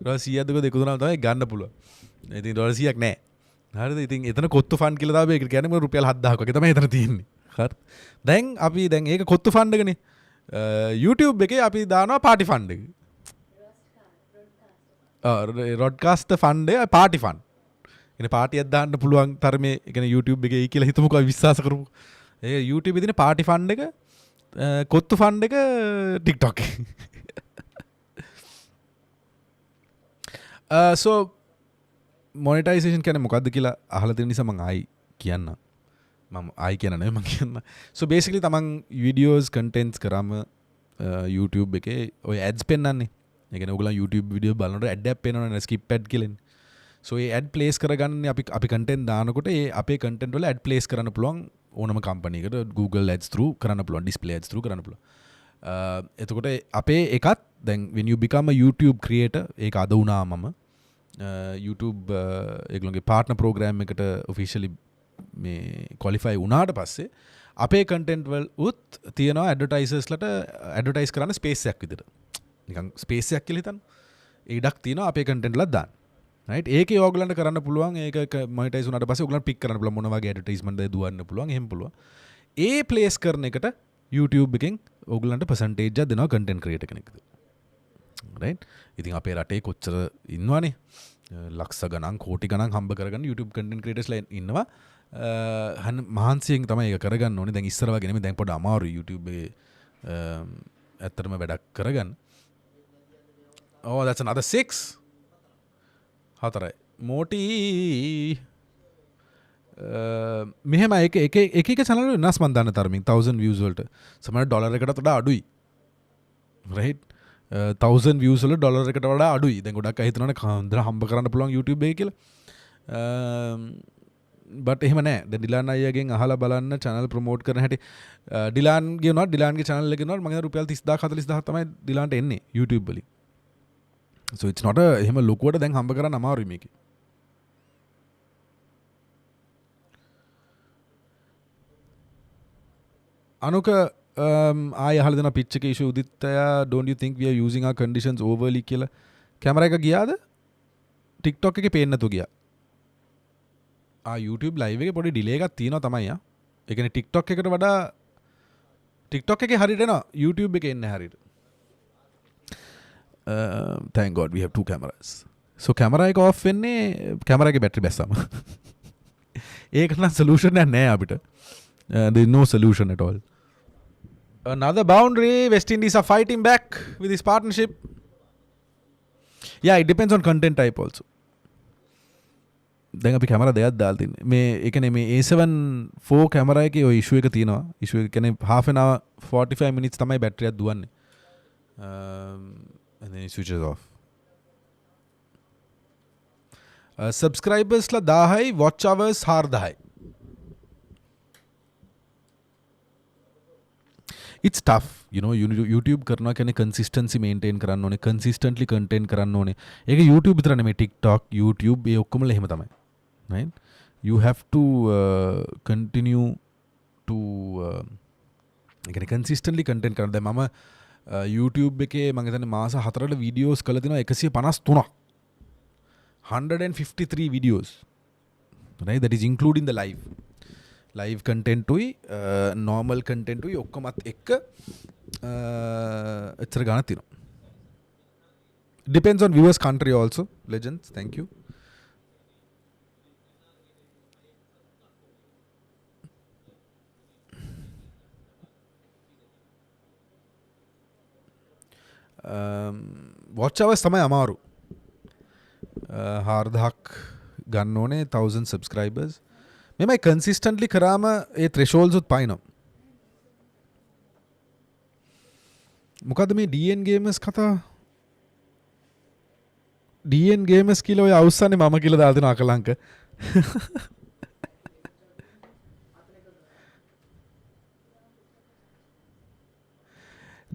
100ක් දෙක තුනක් තමයි ගන්න පුළුවන්. ඉතින් $100ක් නෑ. හරිද? ඉතින් එතන කොත්තු ෆන්ඩ් කියලා දාපේ ඒක කියන්නේ රුපියල් 7000ක් වගේ තමයි එතන තියෙන්නේ. හරි. දැන් අපි දැන් ඒක කොත්තු ෆන්ඩ් එකනේ. YouTube එකේ අපි දානවා පාටි ෆන්ඩ් එක. රොඩ්කාස්ට් ෆන්ඩ් එක පාටි ෆන්ඩ්. ඉතින් පාටියක් දාන්න පුළුවන් තරමේ ඒ කියන්නේ YouTube එකේ කියලා හිතමුකෝ විශ්වාස කරමු. ඒ YouTube එකේ තියෙන පාටි ෆන්ඩ් එක කොත්තු ෆන්ඩ් එක TikTok එකේ. So මොනිටයිසේෂන් කියන්නේ මොකද්ද කියලා අහලා තියෙන නිසා මම ආයි කියන්න. මම ආයි කියන්න නෙවෙයි මම කියන්න. So basically තමන් videos contents කරාම YouTube එකේ ඔය ads පෙන්නන්නේ. ඒ කියන්නේ ඔයගොල්ලෝ YouTube video බලනකොට ad එකක් පේනවනේ skip ad කියලා. So ඒ ad place කරගන්නේ අපි content දානකොට ඒ අපේ content වල ad place කරන්න පුළුවන් ඕනම company එකට Google ads through කරන්න පුළුවන් display ads through කරන්න පුළුවන්. එතකොට අපේ එකත් දැන් when you become a YouTube creator ඒක අද වුණා මම YouTube ඒගොල්ලෝගේ partner program එකට officially මේ qualify වුණාට පස්සේ අපේ content වල උත් තියනවා advertisersලට advertise කරන්න space එකක් විදිහට. නිකන් space එකක් කියලා හිතන්න. ඒ ඉඩක් තියෙනවා අපේ content වලත් දාන්න. right ඒකේ ඕගලන්ට කරන්න පුළුවන් ඒක monetize වුණාට පස්සේ ඕගලන්ට pick කරන්න පුළුවන් මොන වගේ advertisement එකද දුවන්න පුළුවන් එහෙම පුළුවන්. ඒ place කරන එකට YouTube එකෙන් ඕගලන්ට percentage එකක් දෙනවා content creator කෙනෙක්ට. right ඉතින් අපේ රටේ කොච්චර ඉන්නවනේ ලක්ෂ ගණන් කෝටි ගණන් හම්බ කරගන්න YouTube content creators ලා ඉන්නවා. මහන්සියෙන් තමයි ඒක කරගන්න ඕනේ. දැන් ඉස්සර වගේ නෙමෙයි දැන් පොඩ්ඩ අමාරුයි YouTube එකේ ඇත්තටම වැඩක් කරගන්න. Oh that's another 6. හතරයි. මෝටි මෙහෙම එක channel වල වෙනස් මන් දාන්න තරමින් 1000 views වලට සමහර ඩොලර් එකකට වඩා අඩුයි. right 1000 views වල ඩොලර් එකට වඩා අඩුයි. දැන් ගොඩක් අය හිතනවානේ කන්දර හම්බ කරන්න පුළුවන් YouTube එකේ කියලා. but එහෙම නෑ. දැන් ඩිලාන් අයියාගෙන් අහලා බලන්න channel promote කරන හැටි ඩිලාන්ගේ උනත් ඩිලාන්ගේ channel එකේ උනත් මම හිතන රුපියල් 30000 40000 තමයි ඩිලාන්ට එන්නේ YouTube වලින්. so it's not a එහෙම ලොකුවට දැන් හම්බ කරන්න අමාරුයි මේකේ. අනුක ආය අහලා දෙන පිච් එකේ issue උදිත්තය don't you think we are using our conditions overly කියලා කැමරා එක ගියාද TikTok එකේ පේන්න නැතු ගියා. YouTube live එකේ පොඩි delay එකක් තියෙනවා තමයි ආ. ඒ කියන්නේ TikTok එකට වඩා TikTok එකේ හරියට එනවා YouTube එකේ එන්නේ හරියට. Thank God we have 2 cameras. So camera එක off වෙන්නේ camera එකේ battery බැස්සම. ඒකට නම් solution එකක් නැහැ අපිට. There is no solution at all. Another boundary. West Indies are fighting back with this partnership. Yeah, it depends on content type also. දැන් අපි කැමරා දෙකක් දාලා තින්නේ. මේ ඒ කියන්නේ මේ A7 IV කැමරා එකේ ඔය issue එක තියෙනවා. issue එක කියන්නේ half an hour 45 minutes තමයි බැටරි එක දුවන්නේ. And then it switches off. Subscribers ලා 1000යි watch hours 4000යි. It's tough, you know, YouTube කරනවා කියන්නේ consistency maintain කරන්න ඕනේ, consistently content කරන්න ඕනේ. ඒක YouTube විතර නෙමෙයි TikTok, YouTube ඒ ඔක්කොම එහෙම තමයි. Right? You have to continue to ඒ කියන්නේ consistently content කරන්න. දැන් මම YouTube එකේ මම හිතන්නේ මාස 4කට videos කළා දෙනවා 153ක්. 153 videos. Right? That is including the live content උයි normal content උයි ඔක්කොමත් එක්ක එච්චර ගණන් තියෙනවා. Depends on viewers country also. Legends, thank you. watch hours තමයි අමාරු. 4000ක් ගන්න ඕනේ 1000 subscribers. මෙමයි consistently කරාම ඒ thresholds උත් පයින්නවා. මොකද මේ DN gamers කතා? DN gamers කියලා ඔය අවුස්සන්නේ මම කියලා දාලා දෙන අකලංක.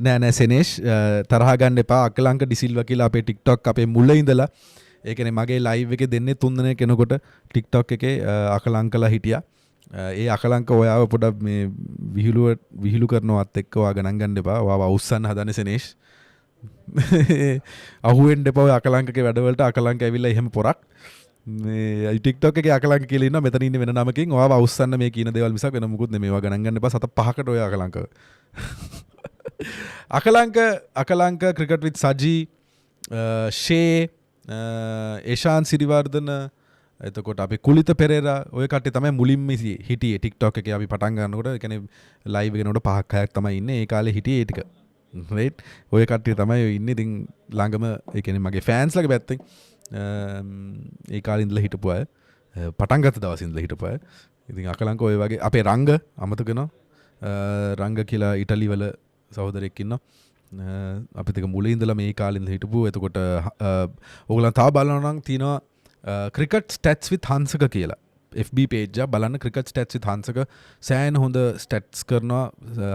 නෑ සෙනේෂ් තරහ ගන්න එපා. අකලංක ඩිසිල්වා කියලා අපේ TikTok අපේ මුල ඉඳලා ඒ කියන්නේ මගේ ලයිව් එකේ දෙන්නේ 3 දෙනෙක් කෙනෙකුට TikTok එකේ අකලංකලා හිටියා. ඒ අකලංක ඔයාව පොඩක් මේ විහිළු කරනවත් එක්ක ඔයා ගණන් ගන්න එපා. ඔයාව අවුස්සන්න හදන්නේ සෙනේෂ්. අහුවෙන් දෙපව අකලංකගේ වැඩවලට අකලංක ඇවිල්ලා එහෙම පොරක් මේ TikTok එකේ අකලංක කියලා ඉන්නවා මෙතන ඉන්නේ වෙන නමකින් ඔයාව අවුස්සන්න මේ කියන දේවල් මිසක් වෙන මොකුත් නෙමෙයි ඒවා ගණන් ගන්න එපා සත පහකට ඔය අකලංක අකලංක ක්‍රිකට් විත් සජී ෂේ ඒෂාන් සිරිවර්ධන එතකොට අපි කුලිත පෙරේරා ඔය කට්ටිය තමයි මුලින්ම හිටියේ TikTok එකේ අපි පටන් ගන්නකොට ඒ කියන්නේ ලයිව් එකනකොට 5ක් 6ක් තමයි ඉන්නේ ඒ කාලේ හිටියේ ඒ ටික රයිට් ඔය කට්ටිය තමයි ඔය ඉන්නේ ඉතින් ළඟම ඒ කියන්නේ මගේ ෆෑන්ස් ලගේ පැත්තෙන් ඒ කාලේ ඉඳලා හිටපු අය පටන් ගත්ත දවසේ ඉඳලා හිටපු අය ඉතින් අකලංක ඔය වගේ අපේ රංග අමතක වෙනවා රංග කියලා ඉටලි වල සහෝදරයෙක් ඉන්නවා අපි දෙක මුලින් ඉඳලා මේ කාලේ ඉඳලා හිටපු එතකොට ඕගොල්ලන් තාම බලනවා නම් තියෙනවා ක්‍රිකට් ස්ටැට්ස් විත් හංසක කියලා FB page එක බලන්න ක්‍රිකට් ස්ටැට්ස් විත් හංසක සෑහෙන හොඳ ස්ටැට්ස් කරනවා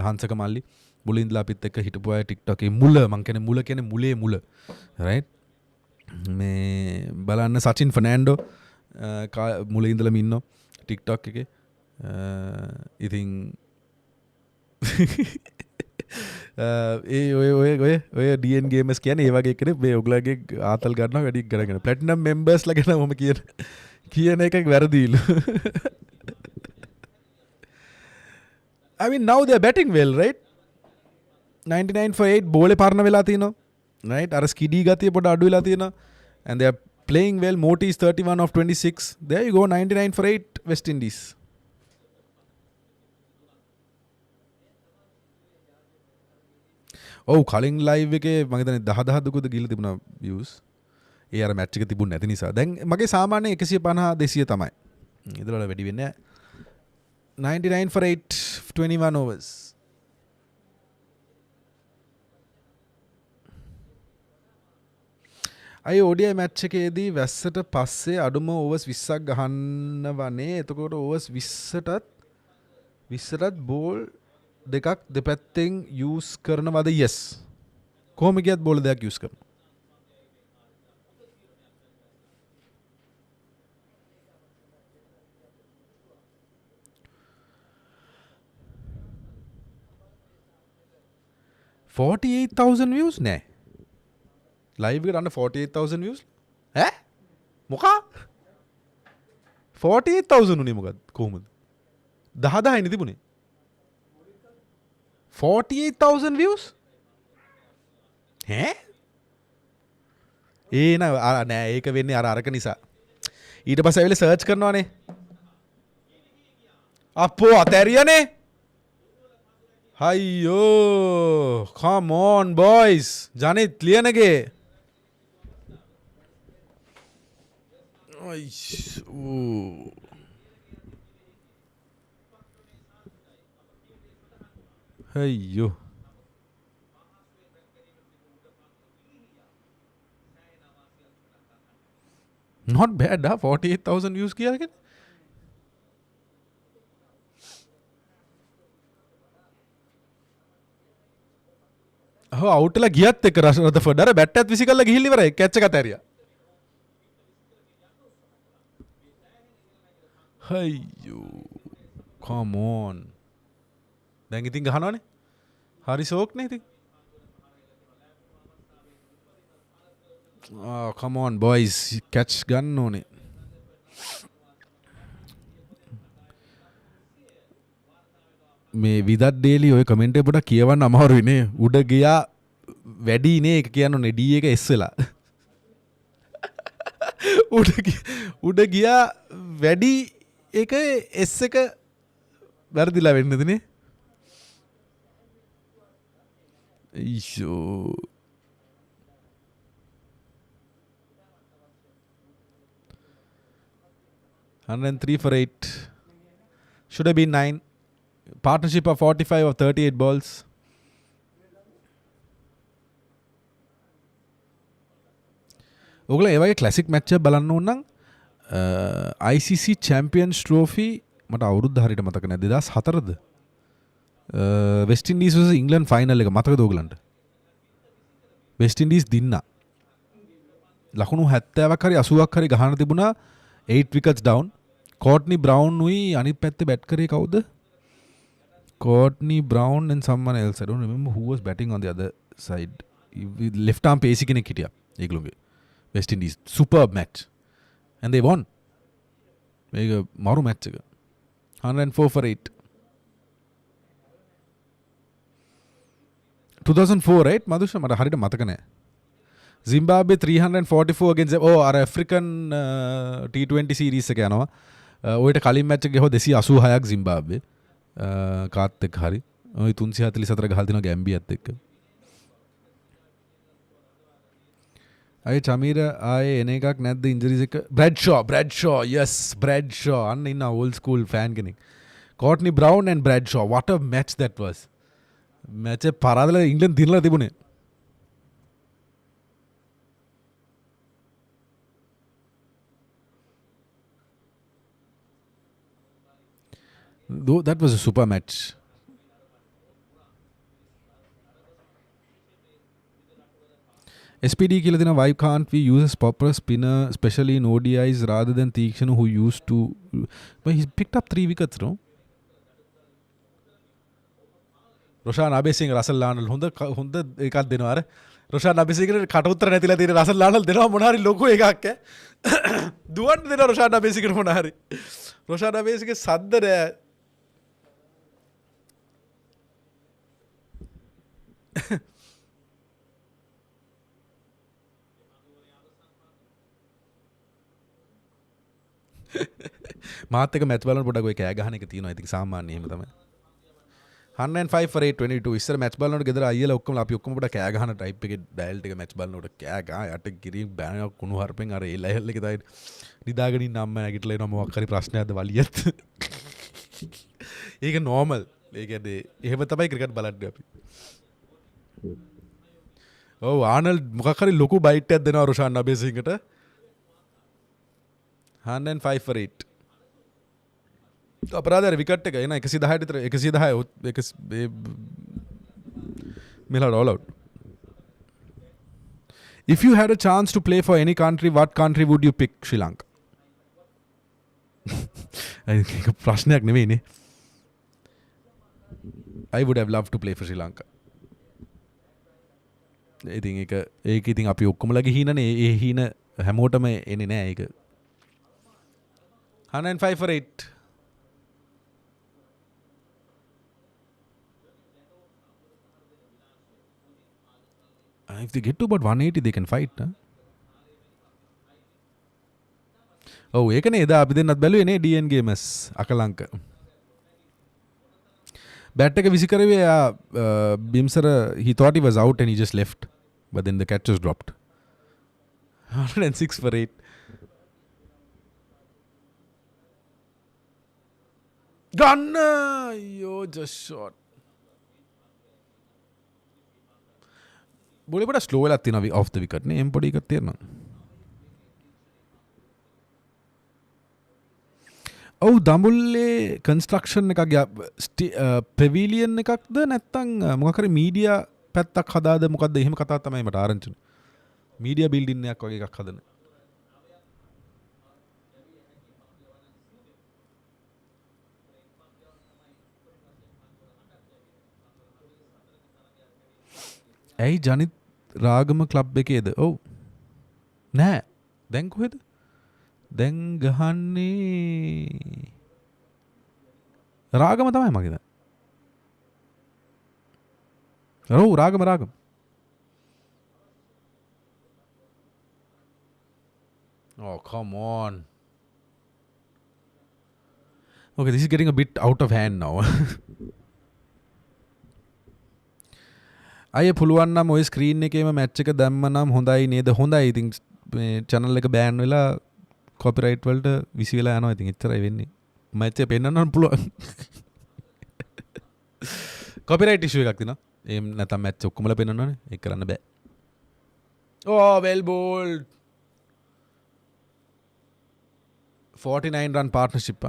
හංසක මල්ලි මුලින් ඉඳලා අපිත් එක්ක හිටපු අය TikTok එකේ මුල මං කියන්නේ මුල කියන්නේ මුලේ මුල රයිට් මේ බලන්න සචින් ෆර්නෑන්ඩෝ මුලින් ඉඳලම ඉන්නවා TikTok එකේ ඉතින් ඔය DN ගේමර්ස් කියන්නේ ඒ වගේ කෙනෙක් මේ ඔයගලගේ ආතල් ගන්නවා වැඩි කරගෙන ප්ලැටිනම් මෙම්බර්ස්ලා ගැන මම කියන එක වැරදිලු I mean now they are batting well right 99 for 8 බෝලේ පරණ වෙලා තිනවා right අර ස්කිඩි ගතිය පොඩ අඩු වෙලා තියෙනවා and they are playing well Moti is 31 of 26 there you go 99 for 8 West Indies ඔව් කලින් ලයිව් එකේ මම හිතන්නේ 10 දුකද ගිහලා තිබුණා views ඒ අර මැච් එක තිබුණ නැති නිසා දැන් මගේ සාමාන්‍ය 150 200 තමයි ඉතල වල වැඩි වෙන්නේ 99 for 8 21 overs අය ODI මැච් එකේදී වැස්සට පස්සේ අඩුම ඕවර්ස් 20ක් ගහන්නවනේ එතකොට ඕවර්ස් 20ටත් බෝල් දෙකක් දෙපැත්තෙන් යූස් කරනවද yes කොහොම ගියත් බෝල් දෙකක් යූස් කරනවා 48,000 views නෑ ලයිව් එකට අන්න 48,000 views ඈ මොකා 48,000 උනේ මොකද කොහොමද 10 නේ තිබුණේ 48,000 views ඈ නෑ ඒක වෙන්නේ අරක නිසා ඊට පස්සේ ඇවිල්ලා සර්ච් කරනවානේ අපෝ අතෑරියානේ අයියෝ come on boys Janith Liyanage අයියෝ not bad 48,000 views කියලා කියන්නේ අවුට්ලා ගියත් එක රසරතෆර්ඩ් අර බැට් එකත් විසි කරලා ගිහින් ඉවරයි කැච් එක අතෑරියා අයියෝ come on දැන් ඉතින් ගහනවනේ හරි ෂෝක්නේ ඉතින් come on boys catch ගන්න ඕනේ මේ විදත් ඩේලි ඔය කමෙන්ට් එක පොඩක් කියවන්න අමාරුයි නේ උඩ ගියා වැඩි නේ ඒක කියන්න ඕනේ D එක S වෙලා උඩ ගියා වැඩි ඒක S එක වැරදිලා වෙන්නද නේ ඊෂෝ 103 for 8 should have been 9 partnership of 45 of 38 balls ඔගොල්ලෝ ඒ වගේ ක්ලාසික් මැච් එක බලන්න ඕන නම් ICC Champions Trophy මට අවුරුද්ද හරියට මතක නැහැ 2004ද West Indies vs England final එක මතකද ඔයගලන්ට වෙස්ට් ඉන්ඩීස් දින්නා ලකුණු 70ක් හරි 80ක් හරි ගහන තිබුණා 8 wickets down Courtney Brown උයි අනිත් පැත්තේ බැට් කරේ කවුද Courtney Brown and someone else I don't remember who was batting on the other side left arm pacey කෙනෙක් හිටියා ඒගොල්ලෝගේ West Indies superb match and they won මේක මරු match එක 104 for 8 2004 right මදුෂ මට හරියට මතක නැහැ Zimbabwe 344 against අර African T20 series එක යනවා ඔයට කලින් match එක ගහුවා 286ක් Zimbabwe කාත් එක්ක හරි ඔය 344 ගහලා තිනවා ගැම්බියත් එක්ක අය චමීර ආයේ එන එකක් නැද්ද ඉන්ජරිස් එක Bradshaw yes Bradshaw අන්න ඉන්න old school fan කෙනෙක් Courtney Brown and Bradshaw what a match that was match එක පරාදලා ඉංග්ලන්ත දිනලා තිබුණේ though that was a super match SPD කියලා දෙන why can't we use a proper spinner especially in ODIs rather than Tikshana who used to but he picked up 3 wickets no Roshan Abesing Russell Larnell හොඳ එකක් දෙනවා අර Roshan Abesing කට උත්තර නැතිලා තියෙන Russell Larnell දෙනවා මොන හරි ලොකු එකක් ඈ දුවන්න දෙනවා Roshan Abesing මොන හරි Roshan Abesing සද්ද නෑ මාත් එක මැච් බලන පොඩක් ඔය කෑ ගහන එක තියෙනවා ඉතින් සාමාන්‍ය එහෙම තමයි 105 for 822 ඉස්සර මැච් බලනකොට ගෙදර අයියලා ඔක්කොම අපි ඔක්කොම පොඩ කෑ ගහන ටයිප් එකේ ඩයල් එක මැච් බලනකොට කෑ ගහ යට ගිරින් බෑන කුණු හර්පෙන් අර ඒ ලෙවල් එකේ තමයි නිදාගෙන ඉන්න අම්මා නැගිටලා එනවා මොකක් හරි ප්‍රශ්නයක්ද වලියත් ඒක නෝමල් ඒ කියන්නේ එහෙම තමයි ක්‍රිකට් බලන්නේ අපි ඔව් ආනල්ඩ් මොකක් හරි ලොකු බයිට් එකක් දෙනවා රුෂාන් අබේසිංහට 105 for 8 අපරාධ විකට් එක එන 110 විතර 110 මිලඩ් all out if you had a chance to play for any country what country would you pick Sri Lanka ඒක ප්‍රශ්නයක් නෙවෙයිනේ I would have loved to play for Sri Lanka ඉතින් ඒක ඉතින් අපි ඔක්කොමලගේ හීනනේ ඒ හීන හැමෝටම එන්නේ නෑ ඒක 105 for 8 if they get to about 180 they can fight ඔව් ඒකනේ එදා අපි දෙන්නත් බැලුවේ නේ DN ගේමස් අකලංක බැට් එක විසි කරේ බිම්සර he thought he was out and he just left but then the catch was dropped 106 for 8 gun yo just shot බෝලේ පොඩ ස්ලෝ වෙලා තියෙනවා off the wicket නේ එම් පොඩි එකක් තියෙනවා ඔව් දඹුල්ලේ කන්ස්ට්‍රක්ෂන් එකක් පෙවිලියන් එකක්ද නැත්නම් මොකක් හරි මීඩියා පැත්තක් හදාද මොකද්ද එහෙම කතාවක් තමයි මට ආරංචි මීඩියා බිල්ඩින් එකක් වගේ එකක් හදන ඇයි ජනිත් රාගම ක්ලබ් එකේද ඔව් නෑ දැන් කොහෙද දැන් ගහන්නේ රාගම තමයි මගේ දැන් ඔව් Ragama oh come on okay this is getting a bit out of hand now අය පුළුවන් නම් ওই ස්ක්‍රීන් එකේම මැච් එක දැම්ම නම් හොඳයි නේද හොඳයි ඉතින් මේ channel එක බෑන් වෙලා copyright වලට විසි වෙලා යනවා ඉතින් එච්චරයි වෙන්නේ මැච් එක පෙන්නන්න පුළුවන් copyright issue එකක් තියෙනවා එහෙම නැත්නම් මැච් ඔක්කොමලා පෙන්නනවනේ ඒක කරන්න බෑ oh well bowled 49 run partnership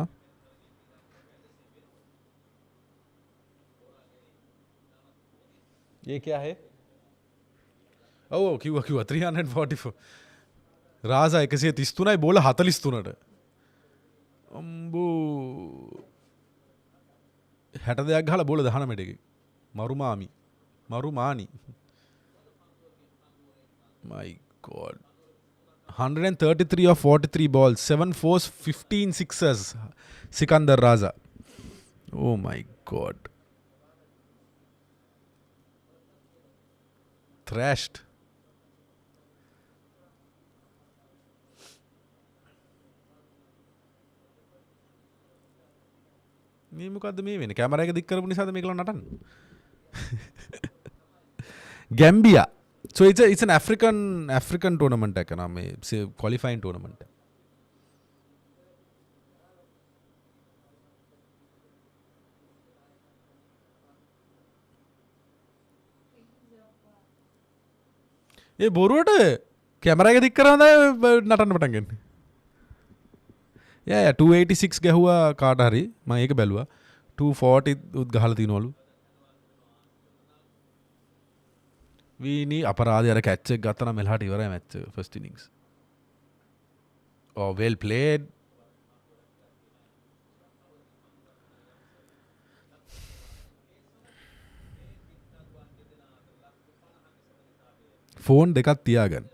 ये क्या है oh කිව්වා 344 රාසා 133යි බෝල 43ට අම්බෝ 60 දෙයක් ගහලා බෝල 19 එකේ මරුමානි My God. 133 or 43 balls, 7 fours, 15 sixes. Sikandar Raza. Oh my God. Thrashed. මේ මොකද්ද මේ වෙන්නේ? කැමරා එක දික් කරපු නිසාද මේකලා නටන්නේ? Gambia. So it's an African tournament එක නම මේ qualifying tournament. ඒ බොරුවට කැමරා එක දික් කරනවා නටන්න පටන් ගන්න. Yeah, 286 ගැහුවා කාට හරි මම ඒක බැලුවා. 240 උත් ගහලා තිනවලු. වීනි අපරාධය අර කැච් එක ගත්තා නම් මෙලහට ඉවරයි මැච් එක first innings. Oh, well played. Phone දෙකක් තියාගන්න.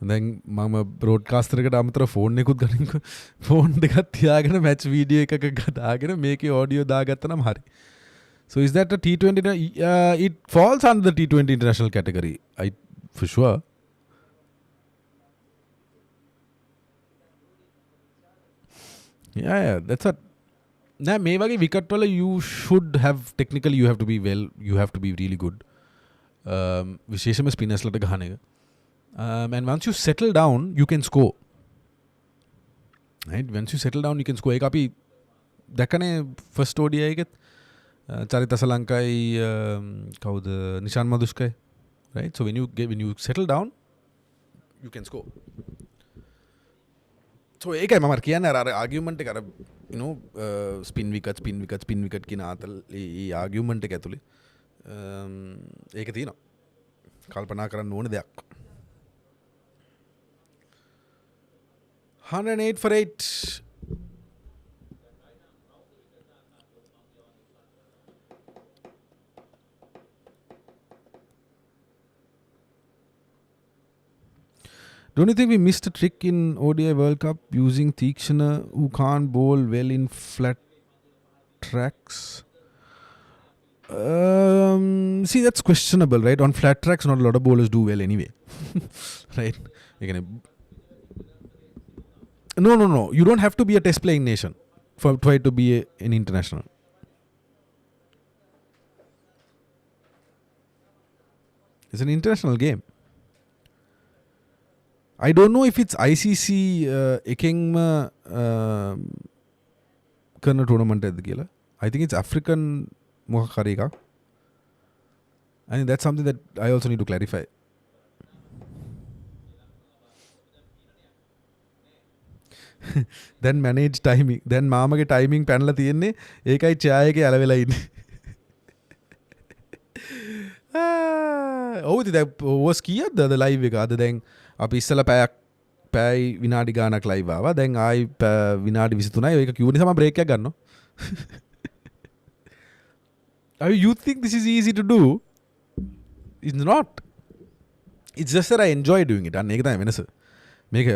දැන් මම බ්‍රෝඩ්කාස්ටර් එකට අමතර ෆෝන් එකකුත් ගනින්කෝ. ෆෝන් දෙකක් තියාගෙන මැච් වීඩියෝ එකක ගදාගෙන මේකේ ඔඩියෝ දාගත්තා නම් හරි. So is that a T20? It falls under the T20 international category, for sure. Yeah, that's a. Now, මේ වගේ wicket වල you should have technically you have to be you have to be really good. විශේෂම spinners ලට ගහන එක. And once you settle down, you can score. Right? Once you settle down, you can score. ඒක අපි දැක්කනේ first ODI එකෙත් චරිත සලංකයි කවුද Nishan මදුෂ්කයි. Right? So when you settle down, you can score. So ඒකයි මම කියන්නේ අර ආගියුමන්ට් එක අර you know spin wicket කියන ආතල් ඒ ආගියුමන්ට් එක ඇතුලේ ඒක තියෙනවා. කල්පනා කරන්න ඕන දෙයක්. 108 for 8. Don't you think we missed a trick in ODI World Cup using Tikshana who can't bowl well in flat tracks? See, that's questionable, right? On flat tracks, not a lot of bowlers do well anyway. Right? No. You don't have to be a test playing nation for it to be an international. It's an international game. I don't know if it's ICC එකෙන්ම කරන ටෝර්නමන්ට් එකක්ද කියලා. I think it's African මොකක් හරි එකක්. I think that's something that I also need to clarify. Then manage timing. Then මාමගේ timing පැනලා තියෙන්නේ. ඒකයි චාය එකේ ඇලවෙලා ඉන්නේ. ඔව් ඉතින් ඔවස් කීයක්ද අද ලයිව් එක? අද දැන් අපි ඉස්සලා පැය විනාඩි ගානක් ලයිව් ආවා. දැන් ආයි විනාඩි 23යි. ඒක කිව්ව නිසා මම බ්‍රේක් එකක් ගන්නවා. You think this is easy to do? It's not. It's just that I enjoy doing it. අන්න ඒක තමයි වෙනස. මේක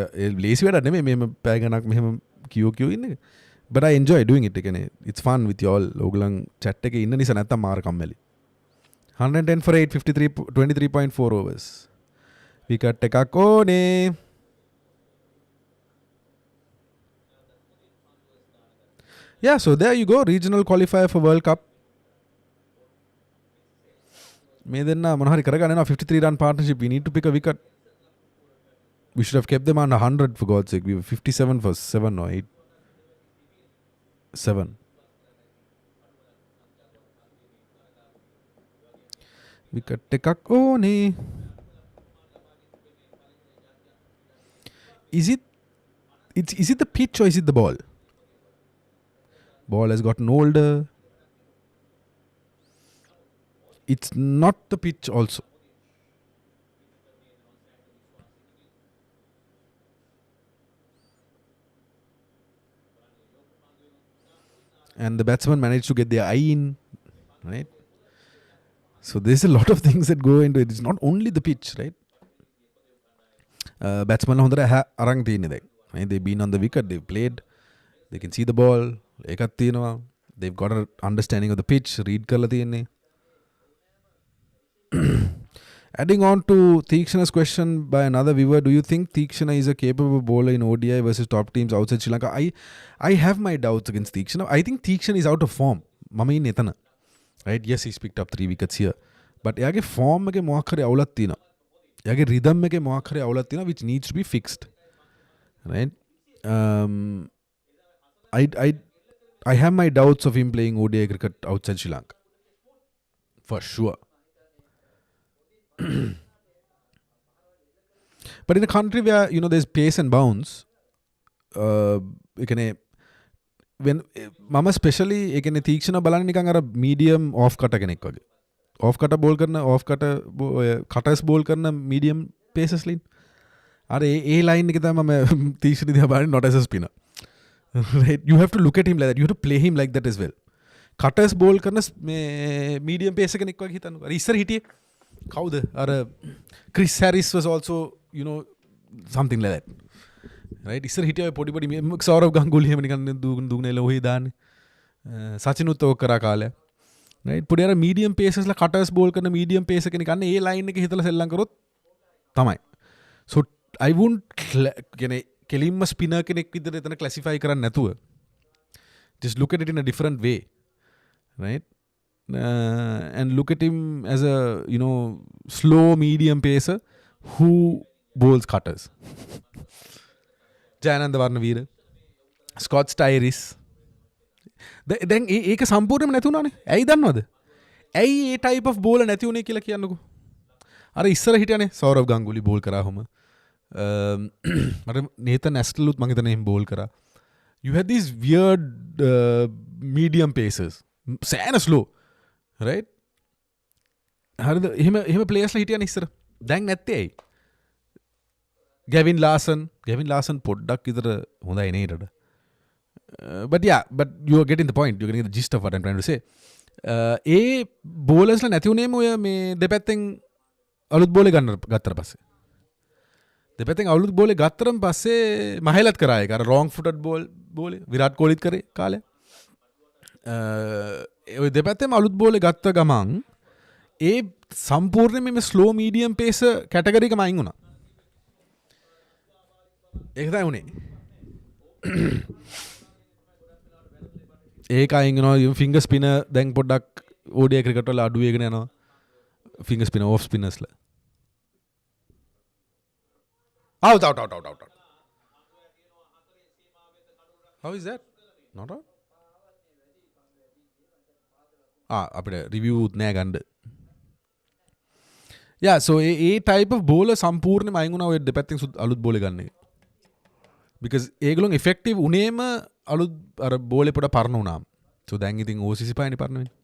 ලේසි වැඩක් නෙමෙයි මෙහෙම පැය ගණක් මෙහෙම කියෝ ඉන්න එක. But I enjoy doing it. It's fun with you all. ඕගලන් chat එකේ ඉන්න නිසා නැත්තම් මාර කම්මැලි. 110 for 8, 23.4 overs. Wicket එකක් ඕනේ. Yeah, so there you go. Regional qualifier for World Cup. මේ දෙන්න මොන හරි කරගන්න යනවා 53 run partnership. We need to pick a wicket. We should have kept them on 100 for God's sake. We were 57 for 7 or 8. 7. Wicket එකක් ඕනේ. Is it the pitch or is it the ball? Ball has gotten older. It's not the pitch also. And the batsman managed to get their eye in, right? So there's a lot of things that go into it. It's not only the pitch, right? batsman හොඳට අරන් තියෙන්නේ දැන්. They've been on the wicket, they've played, they can see the ball, ඒකත් තියෙනවා. They've got an understanding of the pitch, read කරලා තියෙන්නේ. Adding on to Theekshana's question by another viewer, do you think Theekshana is a capable bowler in ODI versus top teams outside Sri Lanka? I have my doubts against Theekshana. I think Theekshana is out of form. මම ඉන්නේ එතන. Right? Yes, he's picked up 3 wickets here. But එයාගේ form එකේ මොකක් හරි අවුලක් තියෙනවා. එයාගේ rhythm එකේ මොකක් හරි අවුලක් තියෙනවා which needs to be fixed. Right? I have my doubts of him playing ODI cricket outside Sri Lanka. For sure. But in a country where, there's pace and bounce, when mama especially ekane Theekshana බලන්නේ නිකන් අර medium off cutter කෙනෙක් වගේ. Off cutter bowl කරන cutters bowl කරන medium paces line. අර ඒ line එක තමයි මම Theekshana දිහා බලන්නේ not as a spinner. Right? You have to look at him like that. You have to play him like that as well. Cutters bowl කරන medium pace කෙනෙක් වගේ හිතන්න. අර ඉස්සර හිටියේ කවුද? අර Chris Harris was also, something like that. Right? ඉස්සර හිටියේ පොඩි සෞරව් ගංගුලි එහෙම නිකන් දුගුනේ ලෝහේ දාන්නේ. සචිනුත් ඕක කරා කාලයක්. Right? පොඩි අර medium paces ලා cutters bowl කරන medium pace එක නිකන් ඒ line එකේ හිතලා සෙල්ලම් කරොත් තමයි. So I won't කෙලින්ම spinner කෙනෙක් විදිහට එතන classify කරන්න නැතුව just look at it in a different way. Right? And look at him as a, slow medium pacer who bowls cutters. Jayananda Varnavira, Scott Styris. දැන් ඒක සම්පූර්ණයෙන්ම නැති වුණානේ. ඇයි දන්නවද? ඇයි ඒ type of bowler නැති වුණේ කියලා කියන්නකෝ. අර ඉස්සර හිටියනේ සෞරව් ගංගුලි බෝල් කරා හොම. මට නේතන් ඇස්ටලුත් මං හිතන්නේ එහෙම බෝල් කරා. You had these weird medium paces. සෑහෙන slow. Right? හරිද? එහෙම players ලා හිටියනේ ඉස්සර. දැන් නැත්තේ ඇයි? Gavin Larson පොඩ්ඩක් විතර හොඳයි නේද? But you are getting the point. You're getting the gist of what I'm trying to say. A bowlers ලා නැති උනේම ඔය මේ දෙපැත්තෙන් අලුත් බෝලේ ගත්තට පස්සේ. දෙපැත්තෙන් අලුත් බෝලේ ගත්තරන් පස්සේ මහේලත් කරා ඒක. අර wrong footed බෝලේ විරාට් කොහ්ලිත් කරේ කාලේ. ඔය දෙපැත්තෙම අලුත් බෝලේ ගත්ත ගමන් ඒ සම්පූර්ණයෙන්ම මේ slow medium pace කැටගරි එකම අයින් වුණා. ඒක තමයි උනේ. ඒක අයින් වෙනවා finger spinner දැන් පොඩ්ඩක් ODI cricket වල අඩු වෙගෙන යනවා. Finger spinner off spinners ලා. Out. How is that? Not out? අපිට review නෑ ගන්න. Yeah, so A type of bowler සම්පූර්ණයෙන්ම අයින් වුණා ඔය දෙපැත්තෙන් අලුත් බෝලේ ගන්න එක. Because ඒගොල්ලෝ effective උනේම අලුත් අර බෝලේ පොඩ පරණ වුණාම. So දැන් ඉතින් OCC පයින් පරණ වෙන්නේ.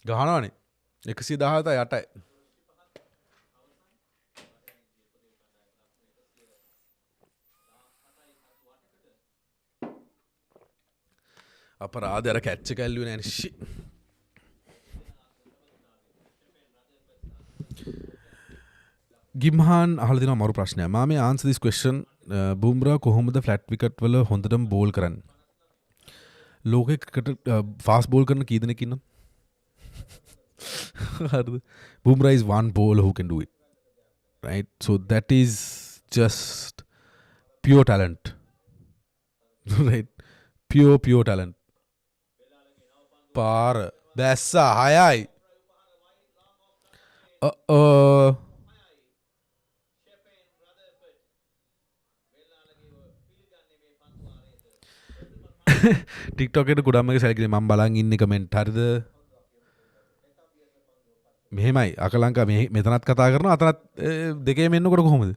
ගහනවානේ 117 8යි. අපරාධ අර කැච් එක ඇල්ලුවේ නෑනේ shit. ගිම්හාන් අහලා දෙනවා මරු ප්‍රශ්නයක්. මම මේ answer this question. බුම්රා කොහොමද flat wicket වල හොඳටම බෝල් කරන්නේ? ලෝකේ ක්‍රිකට් fast ball කරන කී දෙනෙක් ඉන්නවද? හරිද? Bumrah is one bowler who can do it. Right? So that is just pure talent. Right? Pure talent. පාර දැස්සා 6යි. TikTok එකට කුඩම්මගේ සැලකිලි මම බලන් ඉන්නේ කමෙන්ට් හරිද? මෙහෙමයි අකලංකා මෙතනත් කතා කරනවා අතනත් දෙකේම එන්නකොට කොහොමද?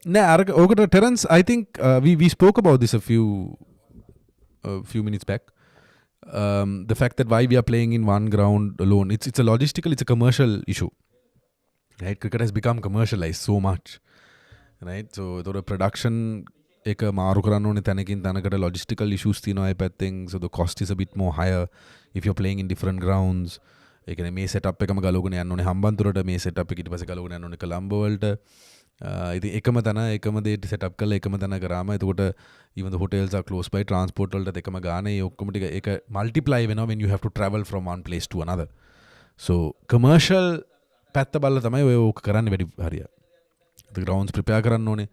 නෑ අර ඕකට Terence I think we spoke about this a few minutes back. The fact that why we are playing in one ground alone, it's a logistical, it's a commercial issue. Right? Cricket has become commercialized so much. Right? So the production එක මාරු කරන්න ඕනේ තැනකින් තැනකට logistical issues තියෙනවා ඒ පැත්තෙන්, so the cost is a bit more higher if you're playing in different grounds. ඒ කියන්නේ මේ setup එකම ගලවගෙන යන්න ඕනේ හම්බන්තොටට, මේ setup එක ඊට පස්සේ ගලවගෙන යන්න ඕනේ කොළඹ වලට. ඉතින් එකම තැන එකම දෙයට setup කරලා එකම තැන කරාම එතකොට even the hotels are close by, transport වලට එකම ගානේ ඔක්කොම ටික ඒක multiply වෙනවා when you have to travel from one place to another. So commercial පැත්ත බලලා තමයි ඔය ඕක කරන්න වැඩි හරිය. the grounds prepare කරන්න ඕනේ.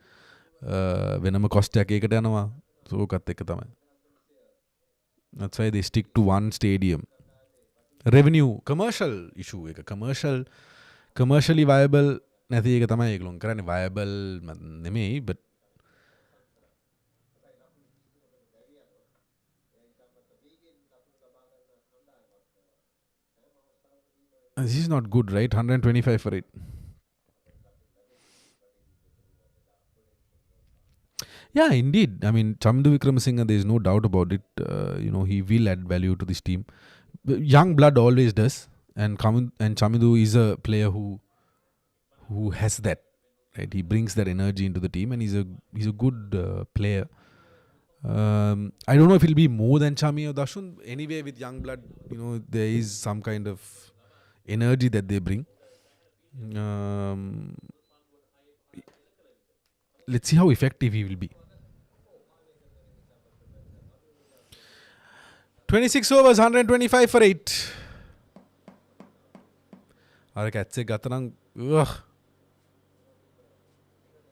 වෙනම cost එකක් ඒකට යනවා. so ඔකත් එක තමයි. that's why they stick to one stadium. revenue commercial issue එක commercially viable නැති එක තමයි ඒගොල්ලෝ කරන්නේ. viable නෙමෙයි but this is not good, right? 125 for it. Yeah, indeed. I mean, Chamindu Wickramasinghe, there is no doubt about it. He will add value to this team. Young blood always does, and Chamindu is a player who has that. Right, he brings that energy into the team, and he's a good player. I don't know if he'll be more than Chami or Dashun. Anyway, with young blood, there is some kind of energy that they bring. Let's see how effective he will be. 26 overs, 125 for 8. අර catch එක ගත්ත නම්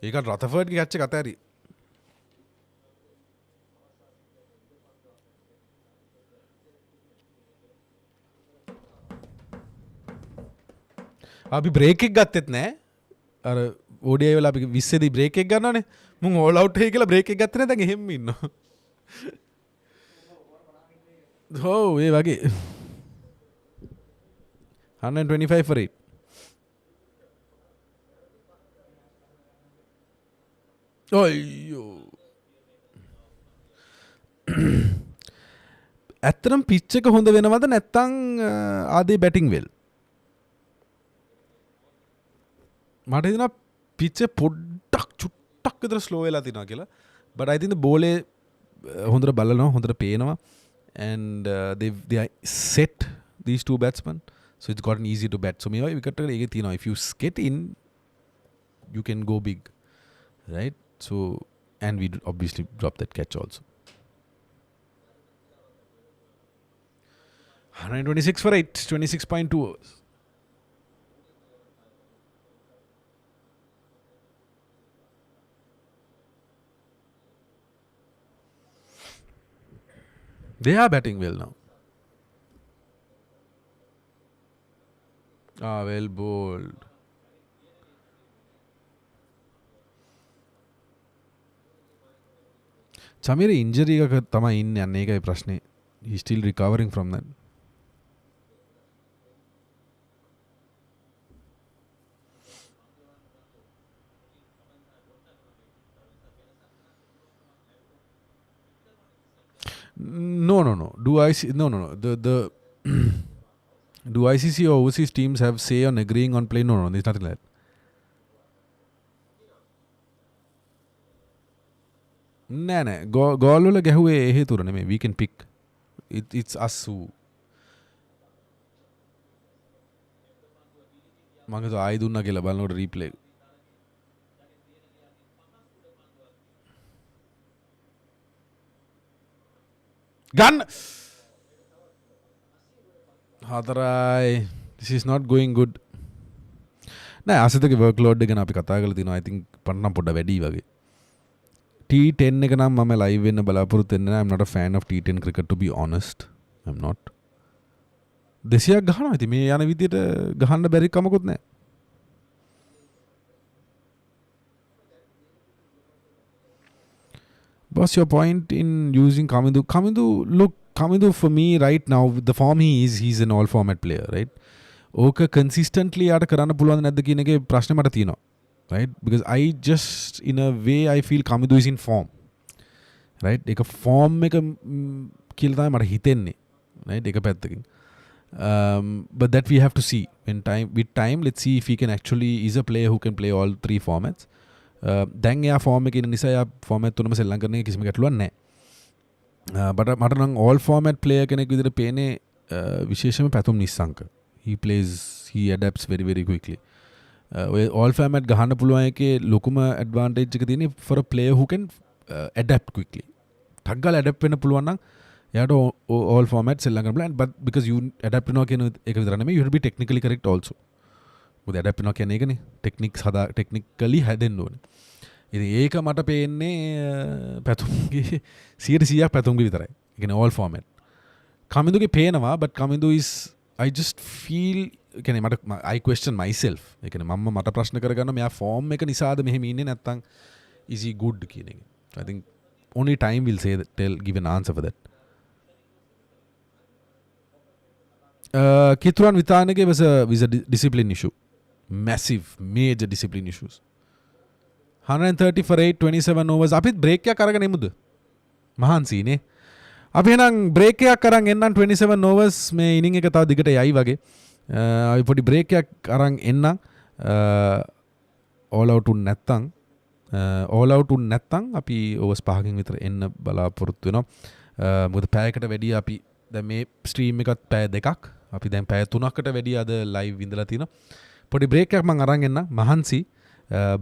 ඒකට රතෆර්ඩ්ගේ catch එක අතෑරි. අපි break එක ගත්තෙත් නෑ. අර ODI වල අපි 20 දී බ්‍රේක් එක ගන්නවනේ. මුන් ඕල් අවුට් වෙයි කියලා බ්‍රේක් එක ගත්තේ නැහැ. දැන් එහෙම ඉන්නවා. ඔව් ඒ වගේ 125 for 8. අයියෝ. ඇත්තටම පිච් එක හොඳ වෙනවද නැත්නම් ආදී බැටිං වෙල්? මට හිතෙනවා පිච් එක පොඩ්ඩක් චුට්ටක් විතර ස්ලෝ වෙලා තිනවා කියලා. but I think the බෝලේ හොඳට බලනවා, හොඳට පේනවා, and they are set, these two batsmen, so it's gotten easy to bat. so මේවා විකට් එකට ඒකේ තියෙනවා, if you get in you can go big, right? so and we obviously drop that catch also. 126 for 8, 26.2 overs. They are batting well now. Well bowled. Chamira injury එක තමයි ඉන්නේ, අන්න ඒකයි ප්‍රශ්නේ. He is still recovering from that. No. Do the do ICC or overseas teams have say on agreeing on play? No, there's nothing like that. නෑ goal වල ගැහුවේ ඒ හේතුව නෙමෙයි. we can pick. It's us who. මම හිතුවා ආයි දුන්නා කියලා බලනකොට රීප්ලේ. ගන්න. හතරයි. This is not going good. නෑ අසිතගේ work load එක ගැන අපි කතා කරලා තිනවා. I think පන්නම් පොඩ්ඩ වැඩි වගේ. T10 එක නම් මම live වෙන්න බලාපොරොත්තු වෙන්නේ නෑ. I'm not a fan of T10 cricket, to be honest. I'm not. 200ක් ගහනවා. ඉතින් මේ යන විදියට ගහන්න බැරි කමකුත් නෑ. What's your point in using Kamindu? Kamindu for me right now, with the form he's an all format player, right? ඕක consistently යාට කරන්න පුළුවන් නැද්ද කියන එකේ ප්‍රශ්නේ මට තියෙනවා. Right? Because I just, in a way, I feel Kamindu is in form. Right? ඒක form එක කියලා තමයි මට හිතෙන්නේ. Right? ඒක පැත්තකින්. But that we have to see. With time, let's see if he can actually, is a player who can play all three formats. දැන් එයා ෆෝර්ම් එකේ ඉන්න නිසා එයා ෆෝමැට් තුනම සෙල්ලම් කරන එක කිසිම ගැටලුවක් නැහැ. මට නම් all format player කෙනෙක් විදිහට පේන්නේ විශේෂම පැතුම් Nissanka. He adapts very very quickly. ඔය all format ගහන්න පුළුවන් එකේ ලොකුම advantage එක තියෙන්නේ for a player who can adapt quickly. ටක් ගාලා adapt වෙන්න පුළුවන් නම් එයාට all format සෙල්ලම් කරන්න පුළුවන්. But because you adapt වෙනවා කියන එක විතර නෙමෙයි, you have to be technically correct also. මොකද adapt වෙනවා කියන්නේ ඒකනේ. technically හැදෙන්න ඕනේ. ඉතින් ඒක මට පේන්නේ පැතුම්ගේ 100% පැතුම්ගේ විතරයි. ඒ කියන්නේ all format. කමින්දුගේ පේනවා, but කමින්දු is I just feel කියන්නේ I question myself. ඒ කියන්නේ මට ප්‍රශ්න කරගන්න මෙයා ෆෝම් එක නිසාද මෙහෙම ඉන්නේ නැත්තම් is he good කියන එක. I think only time will say give an answer for that. Kithuran Vithanage was a discipline issue. Massive, major discipline issues. 130 for 8, 27 overs. අපිත් බ්‍රේක් එකක් අරගෙන එමුද? මහන්සිනේ. අපි එහෙනම් බ්‍රේක් එකක් අරන් එන්නම් 27 overs මේ ඉනිං එක තව දිගට යයි වගේ. අපි පොඩි බ්‍රේක් එකක් අරන් එන්නම්. all out නැත්තම් අපි overs 5කින් විතර එන්න බලාපොරොත්තු වෙනවා. මොකද පැයකට වැඩි අපි දැන් මේ ස්ට්‍රීම් එකත් පැය 2ක්. අපි දැන් පැය 3කට වැඩි අද ලයිව් ඉඳලා තිනවා. පොඩි බ්‍රේක් එකක් මම අරන් එන්නම්. මහන්සි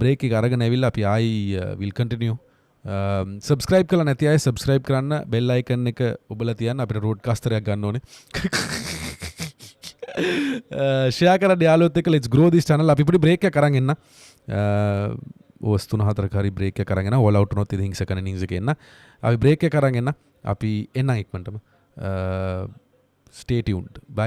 බ්‍රේක් එක අරගෙන ඇවිල්ලා අපි ආයි will continue. සබස්ක්‍රයිබ් කරලා නැති අය සබස්ක්‍රයිබ් කරන්න, බෙල් අයිකන් එක ඔබලා තියන්න. අපිට රෝඩ්කාස්ටරයක් ගන්න ඕනේ. ෂෙයා කරලා යාළුවොත් එක්ක let's grow this channel. අපි පොඩි බ්‍රේක් එකක් අරන් එන්න. ඕවර්ස් 3-4ක හරි බ්‍රේක් එකක් අරන් එන්න. all out වුණොත් ඉතින් සෙකන්ඩ් ඉනින්ස් එකේ එන්න. අපි බ්‍රේක් එකක් අරන් එන්න. අපි එන්න ඉක්මනටම. Stay tuned. Bye.